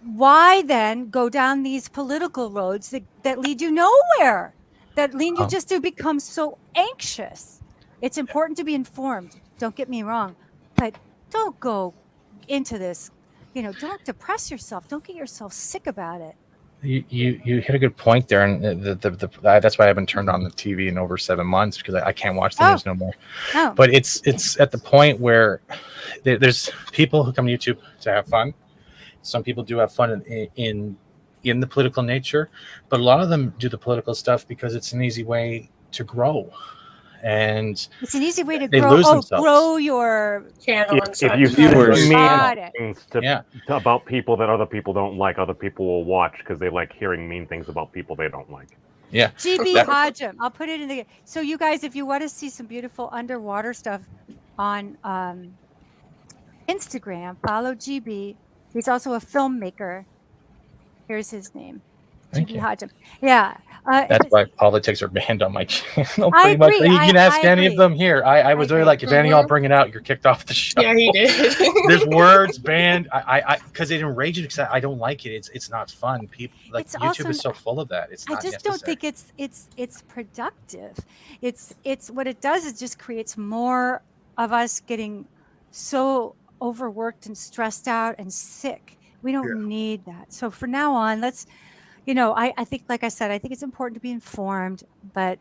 why then go down these political roads that lead you nowhere, that lead you just to become so anxious? It's important to be informed. Don't get me wrong, but don't go into this. Don't depress yourself. Don't get yourself sick about it. You hit a good point there, and that's why I haven't turned on the TV in over 7 months because I can't watch the news no more. Oh. But it's at the point where there's people who come to YouTube to have fun. Some people do have fun in the political nature, but a lot of them do the political stuff because it's an easy way to grow. And it's an easy way to grow your channel. If you see things about people that other people don't like, other people will watch because they like hearing mean things about people they don't like. Yeah. GB Hodgem. I'll put it in the. So you guys, if you want to see some beautiful underwater stuff on Instagram, follow GB. He's also a filmmaker. Here's his name. GB Hodgem. Yeah. That's why politics are banned on my channel. I Pretty agree. much. You can ask any agree. of them here. I was really like, if any of y'all bring it out, you're kicked off the show. Yeah, he did. There's words banned. I because it enrages because I don't like it. It's not fun. People like It's YouTube also, is so full of that. It's not I just don't think it's productive. It's what it does is just creates more of us getting so overworked and stressed out and sick. We don't need that. So for now on, let's. I think, like I said, I think it's important to be informed, but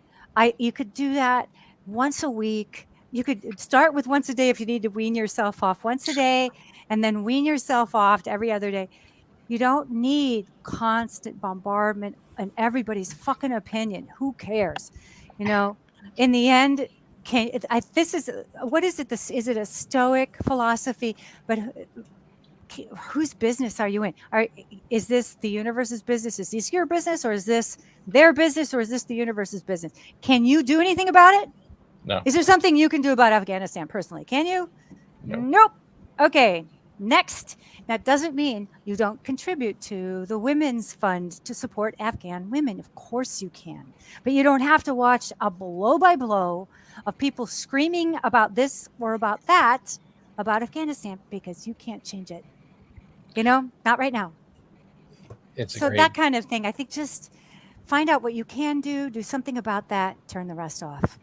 you could do that once a week. You could start with once a day if you need to wean yourself off once a day, and then wean yourself off every other day. You don't need constant bombardment and everybody's fucking opinion. Who cares? In the end, what is it? Is it a Stoic philosophy? But whose business are you in? Is this the universe's business? Is this your business, or is this their business, or is this the universe's business? Can you do anything about it? No. Is there something you can do about Afghanistan personally? Can you? No. Nope. Okay. Next, that doesn't mean you don't contribute to the Women's Fund to support Afghan women. Of course you can. But you don't have to watch a blow by blow of people screaming about this or about that about Afghanistan because you can't change it. You know, not right now. It's So that kind of thing. I think just find out what you can do something about that, turn the rest off.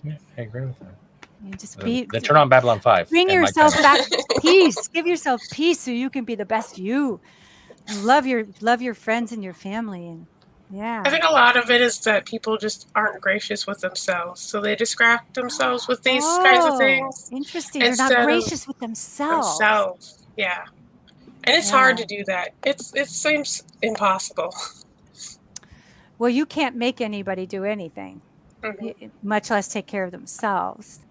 Yeah, I agree with that. And just Then turn on Babylon 5. Bring and Mike yourself Tyson. back peace. Give yourself peace so you can be the best you. And love your friends and your family. And yeah. I think a lot of it is that people just aren't gracious with themselves. So they distract themselves with these kinds of things. Interesting. They're not gracious with themselves. Yeah. And it's hard to do that. It seems impossible. Well, you can't make anybody do anything, much less take care of themselves.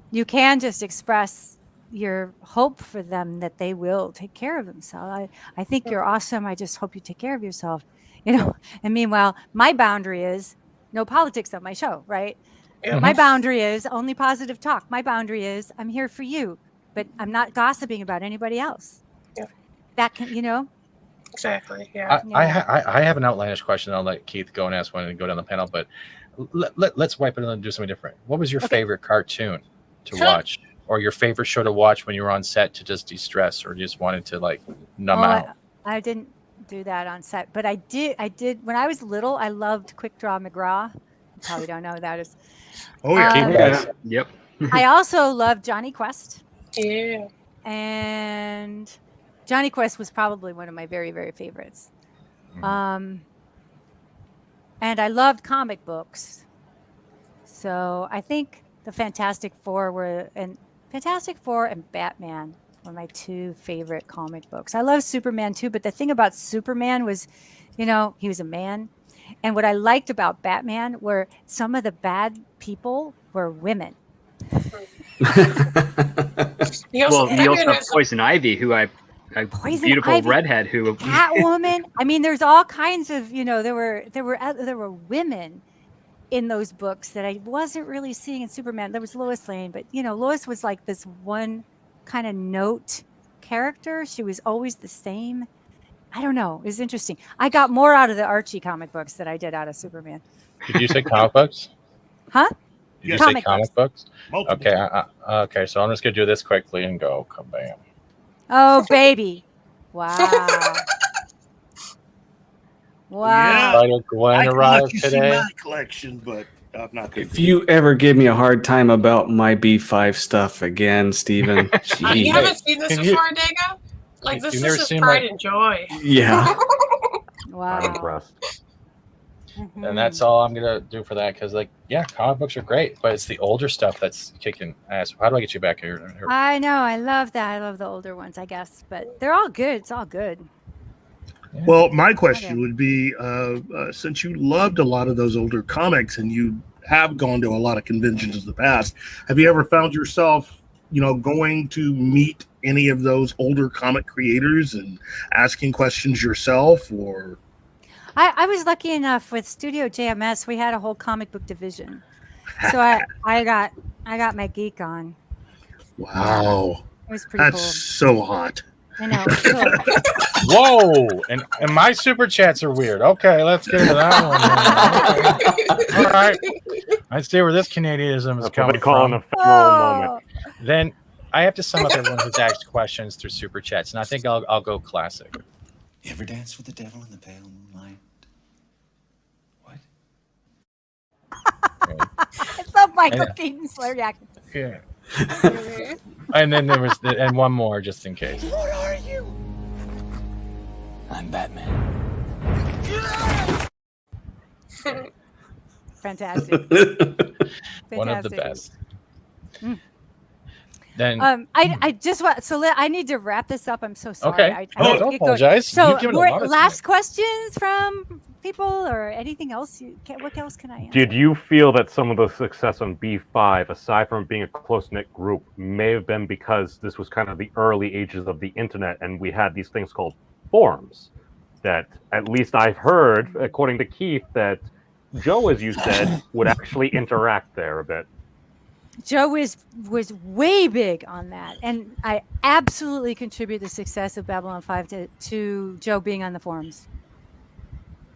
You can just express your hope for them that they will take care of themselves. I think you're awesome. I just hope you take care of yourself. You know, and meanwhile, my boundary is no politics on my show, right? My boundary is only positive talk. My boundary is I'm here for you, but I'm not gossiping about anybody else. Yeah. That can, you know. Exactly. Yeah. I have an outlandish question. I'll let Keith go and ask one and go down the panel, but let's wipe it and do something different. What was your favorite cartoon to watch, or your favorite show to watch when you were on set to just de-stress, or just wanted to like numb out? I didn't do that on set, but I did when I was little. I loved Quick Draw McGraw. You probably don't know who that is. Oh yeah. Yep. I also loved Johnny Quest. Yeah. And Johnny Quest was probably one of my very, very favorites. And I loved comic books. So I think the Fantastic Four and Batman were my two favorite comic books. I love Superman too, but the thing about Superman was, you know, he was a man. And what I liked about Batman were some of the bad people were women. We also have Poison Ivy, who a beautiful redhead who Catwoman. I mean, there's all kinds of, you know, there were women in those books that I wasn't really seeing in Superman. There was Lois Lane, but you know, Lois was like this one kind of note character. She was always the same. I don't know. It was interesting. I got more out of the Archie comic books than I did out of Superman. Did you say comic books? Huh? Did you say comic books? Okay. Okay. So I'm just gonna do this quickly and go kabam. Oh baby! Wow. Wow. Yeah. Gwen I can arrived let you see today. my collection, but I'm not going to. If you ever give me a hard time about my B5 stuff again, Stephen, You haven't seen this before, Dago? Like, this is his pride and joy. Yeah. Wow. I'm impressed. And that's all I'm gonna do for that, because like, yeah, comic books are great, but it's the older stuff that's kicking ass. How do I get you back here? I know. I love that. I love the older ones, I guess, but they're all good. It's all good. Well, my question would be, since you loved a lot of those older comics and you have gone to a lot of conventions in the past, have you ever found yourself, you know, going to meet any of those older comic creators and asking questions yourself? Or I was lucky enough with Studio JMS. We had a whole comic book division, so I got my geek on. Wow, it was pretty that's cool. so hot. I know. Cool. Whoa! And my super chats are weird. Okay, let's get into that one. Okay. All right. I see where this Canadianism is coming They call from. an ephemeral moment. Then I have to sum up everyone who's asked questions through super chats, and I think I'll go classic. You ever dance with the devil in the pale moonlight? What? I love Michael Keaton's reaction. Yeah. And then there was one more just in case. What are you? I'm Batman. Fantastic. One of the best. Mm. Then I just want I need to wrap this up. I'm so sorry. Okay. Don't apologize. So You've given a lot of last questions from people or anything else? What else can I answer? Did you feel that some of the success on B5, aside from being a close-knit group, may have been because this was kind of the early ages of the internet and we had these things called forums that, at least I've heard, according to Keith, that Joe, as you said, would actually interact there a bit? Joe was way big on that, and I absolutely contribute the success of Babylon 5 to Joe being on the forums.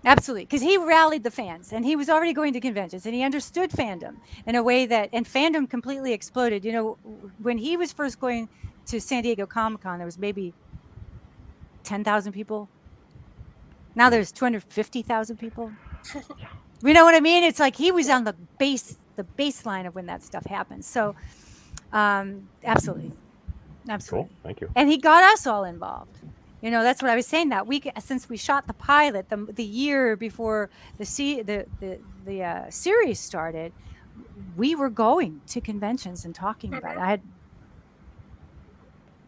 Absolutely, because he rallied the fans, and he was already going to conventions, and he understood fandom in a way that, and fandom completely exploded. You know, when he was first going to San Diego Comic-Con, there was maybe 10,000 people. Now there's 250,000 people. You know what I mean? It's like he was on the baseline of when that stuff happened. So, absolutely. Cool. Thank you. And he got us all involved. You know, that's what I was saying that week, since we shot the pilot, the year before the series started, we were going to conventions and talking about it.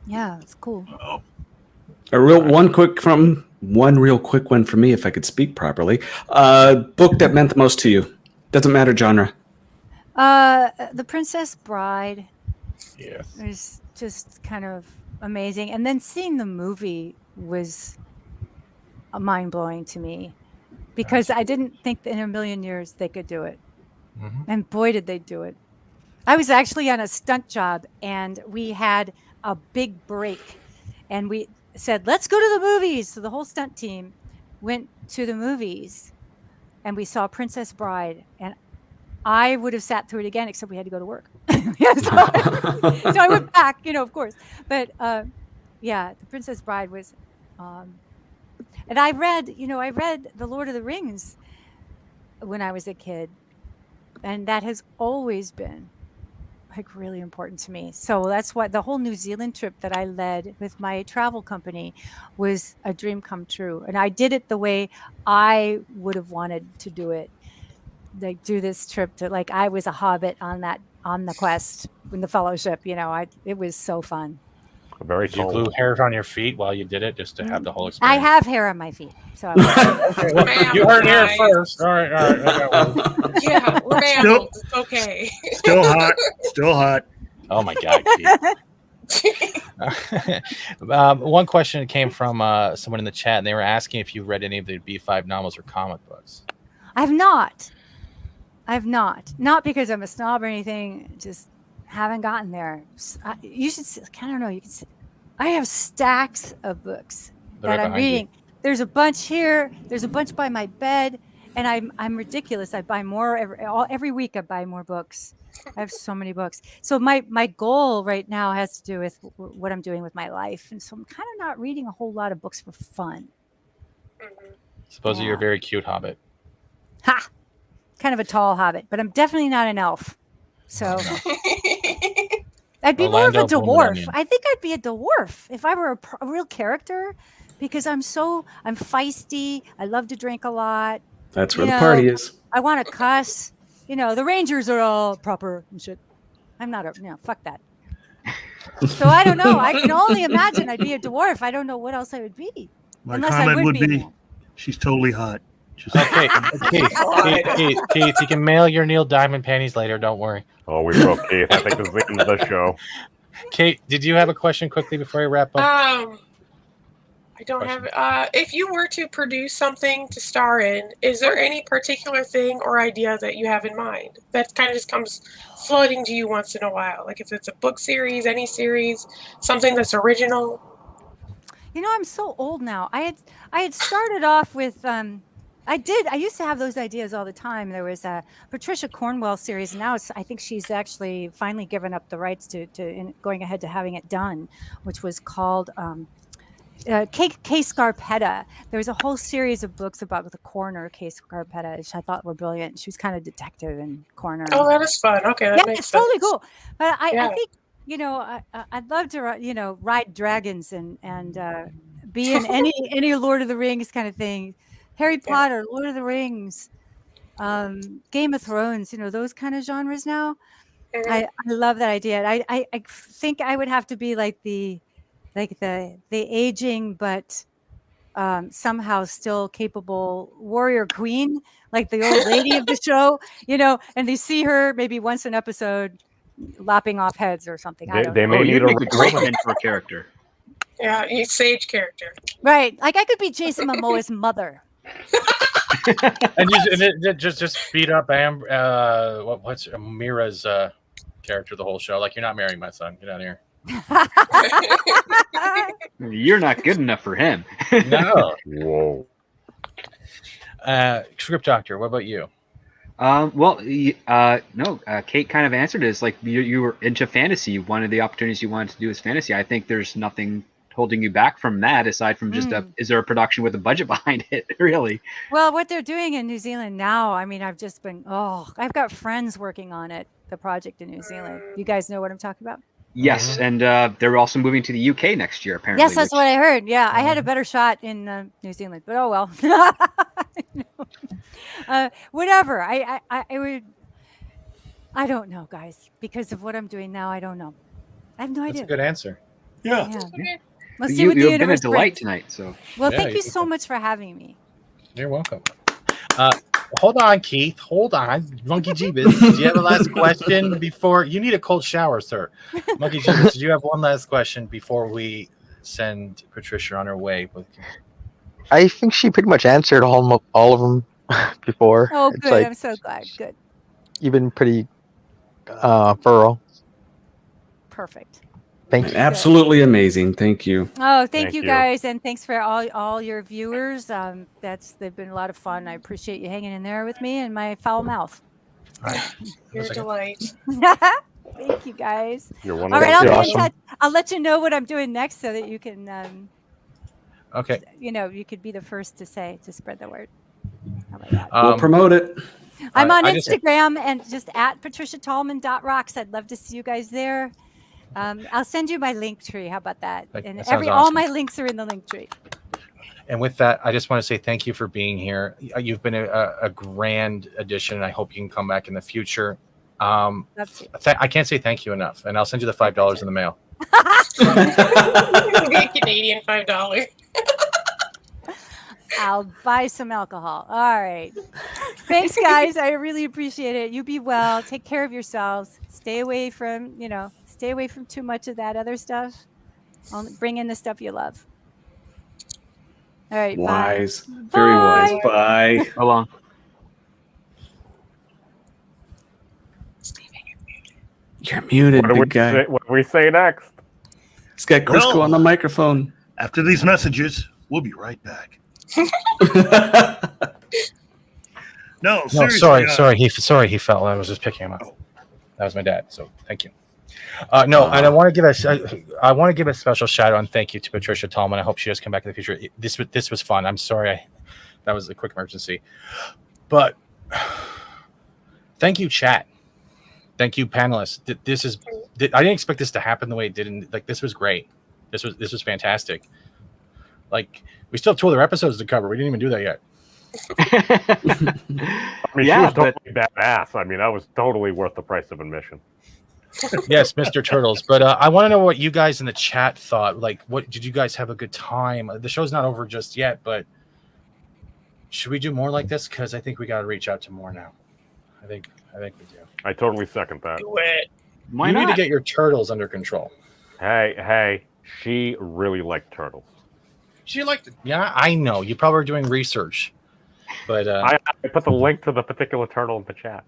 Yeah, it's cool. One real quick one for me, if I could speak properly. Book that meant the most to you. Doesn't matter genre. The Princess Bride. Yes. It was just kind of amazing. And then seeing the movie was mind-blowing to me, because I didn't think that in a million years they could do it. Mm-hmm. And boy, did they do it. I was actually on a stunt job, and we had a big break, and we said, let's go to the movies. So the whole stunt team went to the movies, and we saw Princess Bride, and I would have sat through it again, except we had to go to work. So I went back, you know, of course. But yeah, the Princess Bride was, and I read The Lord of the Rings when I was a kid, and that has always been like really important to me. So that's why the whole New Zealand trip that I led with my travel company was a dream come true. And I did it the way I would have wanted to do it. Like do this trip to, like, I was a hobbit on the quest in the Fellowship, you know. It was so fun. Very Did you glue hairs on your feet while you did it, just to have the whole I experience? have hair on my feet, so Okay, well, you heard here first. All right. Yeah, we're Still- it's okay. Still hot. Oh my God, Keith. One question came from someone in the chat, and they were asking if you read any of the B5 novels or comic books. I've not. Not because I'm a snob or anything. Just haven't gotten there. You should. I don't know. You can. I have stacks of books that I'm reading. There's a bunch here. There's a bunch by my bed, and I'm ridiculous. I buy more every week. I buy more books. I have so many books. So my goal right now has to do with what I'm doing with my life, and so I'm kind of not reading a whole lot of books for fun. Suppose you're a very cute hobbit. Ha! Kind of a tall hobbit, but I'm definitely not an elf. So I'd be more of a dwarf. I think I'd be a dwarf if I were a real character, because I'm feisty. I love to drink a lot. That's where the party is. I want to cuss. You know, the Rangers are all proper and shit. I'm not fuck that. So I don't know. I can only imagine I'd be a dwarf. I don't know what else I would be. My unless comment I would be, she's totally hot. Okay, Keith, you can mail your Neil Diamond panties later. Don't worry. Oh, we broke Keith. I think this is the end of the show. Kate, did you have a question quickly before we wrap up? I don't have. If you were to produce something to star in, is there any particular thing or idea that you have in mind that kind of just comes floating to you once in a while? Like if it's a book series, any series, something that's original. You know, I'm so old now. I had started off with. I used to have those ideas all the time. There was a Patricia Cornwell series, and now I think she's actually finally given up the rights to going ahead to having it done, which was called K. Scarpetta. There was a whole series of books about the coroner, K. Scarpetta, which I thought were brilliant. She was kind of detective and coroner. Oh, that is fun. Okay, that makes it's sense. totally cool. But I think, you know, I'd love to, you know, ride dragons and be in any Lord of the Rings kind of thing. Harry Potter, Lord of the Rings, Game of Thrones, you know, those kind of genres now. I love that idea. I think I would have to be like the aging but somehow still capable warrior queen, like the old lady of the show, you know, and they see her maybe once an episode lopping off heads or something. They may need a great mentor character. Yeah, a sage character. Right. Like I could be Jason Momoa's mother. And just beat up what's Mira's character the whole show. Like, you're not marrying my son. Get out of here. You're not good enough for him. No. Whoa. Script Doctor, what about you? No. Kate kind of answered it. It's like you were into fantasy. One of the opportunities you wanted to do is fantasy. I think there's nothing holding you back from that aside from just is there a production with a budget behind it, really? Well, what they're doing in New Zealand now, I mean, I've got friends working on it, the project in New Zealand. You guys know what I'm talking about? Yes, and they're also moving to the UK next year, apparently. Yes, that's what I heard. Yeah, I had a better shot in New Zealand, but oh well. Whatever. I don't know, guys, because of what I'm doing now. I don't know. I have no idea. That's a good answer. Yeah. Okay. Let's see what the You've been a universe delight brings. tonight. So. Well, Yeah, thank you so much for having me. You're welcome. Hold on, Keith. Hold on. Monkey Jeebus, do you have a last question before? You need a cold shower, sir. Monkey Jeebus, do you have one last question before we send Patricia on her way? I think she pretty much answered all of them before. Oh, It's good. like, I'm so glad. Good. you've been pretty thorough. Perfect. Thank you. Absolutely amazing. Thank you. Oh, thank you guys, and thanks for all your viewers. They've been a lot of fun. I appreciate you hanging in there with me and my foul mouth. You're a delight. Thank you, guys. You're All wonderful. right, I'll be Awesome. in touch. I'll let you know what I'm doing next so that you can, Okay. you could be the first to spread the word. How about that? We'll promote it. I'm on I just- Instagram and just at patriciatallman.rocks. I'd love to see you guys there. I'll send you my link tree. How about that? That And sounds all awesome. my links are in the link tree. And with that, I just want to say thank you for being here. You've been a grand addition, and I hope you can come back in the future. That's I can't say thank you enough, and I'll send you the $5 in the mail. Be a Canadian $5. I'll buy some alcohol. All right. Thanks, guys. I really appreciate it. You be well. Take care of yourselves. Stay away from too much of that other stuff. Only bring in the stuff you love. All right. Wise. Bye. Very Bye. wise. Bye. So long. You're muted, What do big guy. we say next? He's got Crisco Well- on the microphone. After these messages, we'll be right back. No, No, seriously. sorry, he fell. I was just picking him up. That was my dad. So thank you. And I want to give a special shout out and thank you to Patricia Tallman. I hope she does come back in the future. This was fun. I'm sorry, that was a quick emergency, but thank you, chat. Thank you, panelists. I didn't expect this to happen the way it did. And this was great. This was fantastic. Like, we still have 2 other episodes to cover. We didn't even do that yet. I mean, she was totally badass. I mean, that was totally worth the price of admission. Yes, Mr. Turtles. But I want to know what you guys in the chat thought. Like, what did you guys have a good time? The show's not over just yet, but should we do more like this? Because I think we got to reach out to more now. I think we do. I totally second that. Do it. Why you not? need to get your turtles under control. Hey, she really liked turtles. She liked it. Yeah, I know. You probably were doing research. But I put the link to the particular turtle in the chat.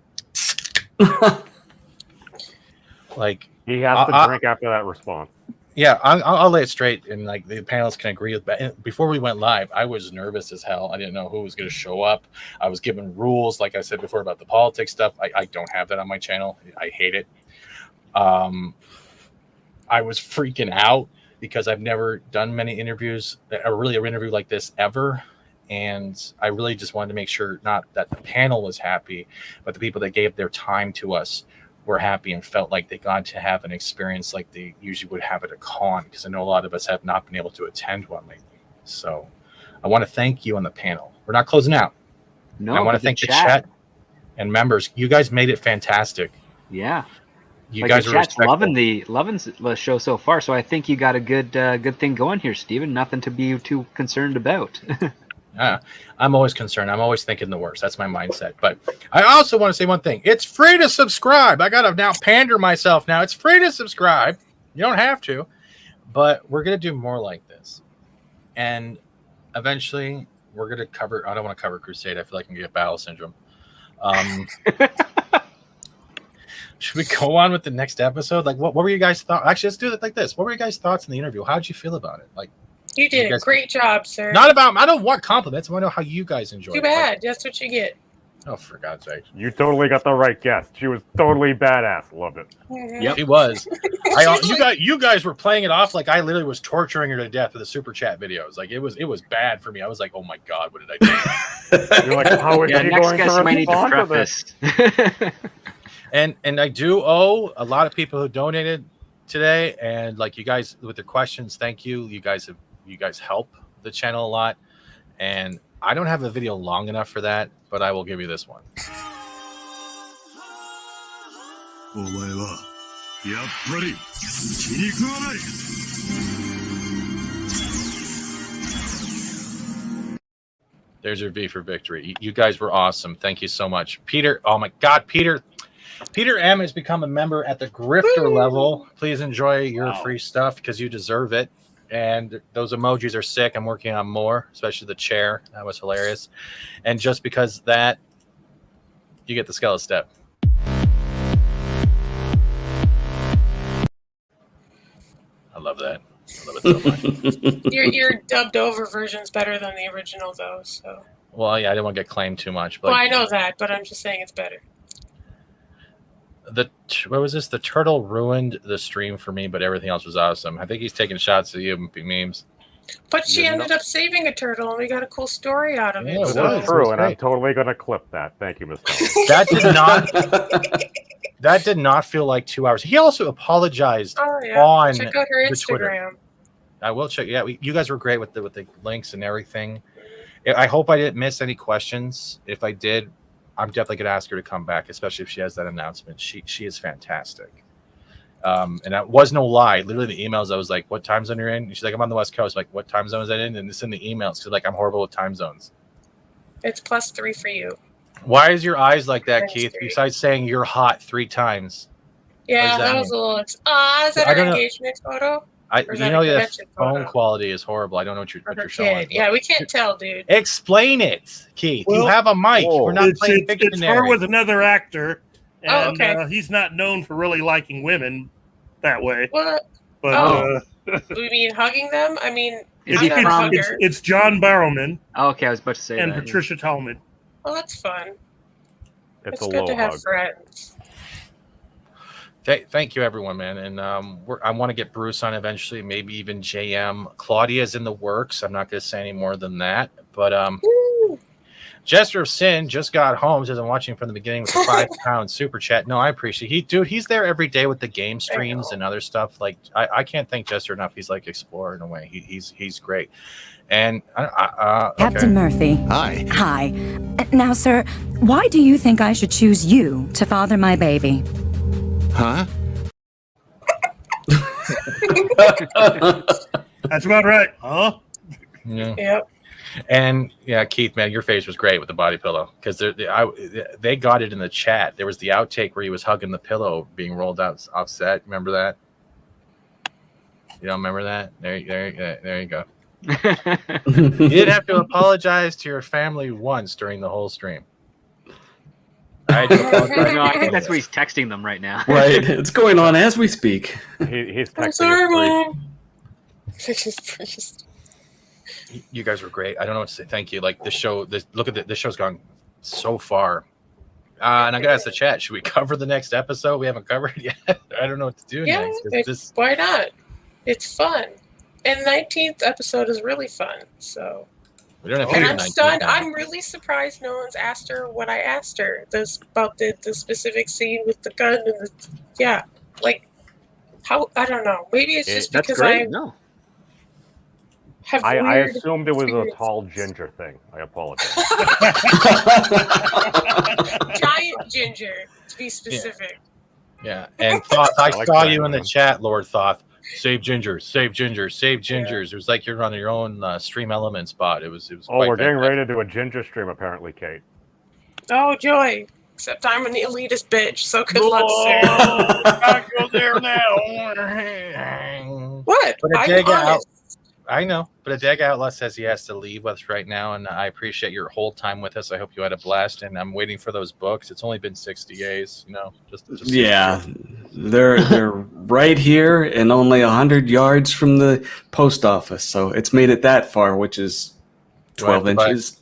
like, He has to drink after that response. yeah, I'll lay it straight, and like the panelists can agree with that. Before we went live, I was nervous as hell. I didn't know who was going to show up. I was given rules, like I said before, about the politics stuff. I don't have that on my channel. I hate it. I was freaking out because I've never done many interviews, or really an interview like this ever. And I really just wanted to make sure not that the panel was happy, but the people that gave their time to us were happy and felt like they got to have an experience like they usually would have at a con, because I know a lot of us have not been able to attend one lately. So I want to thank you on the panel. We're not closing out. No, I want to thank the chat and members. You guys made it fantastic. Yeah. You guys the are chat's respectful. loving the show so far, so I think you got a good thing going here, Steven. Nothing to be too concerned about. I'm always concerned. I'm always thinking the worst. That's my mindset. But I also want to say one thing. It's free to subscribe. I got to now pander myself now. It's free to subscribe. You don't have to. But we're going to do more like this. And eventually, we're going to cover... I don't want to cover Crusade. I feel like I'm going to get battle syndrome. Should we go on with the next episode? Like, what were you guys thought? Actually, let's do it like this. What were you guys' thoughts in the interview? How did you feel about it? Like, You did a great job, sir. Not about. I don't want compliments. I want to know how you guys enjoyed. Too bad. That's what you get. Oh, for God's sake! You totally got the right guess. She was totally badass. Loved it. Yep. She was. You guys were playing it off like I literally was torturing her to death with the super chat videos. Like it was bad for me. I was like, oh my God, what did I do? You're like, how is she going to respond to this? And I do owe a lot of people who donated today, and like you guys with the questions, thank you. You guys help the channel a lot, and I don't have a video long enough for that, but I will give you this one. There's your V for victory. You guys were awesome. Thank you so much. Peter, oh my God, Peter M has become a member at the grifter level. Please enjoy your free stuff because you deserve it. And those emojis are sick. I'm working on more, especially the chair. That was hilarious. And just because that, you get the skeleton step. I love that. I love it so much. Your dubbed over version's better than the original, though. So. Well, yeah, I didn't want to get claimed too much. But Well, I know that, but I'm just saying it's better. What was this? The turtle ruined the stream for me, but everything else was awesome. I think he's taking shots at you, memes. But she ended up saving a turtle, and we got a cool story out of it. Yeah, so. That's true, and I'm totally going to clip that. Thank you, Mr. That did not feel like 2 hours. He also apologized on Check out her the Twitter. Instagram. I will check. Yeah, you guys were great with the links and everything. I hope I didn't miss any questions. If I did, I'm definitely going to ask her to come back, especially if she has that announcement. She is fantastic. And that was no lie. Literally, the emails, I was like, what time zone you're in? And she's like, I'm on the West Coast. I'm like, what time zone is that in? And it's in the emails because like I'm horrible with time zones. It's +3 for you. Why is your eyes like that, Keith? Besides saying you're hot 3 times. Yeah, that was a little. Is that an engagement photo? That phone quality is horrible. I don't know what you're showing. Yeah, we can't tell, dude. Explain it, Keith. Well, you have a mic. We're not playing It's her with another actor, and okay. He's not known for really liking women that way. What? But we mean hugging them? I mean, it's John Barrowman. Oh, okay, I was about to say and that. Patricia Tallman. Well, that's fun. It's good to have friends. Thank you, everyone, man. And I want to get Bruce on eventually, maybe even JM. Claudia is in the works. I'm not going to say any more than that. But Jester of Sin just got home. Says I'm watching from the beginning with the £5 super chat. No, I appreciate it. He's there every day with the game streams and other stuff. Like I can't thank Jester enough. He's like explorer in a way. He's great. And Captain Murphy. Hi. Hi. Now, sir, why do you think I should choose you to father my baby? Huh? That's about right. Huh? Yeah. Yep. And yeah, Keith, man, your face was great with the body pillow because they got it in the chat. There was the outtake where he was hugging the pillow being rolled out offset. Remember that? You don't remember that? There you go. You didn't have to apologize to your family once during the whole stream. No, I think that's what he's texting them right now. Right, it's going on as we speak. He's texting. I'm sorry, Mom. You guys were great. I don't know what to say. Thank you. Like this show's gone so far. And I gotta ask the chat: should we cover the next episode? We haven't covered it yet. I don't know what to do next. Why not? It's fun. And 19th episode is really fun. So. We don't have And I'm stunned. I'm really surprised no one's asked her what I asked her. About the specific scene with the gun and how I don't know. Maybe it's just because I have I assumed it was a tall ginger thing. I apologize. Giant ginger, to be specific. Yeah. And Thoth, I saw you in the chat, Lord Thoth. Save gingers, save gingers, save gingers. It was like you're on your own Stream Elements bot. It was. Oh, we're getting ready to do a ginger stream, apparently, Kate. Oh, joy! Except I'm an elitist bitch, so good luck, sir. I go there now. What? But I'm honest. I know, but a Dag Outlaw says he has to leave us right now, and I appreciate your whole time with us. I hope you had a blast, and I'm waiting for those books. It's only been 60 days, you know. Just Yeah, they're right here and only 100 yards from the post office, so it's made it that far, which is 12 inches.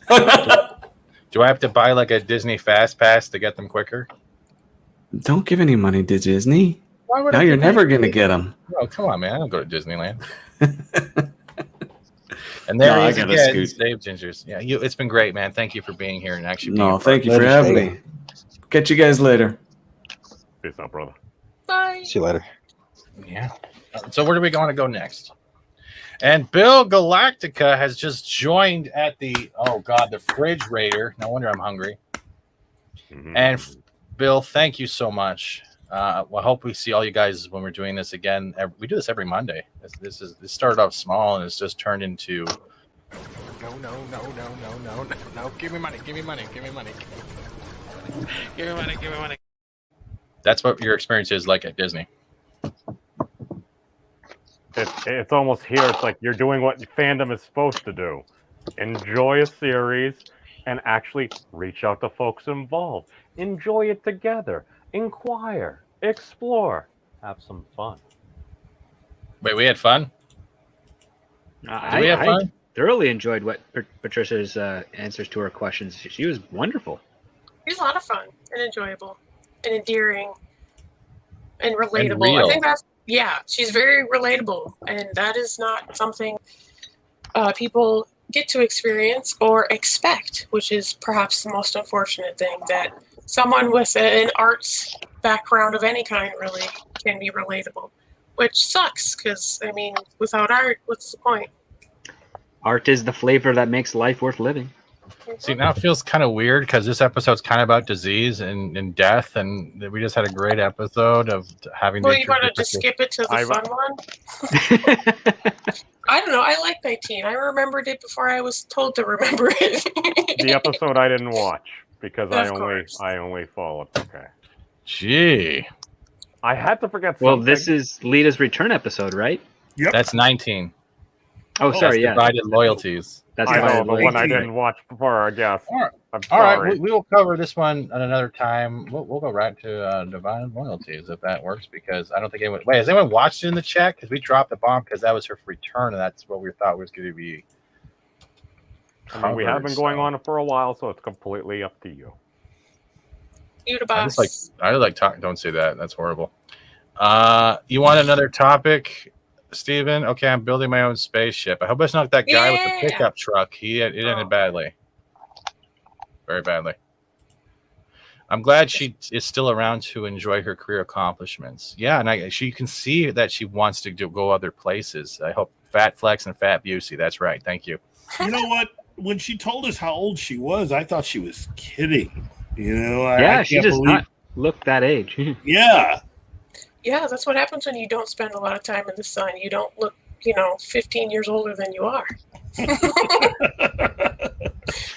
Do I have to buy like a Disney Fast Pass to get them quicker? Don't give any money to Disney. Why would Now I you're give never any- going to get them. Oh, come on, man! I don't go to Disneyland. And there No, he I is gotta again, scoot. Dave Gingers. Yeah, it's been great, man. Thank you for being here and actually. No, being thank you for having me. Catch you guys later. Peace out, brother. Bye. See you later. Yeah. So where do we want to go next? And Bill Galactica has just joined at the the fridge raider. No wonder I'm hungry. And Bill, thank you so much. I hope we see all you guys when we're doing this again. We do this every Monday. This started off small and it's just turned into. No! Give me money! Give me money! Give me money! Give me money! Give me money! That's what your experience is like at Disney. It's almost here. It's like you're doing what fandom is supposed to do. Enjoy a series and actually reach out to folks involved. Enjoy it together. Inquire. Explore. Have some fun. Wait, we had fun? Did we have I fun? thoroughly enjoyed what Patricia's answers to her questions. She was wonderful. It was a lot of fun and enjoyable and endearing and relatable. real. I think she's very relatable, and that is not something people get to experience or expect, which is perhaps the most unfortunate thing, that someone with an arts background of any kind really can be relatable, which sucks because, I mean, without art, what's the point? Art is the flavor that makes life worth living. See, now it feels kind of weird because this episode's kind of about disease and death, and we just had a great episode of having. Well, you want to just skip it to the fun one? I don't know. I like 19. I remembered it before I was told to remember it. The episode I didn't watch because Of I only followed. Okay. Gee. I had to forget something. Well, this is Lita's return episode, right? Yep. That's 19. Oh, sorry, That's yeah. Divided loyalties. That's I know, Divided the one I Loyalties. didn't watch before, I guess. I'm All sorry. right, we will cover this one at another time. We'll go right to Divided Loyalties if that works, because I don't think anyone. Wait, has anyone watched it in the chat? Because we dropped the bomb because that was her return, and that's what we thought was going to be. I mean, we have been covered, going so. on for a while, so it's completely up to you. You the I boss. just like talking. Don't say that. That's horrible. You want another topic, Steven? Okay, I'm building my own spaceship. I hope it's not that guy with the pickup truck. It ended badly. Very badly. I'm glad she is still around to enjoy her career accomplishments. Yeah, and she can see that she wants to go other places. I hope Fat Flex and Fat Busey. That's right. Thank you. You know what? When she told us how old she was, I thought she was kidding. You know, I She can't does believe. not look that age. Yeah. Yeah, that's what happens when you don't spend a lot of time in the sun. You don't look, 15 years older than you are.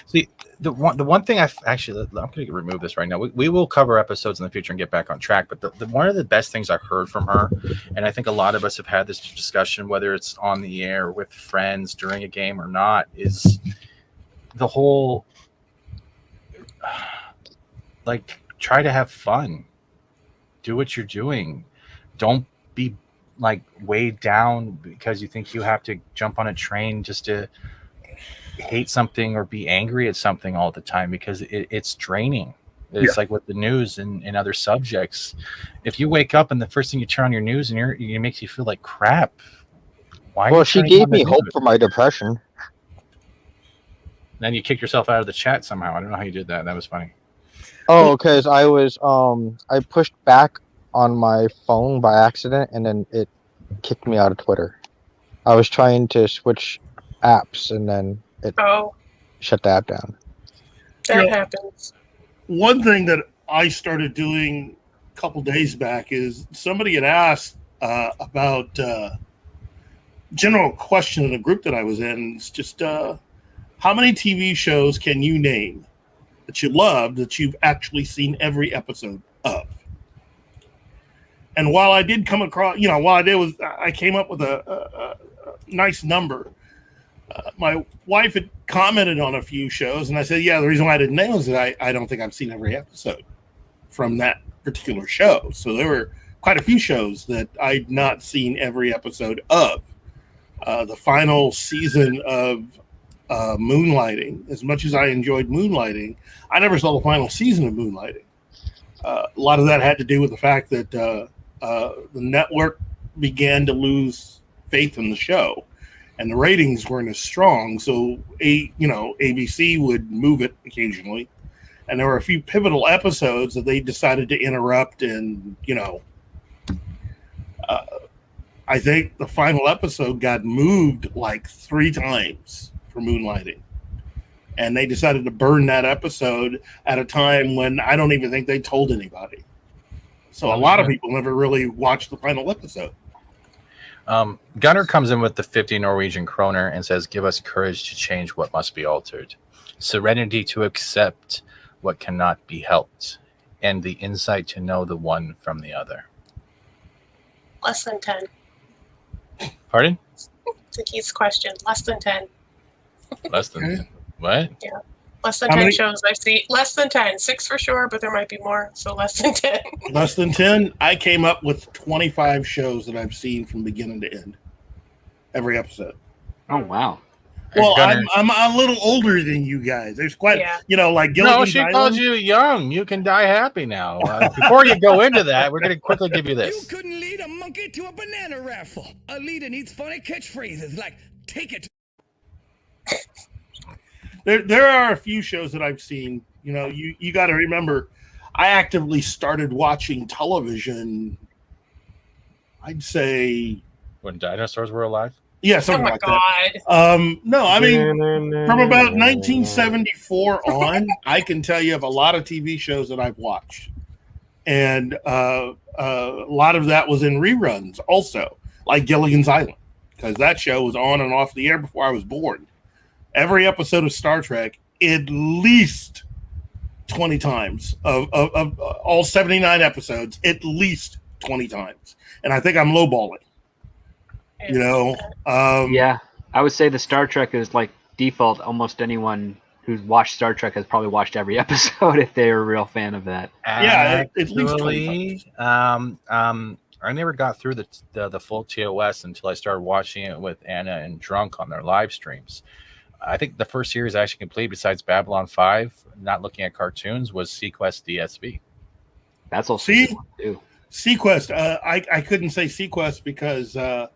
See, the one thing I'm going to remove this right now. We will cover episodes in the future and get back on track. But the one of the best things I've heard from her, and I think a lot of us have had this discussion, whether it's on the air with friends during a game or not, is the whole try to have fun, do what you're doing, don't be weighed down because you think you have to jump on a train just to hate something or be angry at something all the time, because it's draining. It's like with the news and other subjects. If you wake up and the first thing you turn on your news and it makes you feel like crap, why? Well, she gave me hope for my depression. Then you kicked yourself out of the chat somehow. I don't know how you did that. That was funny. Oh, because I was I pushed back on my phone by accident, and then it kicked me out of Twitter. I was trying to switch apps, and then it shut the app down. That happens. One thing that I started doing a couple days back is somebody had asked about general question in a group that I was in. It's just how many TV shows can you name that you love that you've actually seen every episode of? And while I did come across, I came up with a nice number. my wife had commented on a few shows, and I said, yeah, the reason why I didn't know is that I don't think I've seen every episode from that particular show. So there were quite a few shows that I'd not seen every episode of. The final season of Moonlighting, as much as I enjoyed Moonlighting, I never saw the final season of Moonlighting. A lot of that had to do with the fact that the network began to lose faith in the show, and the ratings weren't as strong. So, ABC would move it occasionally, and there were a few pivotal episodes that they decided to interrupt. And I think the final episode got moved like 3 times for Moonlighting. And they decided to burn that episode at a time when I don't even think they told anybody. So a lot of people never really watched the final episode. Gunnar comes in with the 50 Norwegian kroner and says, give us courage to change what must be altered, serenity to accept what cannot be helped, and the insight to know the one from the other. Less than 10. Pardon? To Keith's question, less than 10. Less than what? Yeah. Less than 10 shows I've seen. Less than 10. 6 for sure, but there might be more. So less than 10. Less than 10? I came up with 25 shows that I've seen from beginning to end. Every episode. Oh, wow. Well, I'm a little older than you guys. There's quite, like Gilligan's No, she Island. called you young. You can die happy now. Before you go into that, we're going to quickly give you this. You couldn't lead a monkey to a banana raffle. A leader needs funny catchphrases like, take it. There are a few shows that I've seen. You got to remember, I actively started watching television, I'd say, when dinosaurs were alive? Yeah, something like that. No, I mean, from about 1974 on, I can tell you of a lot of TV shows that I've watched. And a lot of that was in reruns also, like Gilligan's Island, because that show was on and off the air before I was born. Every episode of Star Trek, at least 20 times of all 79 episodes, at least 20 times. And I think I'm lowballing. Yeah, I would say the Star Trek is like default. Almost anyone who's watched Star Trek has probably watched every episode if they're a real fan of that. Yeah, at least 20 times. I never got through the full TOS until I started watching it with Anna and Drunk on their live streams. I think the first series I actually completed, besides Babylon 5, not looking at cartoons, was Sequest DSV. That's also too. Sequest. I couldn't say Sequest because there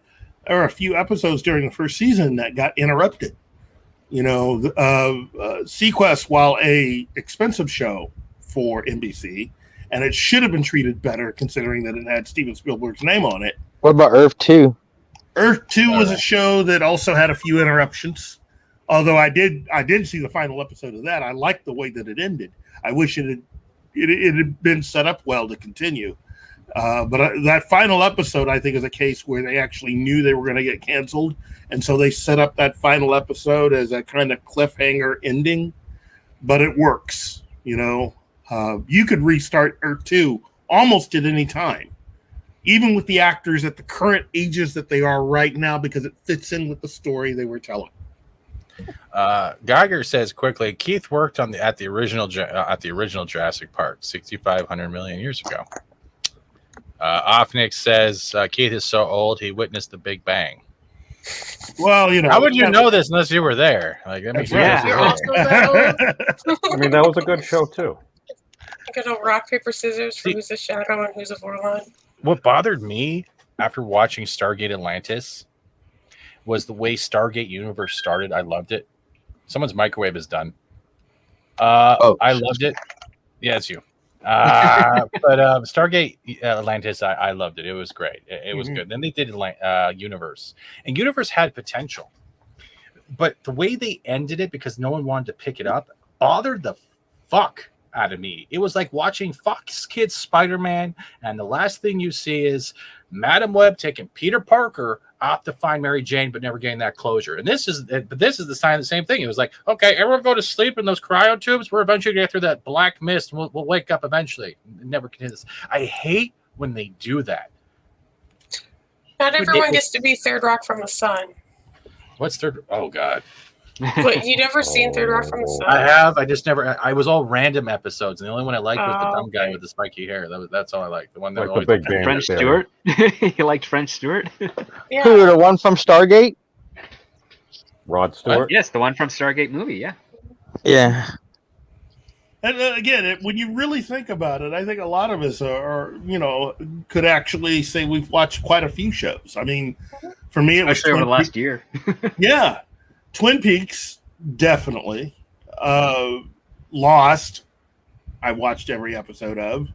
were a few episodes during the first season that got interrupted. Sequest, while a expensive show for NBC, and it should have been treated better considering that it had Steven Spielberg's name on it. What about Earth 2? Earth 2 was a show that also had a few interruptions. Although I did see the final episode of that. I liked the way that it ended. I wish it had been set up well to continue. But that final episode, I think, is a case where they actually knew they were going to get canceled. And so they set up that final episode as a kind of cliffhanger ending. But it works, You could restart Earth 2 almost at any time, even with the actors at the current ages that they are right now, because it fits in with the story they were telling. Geiger says quickly, Keith worked on at the original Jurassic Park 6,500 million years ago. Offnick says Keith is so old he witnessed the Big Bang. Well, how would you know this unless you were there? Like, that makes sense. I mean, that was a good show too. I got a rock, paper, scissors for who's a Shadow and who's a Vorlon. What bothered me after watching Stargate Atlantis was the way Stargate Universe started. I loved it. Someone's microwave is done. I loved it. Yeah, it's you. But Stargate Atlantis, I loved it. It was great. It was good. Then they did Universe, and Universe had potential, but the way they ended it, because no one wanted to pick it up, bothered the fuck out of me. It was like watching Fox Kids Spider-Man, and the last thing you see is Madam Web taking Peter Parker off to find Mary Jane, but never getting that closure. And this is the sign of the same thing. It was like, okay, everyone go to sleep in those cryo tubes. We're eventually going to get through that black mist, and we'll wake up eventually. Never can hit this. I hate when they do that. Not everyone gets to be Third Rock from the Sun. What's Third? Oh God. But you never seen Third Rock from the Sun? I have. I just never. I was all random episodes, and the only one I liked was the Oh, dumb guy with the spiky hair. That's all I liked. The one that Like the always big band French theory. Stewart. You liked French Stewart? Yeah. Who, the one from Stargate? Rod Stewart. Yes, the one from Stargate movie. Yeah. Yeah. And again, when you really think about it, I think a lot of us are could actually say we've watched quite a few shows. I mean, for me, it was Especially over the last year. Yeah, Twin Peaks, definitely. Lost, I watched every episode of.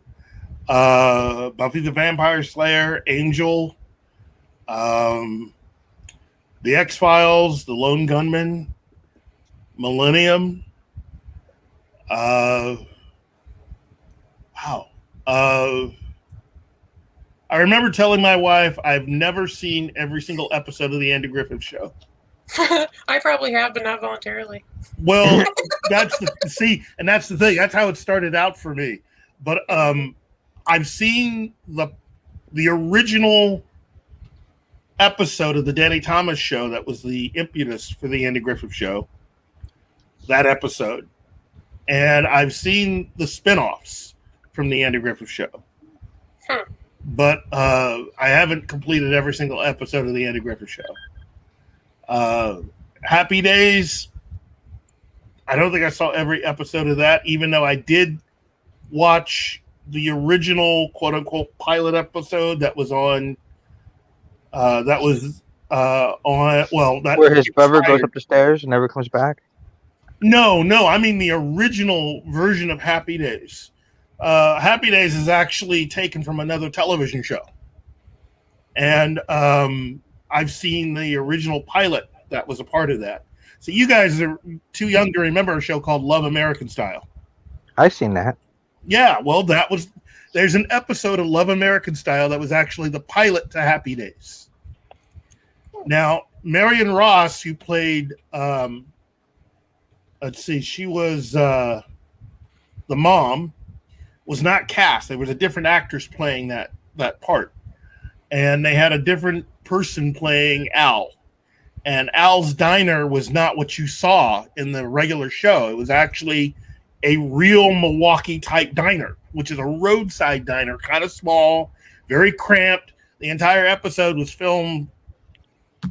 Buffy the Vampire Slayer, Angel, The X-Files, The Lone Gunman, Millennium. Wow. I remember telling my wife I've never seen every single episode of the Andy Griffith Show. I probably have, but not voluntarily. Well, that's the thing. That's how it started out for me. But I've seen the original episode of the Danny Thomas Show that was the impetus for the Andy Griffith Show. That episode. And I've seen the spinoffs from the Andy Griffith Show. But I haven't completed every single episode of the Andy Griffith Show. Happy Days, I don't think I saw every episode of that, even though I did watch the original quote-unquote pilot episode that was on where his brother goes up the stairs and never comes back. No, I mean the original version of Happy Days. Happy Days is actually taken from another television show. And I've seen the original pilot that was a part of that. So you guys are too young to remember a show called Love American Style. I've seen that. Yeah, well, there's an episode of Love American Style that was actually the pilot to Happy Days. Now, Marion Ross, who played, she was the mom, was not cast. There was a different actress playing that part. And they had a different person playing Al. And Al's Diner was not what you saw in the regular show. It was actually a real Milwaukee-type diner, which is a roadside diner, kind of small, very cramped. The entire episode was filmed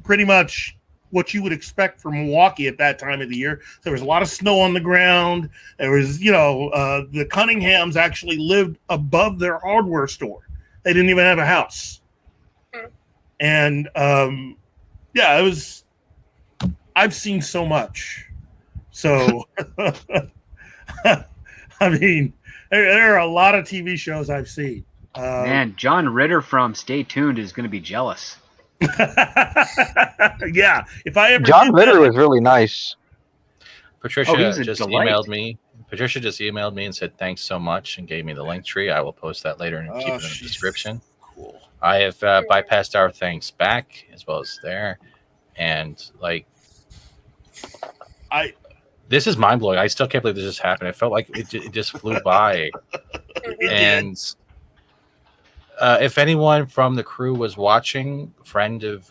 pretty much what you would expect from Milwaukee at that time of the year. There was a lot of snow on the ground. There was, the Cunninghams actually lived above their hardware store. They didn't even have a house. And, it was, I've seen so much. So, I mean, there are a lot of TV shows I've seen. Man, John Ritter from Stay Tuned is going to be jealous. Yeah, if I ever John Ritter was really nice. Patricia just emailed me. Patricia just emailed me and said thanks so much and gave me the link tree. I will post that later and keep it in the description. Cool. I have bypassed our thanks back as well as there, and this is mind blowing. I still can't believe this just happened. It felt like it just flew by, and. If anyone from the crew was watching, friend of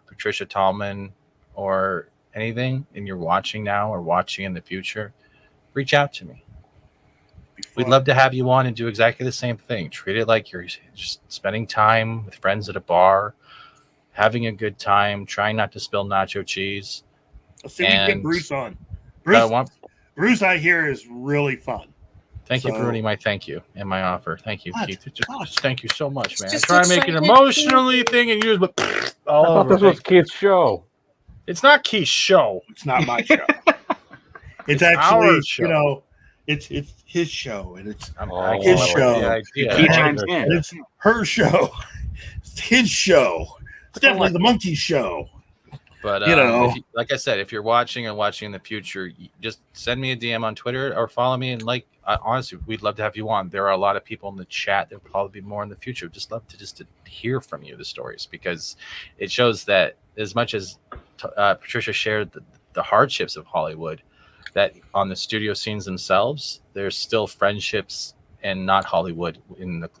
Patricia Tallman or anything, and you're watching now or watching in the future, reach out to me. We'd love to have you on and do exactly the same thing. Treat it like you're just spending time with friends at a bar, having a good time, trying not to spill nacho cheese. Let's see if we can get Bruce on. Bruce, I hear, is really fun. Thank you for ruining my thank you and my offer. Thank you, Keith. Thank you so much, man. Just Try to make it emotionally thing and use, but all I thought over. this was Keith's show. It's not Keith's show. It's not my show. It's actually, it's his show, and it's his show. And it's her show. It's his show. It's definitely the monkey show. But if you, like I said, if you're watching and watching in the future, just send me a DM on Twitter or follow me. And honestly, we'd love to have you on. There are a lot of people in the chat. There'll probably be more in the future. Just love to hear from you the stories, because it shows that as much as Patricia shared the hardships of Hollywood, that on the studio scenes themselves, there's still friendships and not Hollywood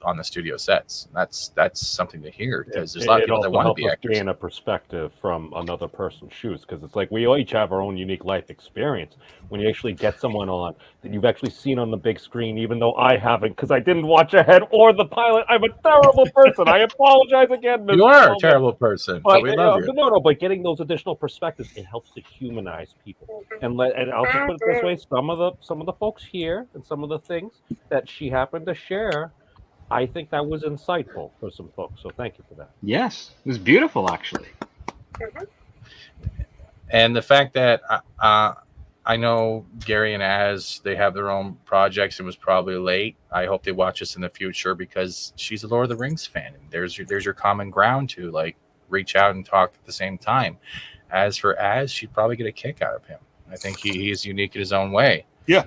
on the studio sets. That's something to hear, because there's a lot of people that want to be actors. Gain a perspective from another person's shoes, because it's like we all each have our own unique life experience. When you actually get someone on that you've actually seen on the big screen, even though I haven't, because I didn't watch ahead or the pilot. I'm a terrible person. I apologize again, Mr. You are a Tallman. terrible person, But, but we love you. No, but getting those additional perspectives, it helps to humanize people. And I'll just put it this way: some of the folks here and some of the things that she happened to share, I think that was insightful for some folks. So thank you for that. Yes, it was beautiful, actually. And the fact that I know Gary and Az, they have their own projects and was probably late. I hope they watch us in the future, because she's a Lord of the Rings fan. And there's your common ground to like reach out and talk at the same time. As for Az, she'd probably get a kick out of him. I think he is unique in his own way. Yeah.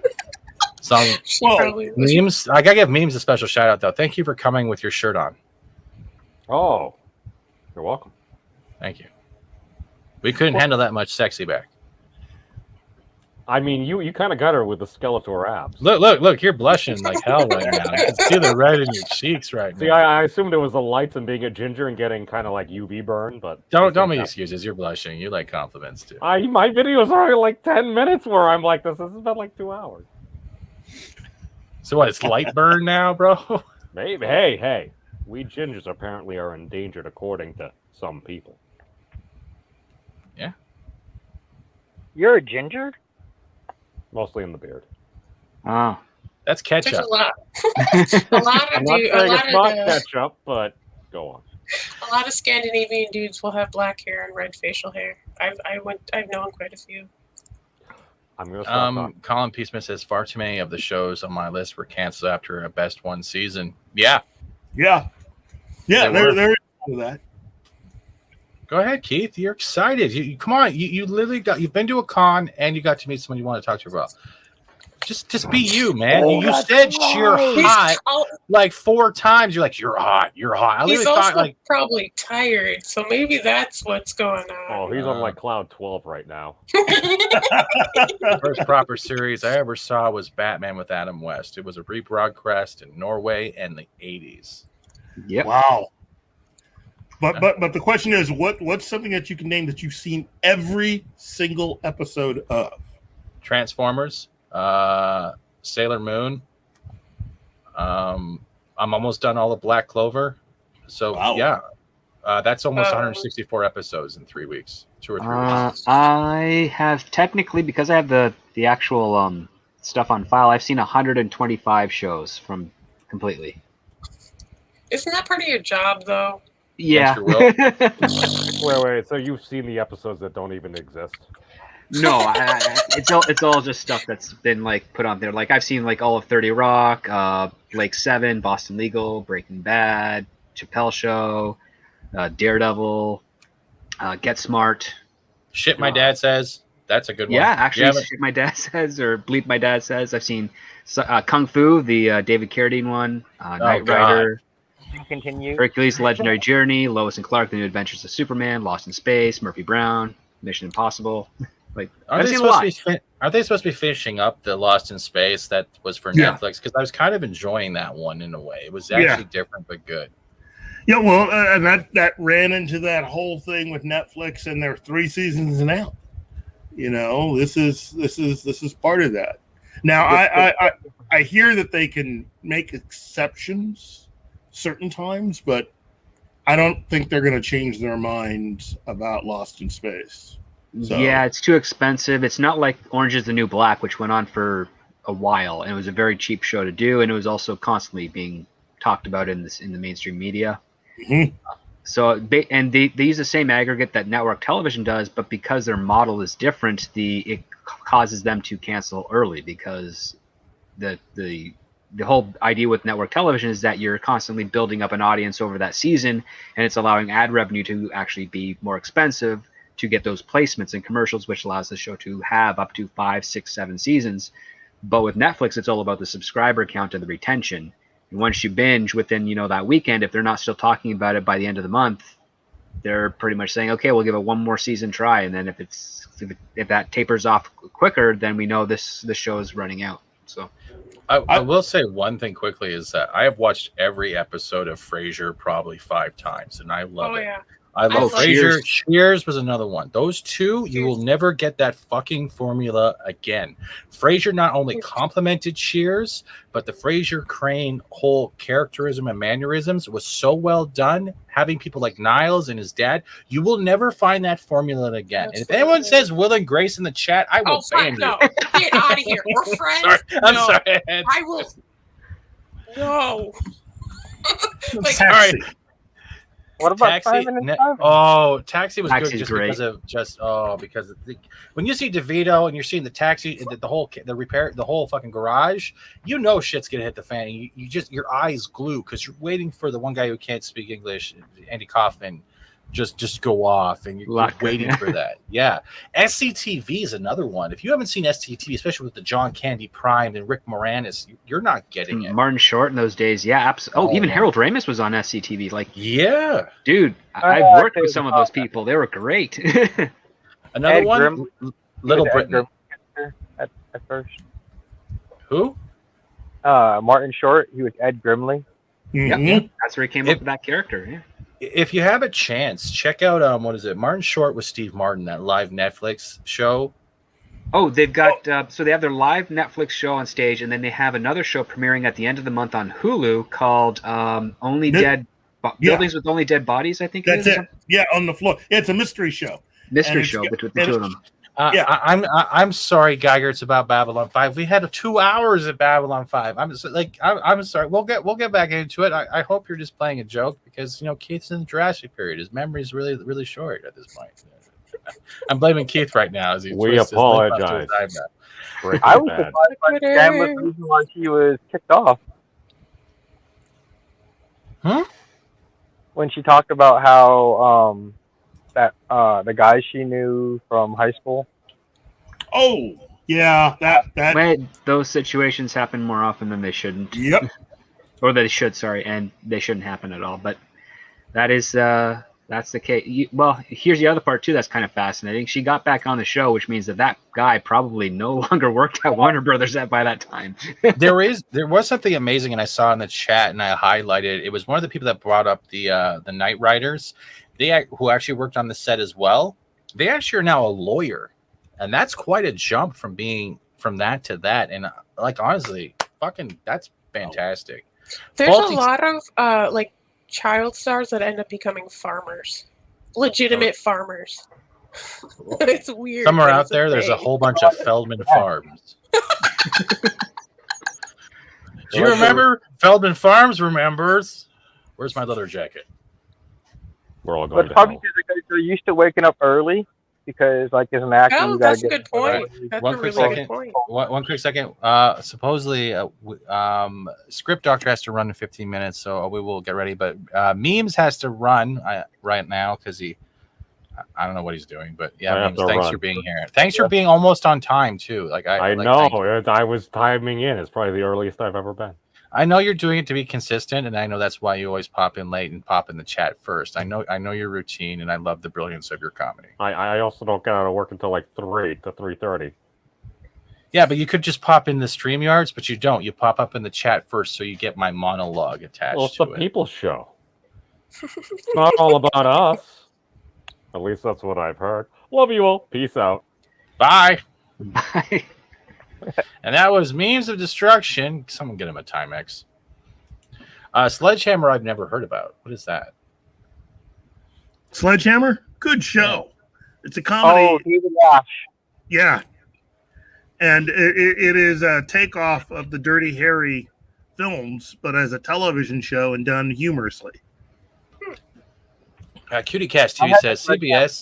Memes. I gotta give Memes a special shout out though. Thank you for coming with your shirt on. Oh, you're welcome. Thank you. We couldn't handle that much sexy back. I mean, you kind of got her with the Skeletor abs. Look! You're blushing like hell right now. You can see the red in your cheeks right now. See, I assumed it was the lights and being a ginger and getting kind of like UV burn, but don't make excuses. You're blushing. You like compliments too. My videos are like 10 minutes where I'm like this. This has been like 2 hours. So what? It's light burn now, bro. Maybe. Hey, we gingers apparently are endangered according to some people. Yeah. You're a ginger? Mostly in the beard. Ah, that's ketchup. There's a lot of I'm not saying it's not ketchup, but go on. A lot of Scandinavian dudes will have black hair and red facial hair. I've known quite a few. I'm gonna Colin Peaceman says far too many of the shows on my list were canceled after a best one season. Yeah. There is that. Go ahead, Keith. You're excited. You come on. You literally you've been to a con and you got to meet someone you want to talk to about. Just be you, man. You said you're hot like 4 times. You're like, you're hot. You're hot. He's also probably tired, so maybe that's what's going on. Oh, he's on like cloud 12 right now. The first proper series I ever saw was Batman with Adam West. It was a rebroadcast in Norway in the 80s. Yep. Wow. But the question is, what's something that you can name that you've seen every single episode of? Transformers, Sailor Moon. I'm almost done all of Black Clover. So yeah, that's almost 164 episodes in 3 weeks, 2 or 3 weeks. I have technically, because I have the actual stuff on file, I've seen 125 shows from completely. Isn't that part of your job, though? Yeah. Wait. So you've seen the episodes that don't even exist? No, it's all just stuff that's been like put on there. Like I've seen like all of 30 Rock, Blake 7, Boston Legal, Breaking Bad, Chappelle Show, Daredevil, Get Smart. Shit, my dad says. That's a good one. Yeah, actually, Shit My Dad Says or Bleep My Dad Says. I've seen Kung Fu, the David Carradine one, Knight Rider. Continue. Hercules, Legendary Journey, Lois and Clark, The New Adventures of Superman, Lost in Space, Murphy Brown, Mission Impossible. Like, Are they supposed to be finishing up the Lost in Space that was for Netflix? Because I was kind of enjoying that one in a way. It was actually different but good. Yeah, well, and that ran into that whole thing with Netflix, and there are 3 seasons now. You know, this is part of that. Now, I hear that they can make exceptions certain times, but I don't think they're going to change their mind about Lost in Space. So. Yeah, it's too expensive. It's not like Orange is the New Black, which went on for a while, and it was a very cheap show to do, and it was also constantly being talked about in the mainstream media. Mm-hmm. So they use the same aggregate that network television does, but because their model is different, it causes them to cancel early, because the whole idea with network television is that you're constantly building up an audience over that season, and it's allowing ad revenue to actually be more expensive to get those placements and commercials, which allows the show to have up to 5, 6, 7 seasons. But with Netflix, it's all about the subscriber count and the retention. And once you binge within, that weekend, if they're not still talking about it by the end of the month, they're pretty much saying, okay, we'll give it one more season try. And then if that tapers off quicker, then we know this show is running out. So I will say one thing quickly is that I have watched every episode of Frasier probably 5 times, and I love it. Yeah. I love Frasier. Cheers. Cheers was another one. Those two, you will never get that fucking formula again. Frasier not only complimented Cheers, but the Frasier Crane whole characterism and mannerisms was so well done. Having people like Niles and his dad, you will never find that formula again. And if anyone says Will and Grace in the chat, I will ban you. No, get out of here. We're friends. Sorry. I'm No. sorry. I will. No. Like, Sorry. What about Taxi? Simon and Simon? Oh, Taxi was Taxi's good just great. because of when you see DeVito and you're seeing the taxi, the whole fucking garage, you know shit's gonna hit the fan. And you just your eyes glue because you're waiting for the one guy who can't speak English, Andy Kaufman, just go off, and you're waiting for that. Yeah, SCTV is another one. If you haven't seen SCTV, especially with the John Candy Prime and Rick Moranis, you're not getting it. Martin Short in those days, yeah. Absolutely. Even Harold Ramis was on SCTV. Like, yeah, dude, I've worked with some of those people. They were great. Another Ed one, Grim- Little Ed Britain. Grim- at first. Who? Martin Short. He was Ed Grimley. Yep. That's where he came up with that character. Yeah. If you have a chance, check out what is it? Martin Short with Steve Martin, that live Netflix show. Oh, they've got so they have their live Netflix show on stage, and then they have another show premiering at the end of the month on Hulu called Buildings with Only Dead Bodies. I think That's it. Yeah, on the floor. Yeah, it's a mystery show. Mystery show between the two of them. I'm sorry, Geiger. It's about Babylon 5. We had 2 hours at Babylon 5. I'm sorry. We'll get back into it. I hope you're just playing a joke because Keith's in the Jurassic period. His memory is really, really short at this point. I'm blaming Keith right now as he. We twists his lip up to apologize. his eyebrow. I was surprised by Stan was the reason why she was kicked off. When she talked about how that the guy she knew from high school. Oh, yeah, that Wait, those situations happen more often than they shouldn't. Yep. Or they should, sorry, and they shouldn't happen at all. But that is that's the case. Well, here's the other part too that's kind of fascinating. She got back on the show, which means that guy probably no longer worked at Warner Brothers by that time. there was something amazing, and I saw in the chat, and I highlighted. It was one of the people that brought up the Night Riders. Who actually worked on the set as well. They actually are now a lawyer, and that's quite a jump from being from that to that. And honestly, fucking, that's fantastic. There's a lot of child stars that end up becoming farmers, legitimate farmers. It's weird. Somewhere out there, there's a whole bunch of Feldman Farms. Do you remember Feldman Farms? Remembers? Where's my leather jacket? We're all going But probably because they're used to waking up early because, as an actor, you gotta that's a get good point. That's One a quick really second. good point. One quick second. Supposedly, Script Doctor has to run in 15 minutes, so we will get ready. But Memes has to run right now because I don't know what he's doing. But yeah, Memes, thanks for being here. Thanks for being almost on time too. I know. I was timing in. It's probably the earliest I've ever been. I know you're doing it to be consistent, and I know that's why you always pop in late and pop in the chat first. I know your routine, and I love the brilliance of your comedy. I also don't get out of work until 3 to 3:30. Yeah, but you could just pop in the StreamYards, but you don't. You pop up in the chat first, so you get my monologue attached Well, it's to the it. people's show. It's not all about us. At least that's what I've heard. Love you all. Peace out. Bye. Bye. And that was Memes of Destruction. Someone get him a Timex. Sledgehammer I've never heard about. What is that? Sledgehammer? Good show. It's a comedy. Oh, David Ash. Yeah. And it is a takeoff of the Dirty Harry films, but as a television show and done humorously. Cutie Cast 2 says CBS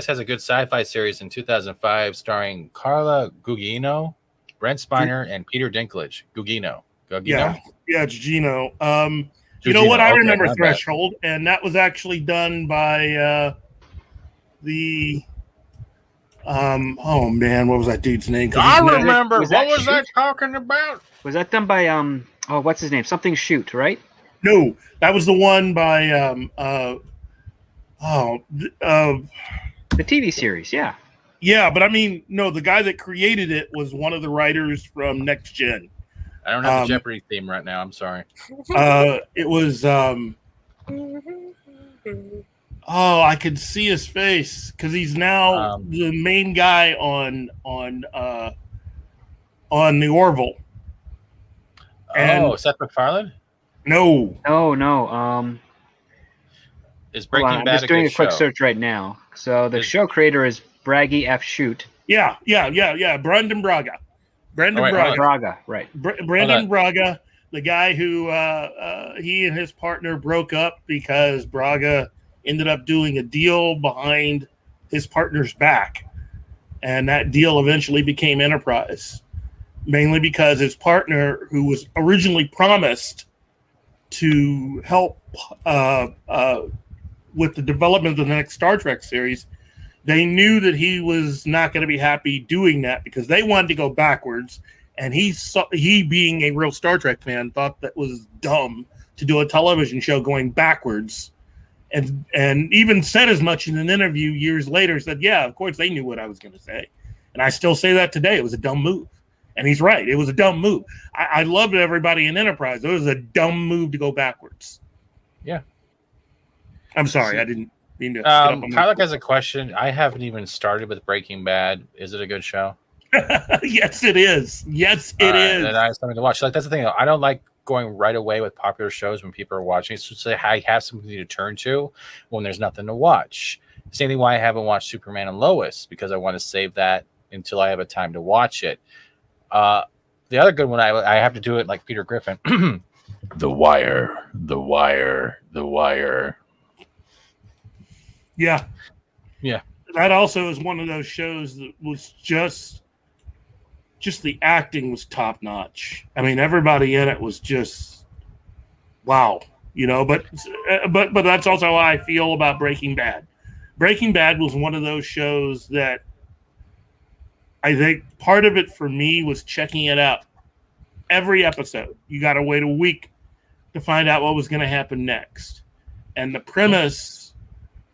has a good sci-fi series in 2005 starring Carla Gugino, Brent Spiner, and Peter Dinklage. Gugino. Yeah, it's Gino. You know what? I remember Threshold, and that was actually done by the oh man, what was that dude's name? I remember. What was that talking about? Was that done by what's his name? Something Shoot, right? No, that was the one by the TV series, yeah. Yeah, but I mean, no, the guy that created it was one of the writers from Next Gen. I don't have the Jeopardy theme right now. I'm sorry. It was. I could see his face because he's now the main guy on the Orville. And Seth MacFarlane? No. Is Breaking Bad I'm just doing a quick search right now. So the show creator is Braggy F. Shute. Yeah. Brendan Braga. Braga, right. Brendan Braga, the guy who he and his partner broke up because Braga ended up doing a deal behind his partner's back. And that deal eventually became Enterprise. Mainly because his partner, who was originally promised to help with the development of the next Star Trek series, they knew that he was not going to be happy doing that because they wanted to go backwards. And he being a real Star Trek fan, thought that was dumb to do a television show going backwards. And even said as much in an interview years later, said, yeah, of course they knew what I was going to say. And I still say that today. It was a dumb move. And he's right. It was a dumb move. I loved everybody in Enterprise. It was a dumb move to go backwards. Yeah. I'm sorry. I didn't mean to. Tyler has a question. I haven't even started with Breaking Bad. Is it a good show? Yes, it is. Yes, it is. And I have something to watch. Like, that's the thing. I don't like going right away with popular shows when people are watching. It's just like I have something to turn to when there's nothing to watch. Same thing why I haven't watched Superman and Lois, because I want to save that until I have a time to watch it. The other good one, I have to do it like Peter Griffin. The Wire. Yeah. Yeah. That also is one of those shows that was just the acting was top notch. I mean, everybody in it was just wow, but that's also how I feel about Breaking Bad. Breaking Bad was one of those shows that I think part of it for me was checking it out every episode. You got to wait a week to find out what was going to happen next. And the premise,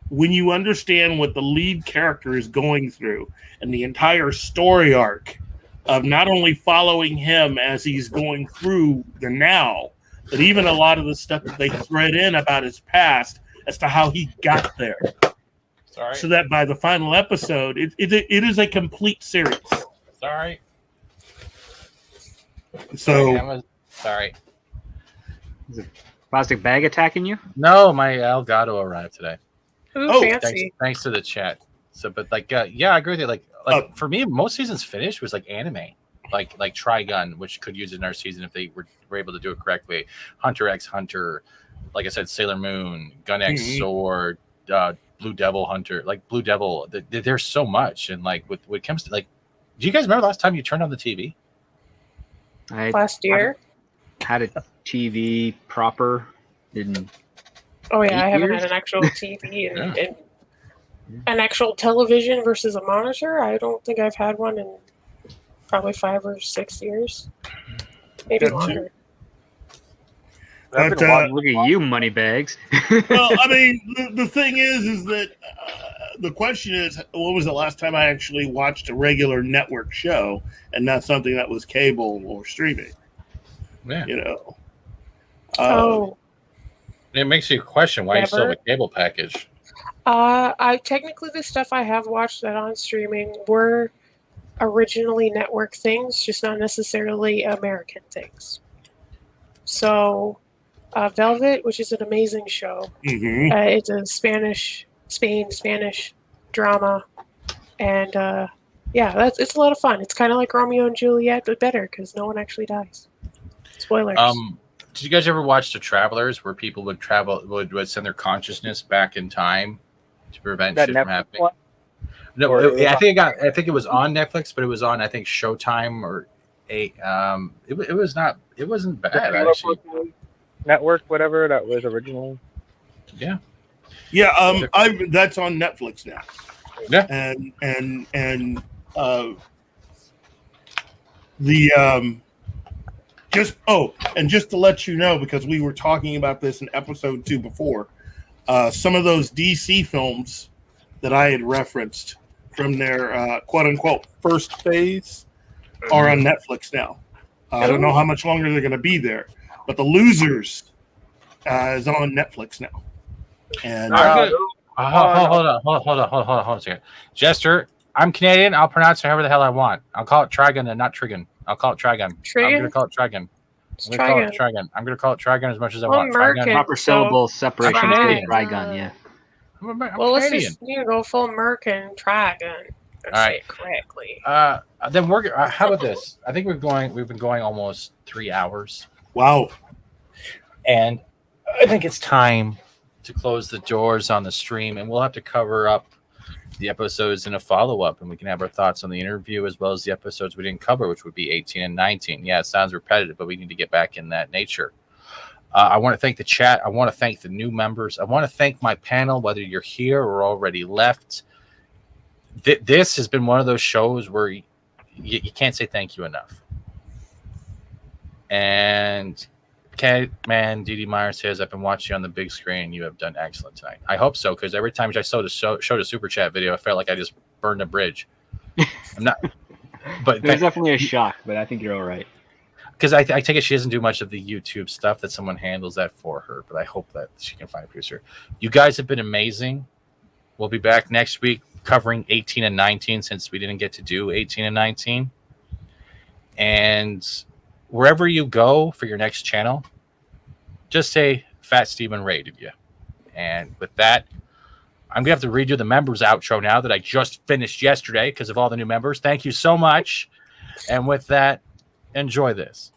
when you understand what the lead character is going through and the entire story arc of not only following him as he's going through the now, but even a lot of the stuff that they thread in about his past as to how he got there. Sorry. So that by the final episode, it is a complete series. Sorry. So sorry. Is a plastic bag attacking you? No, my Elgato arrived today. Ooh, fancy. Thanks to the chat. So, but like, yeah, I agree with you. Like for me, most seasons finished was like anime, like Trigun, which could use it in our season if they were able to do it correctly. Hunter x Hunter, like I said, Sailor Moon, Gun X Sword, Blue Devil Hunter, like Blue Devil. There's so much, and like when it comes to like, do you guys remember last time you turned on the TV? Last year. Had a TV proper in. Oh yeah, I haven't years? had an actual TV and an actual television versus a monitor. I don't think I've had one in probably 5 or 6 years, maybe longer. Look at you, money bags. Well, I mean, the thing is that the question is, when was the last time I actually watched a regular network show and not something that was cable or streaming? Yeah. It makes you question why you still have a cable package. I technically the stuff I have watched that on streaming were originally network things, just not necessarily American things. So, Velvet, which is an amazing show, it's a Spanish drama, and it's a lot of fun. It's kind of like Romeo and Juliet, but better because no one actually dies. Spoilers. Did you guys ever watch The Travelers, where people would send their consciousness back in time to prevent shit from happening? One? No, I think it was on Netflix, but it was on Showtime or it wasn't bad actually. Network, whatever that was originally. Yeah. That's on Netflix now. Yeah. And just to let you know, because we were talking about this in episode 2 before, some of those DC films that I had referenced from their quote unquote first phase are on Netflix now. I don't know how much longer they're going to be there, but The Losers is on Netflix now. And hold on a second. Jester, I'm Canadian. I'll pronounce it however the hell I want. I'll call it Trigun and not Trigun. I'll call it Trigun. I'm going to call it Trigun. I'm going to call it Trigun as much as I want. Trigun. Proper syllable separation. Trigun, yeah. I'm let's Canadian. just go full American Trigun. All right. Say it correctly. Then we're. How about this? I think we've been going almost 3 hours. Wow. And I think it's time to close the doors on the stream, and we'll have to cover up the episodes in a follow-up, and we can have our thoughts on the interview as well as the episodes we didn't cover, which would be 18 and 19. Yeah, it sounds repetitive, but we need to get back in that nature. I want to thank the chat. I want to thank the new members. I want to thank my panel, whether you're here or already left. This has been one of those shows where you can't say thank you enough. And Catman D.D. Meyer says, I've been watching you on the big screen. You have done excellent tonight. I hope so, because every time I showed a super chat video, I felt like I just burned a bridge. I'm not, but there's definitely a shock, but I think you're all right. Because I take it she doesn't do much of the YouTube stuff, that someone handles that for her, but I hope that she can find a producer. You guys have been amazing. We'll be back next week covering 18 and 19, since we didn't get to do 18 and 19. And wherever you go for your next channel, just say Fat Steven rated you. And with that, I'm gonna have to redo the members outro now that I just finished yesterday because of all the new members. Thank you so much. And with that, enjoy this.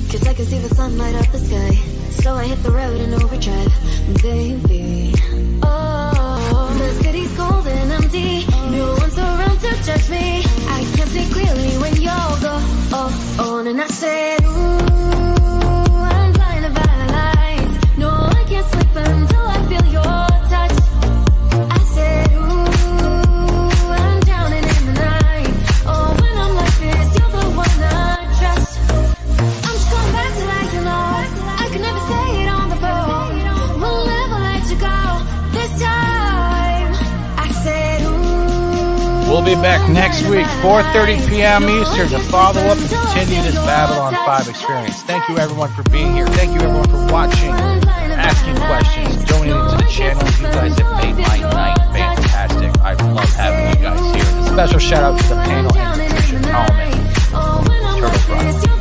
Cause I can see the sun light up the sky. So I hit the road in overdrive, baby. Oh, the city's cold and empty. No one's around to judge me. I can see clearly when you're gone. And I said, ooh, I'm flying a life. No, I can't sleep until I feel your touch. I said, ooh, I'm drowning in the night. Oh, when I'm like this, you're the one I trust. I'm just going back to like you know. I could never say it on the phone. We'll never let you go this time. I said, ooh. We'll be back next week, 4:30 p.m. Eastern, to follow up and continue this Babylon 5 experience. Thank you, everyone, for being here. Thank you, everyone, for watching, asking questions, donating to the channel. You guys have made my night fantastic. I love having you guys here. A special shout out to the panel and Patricia Tallman. Turtle Frog.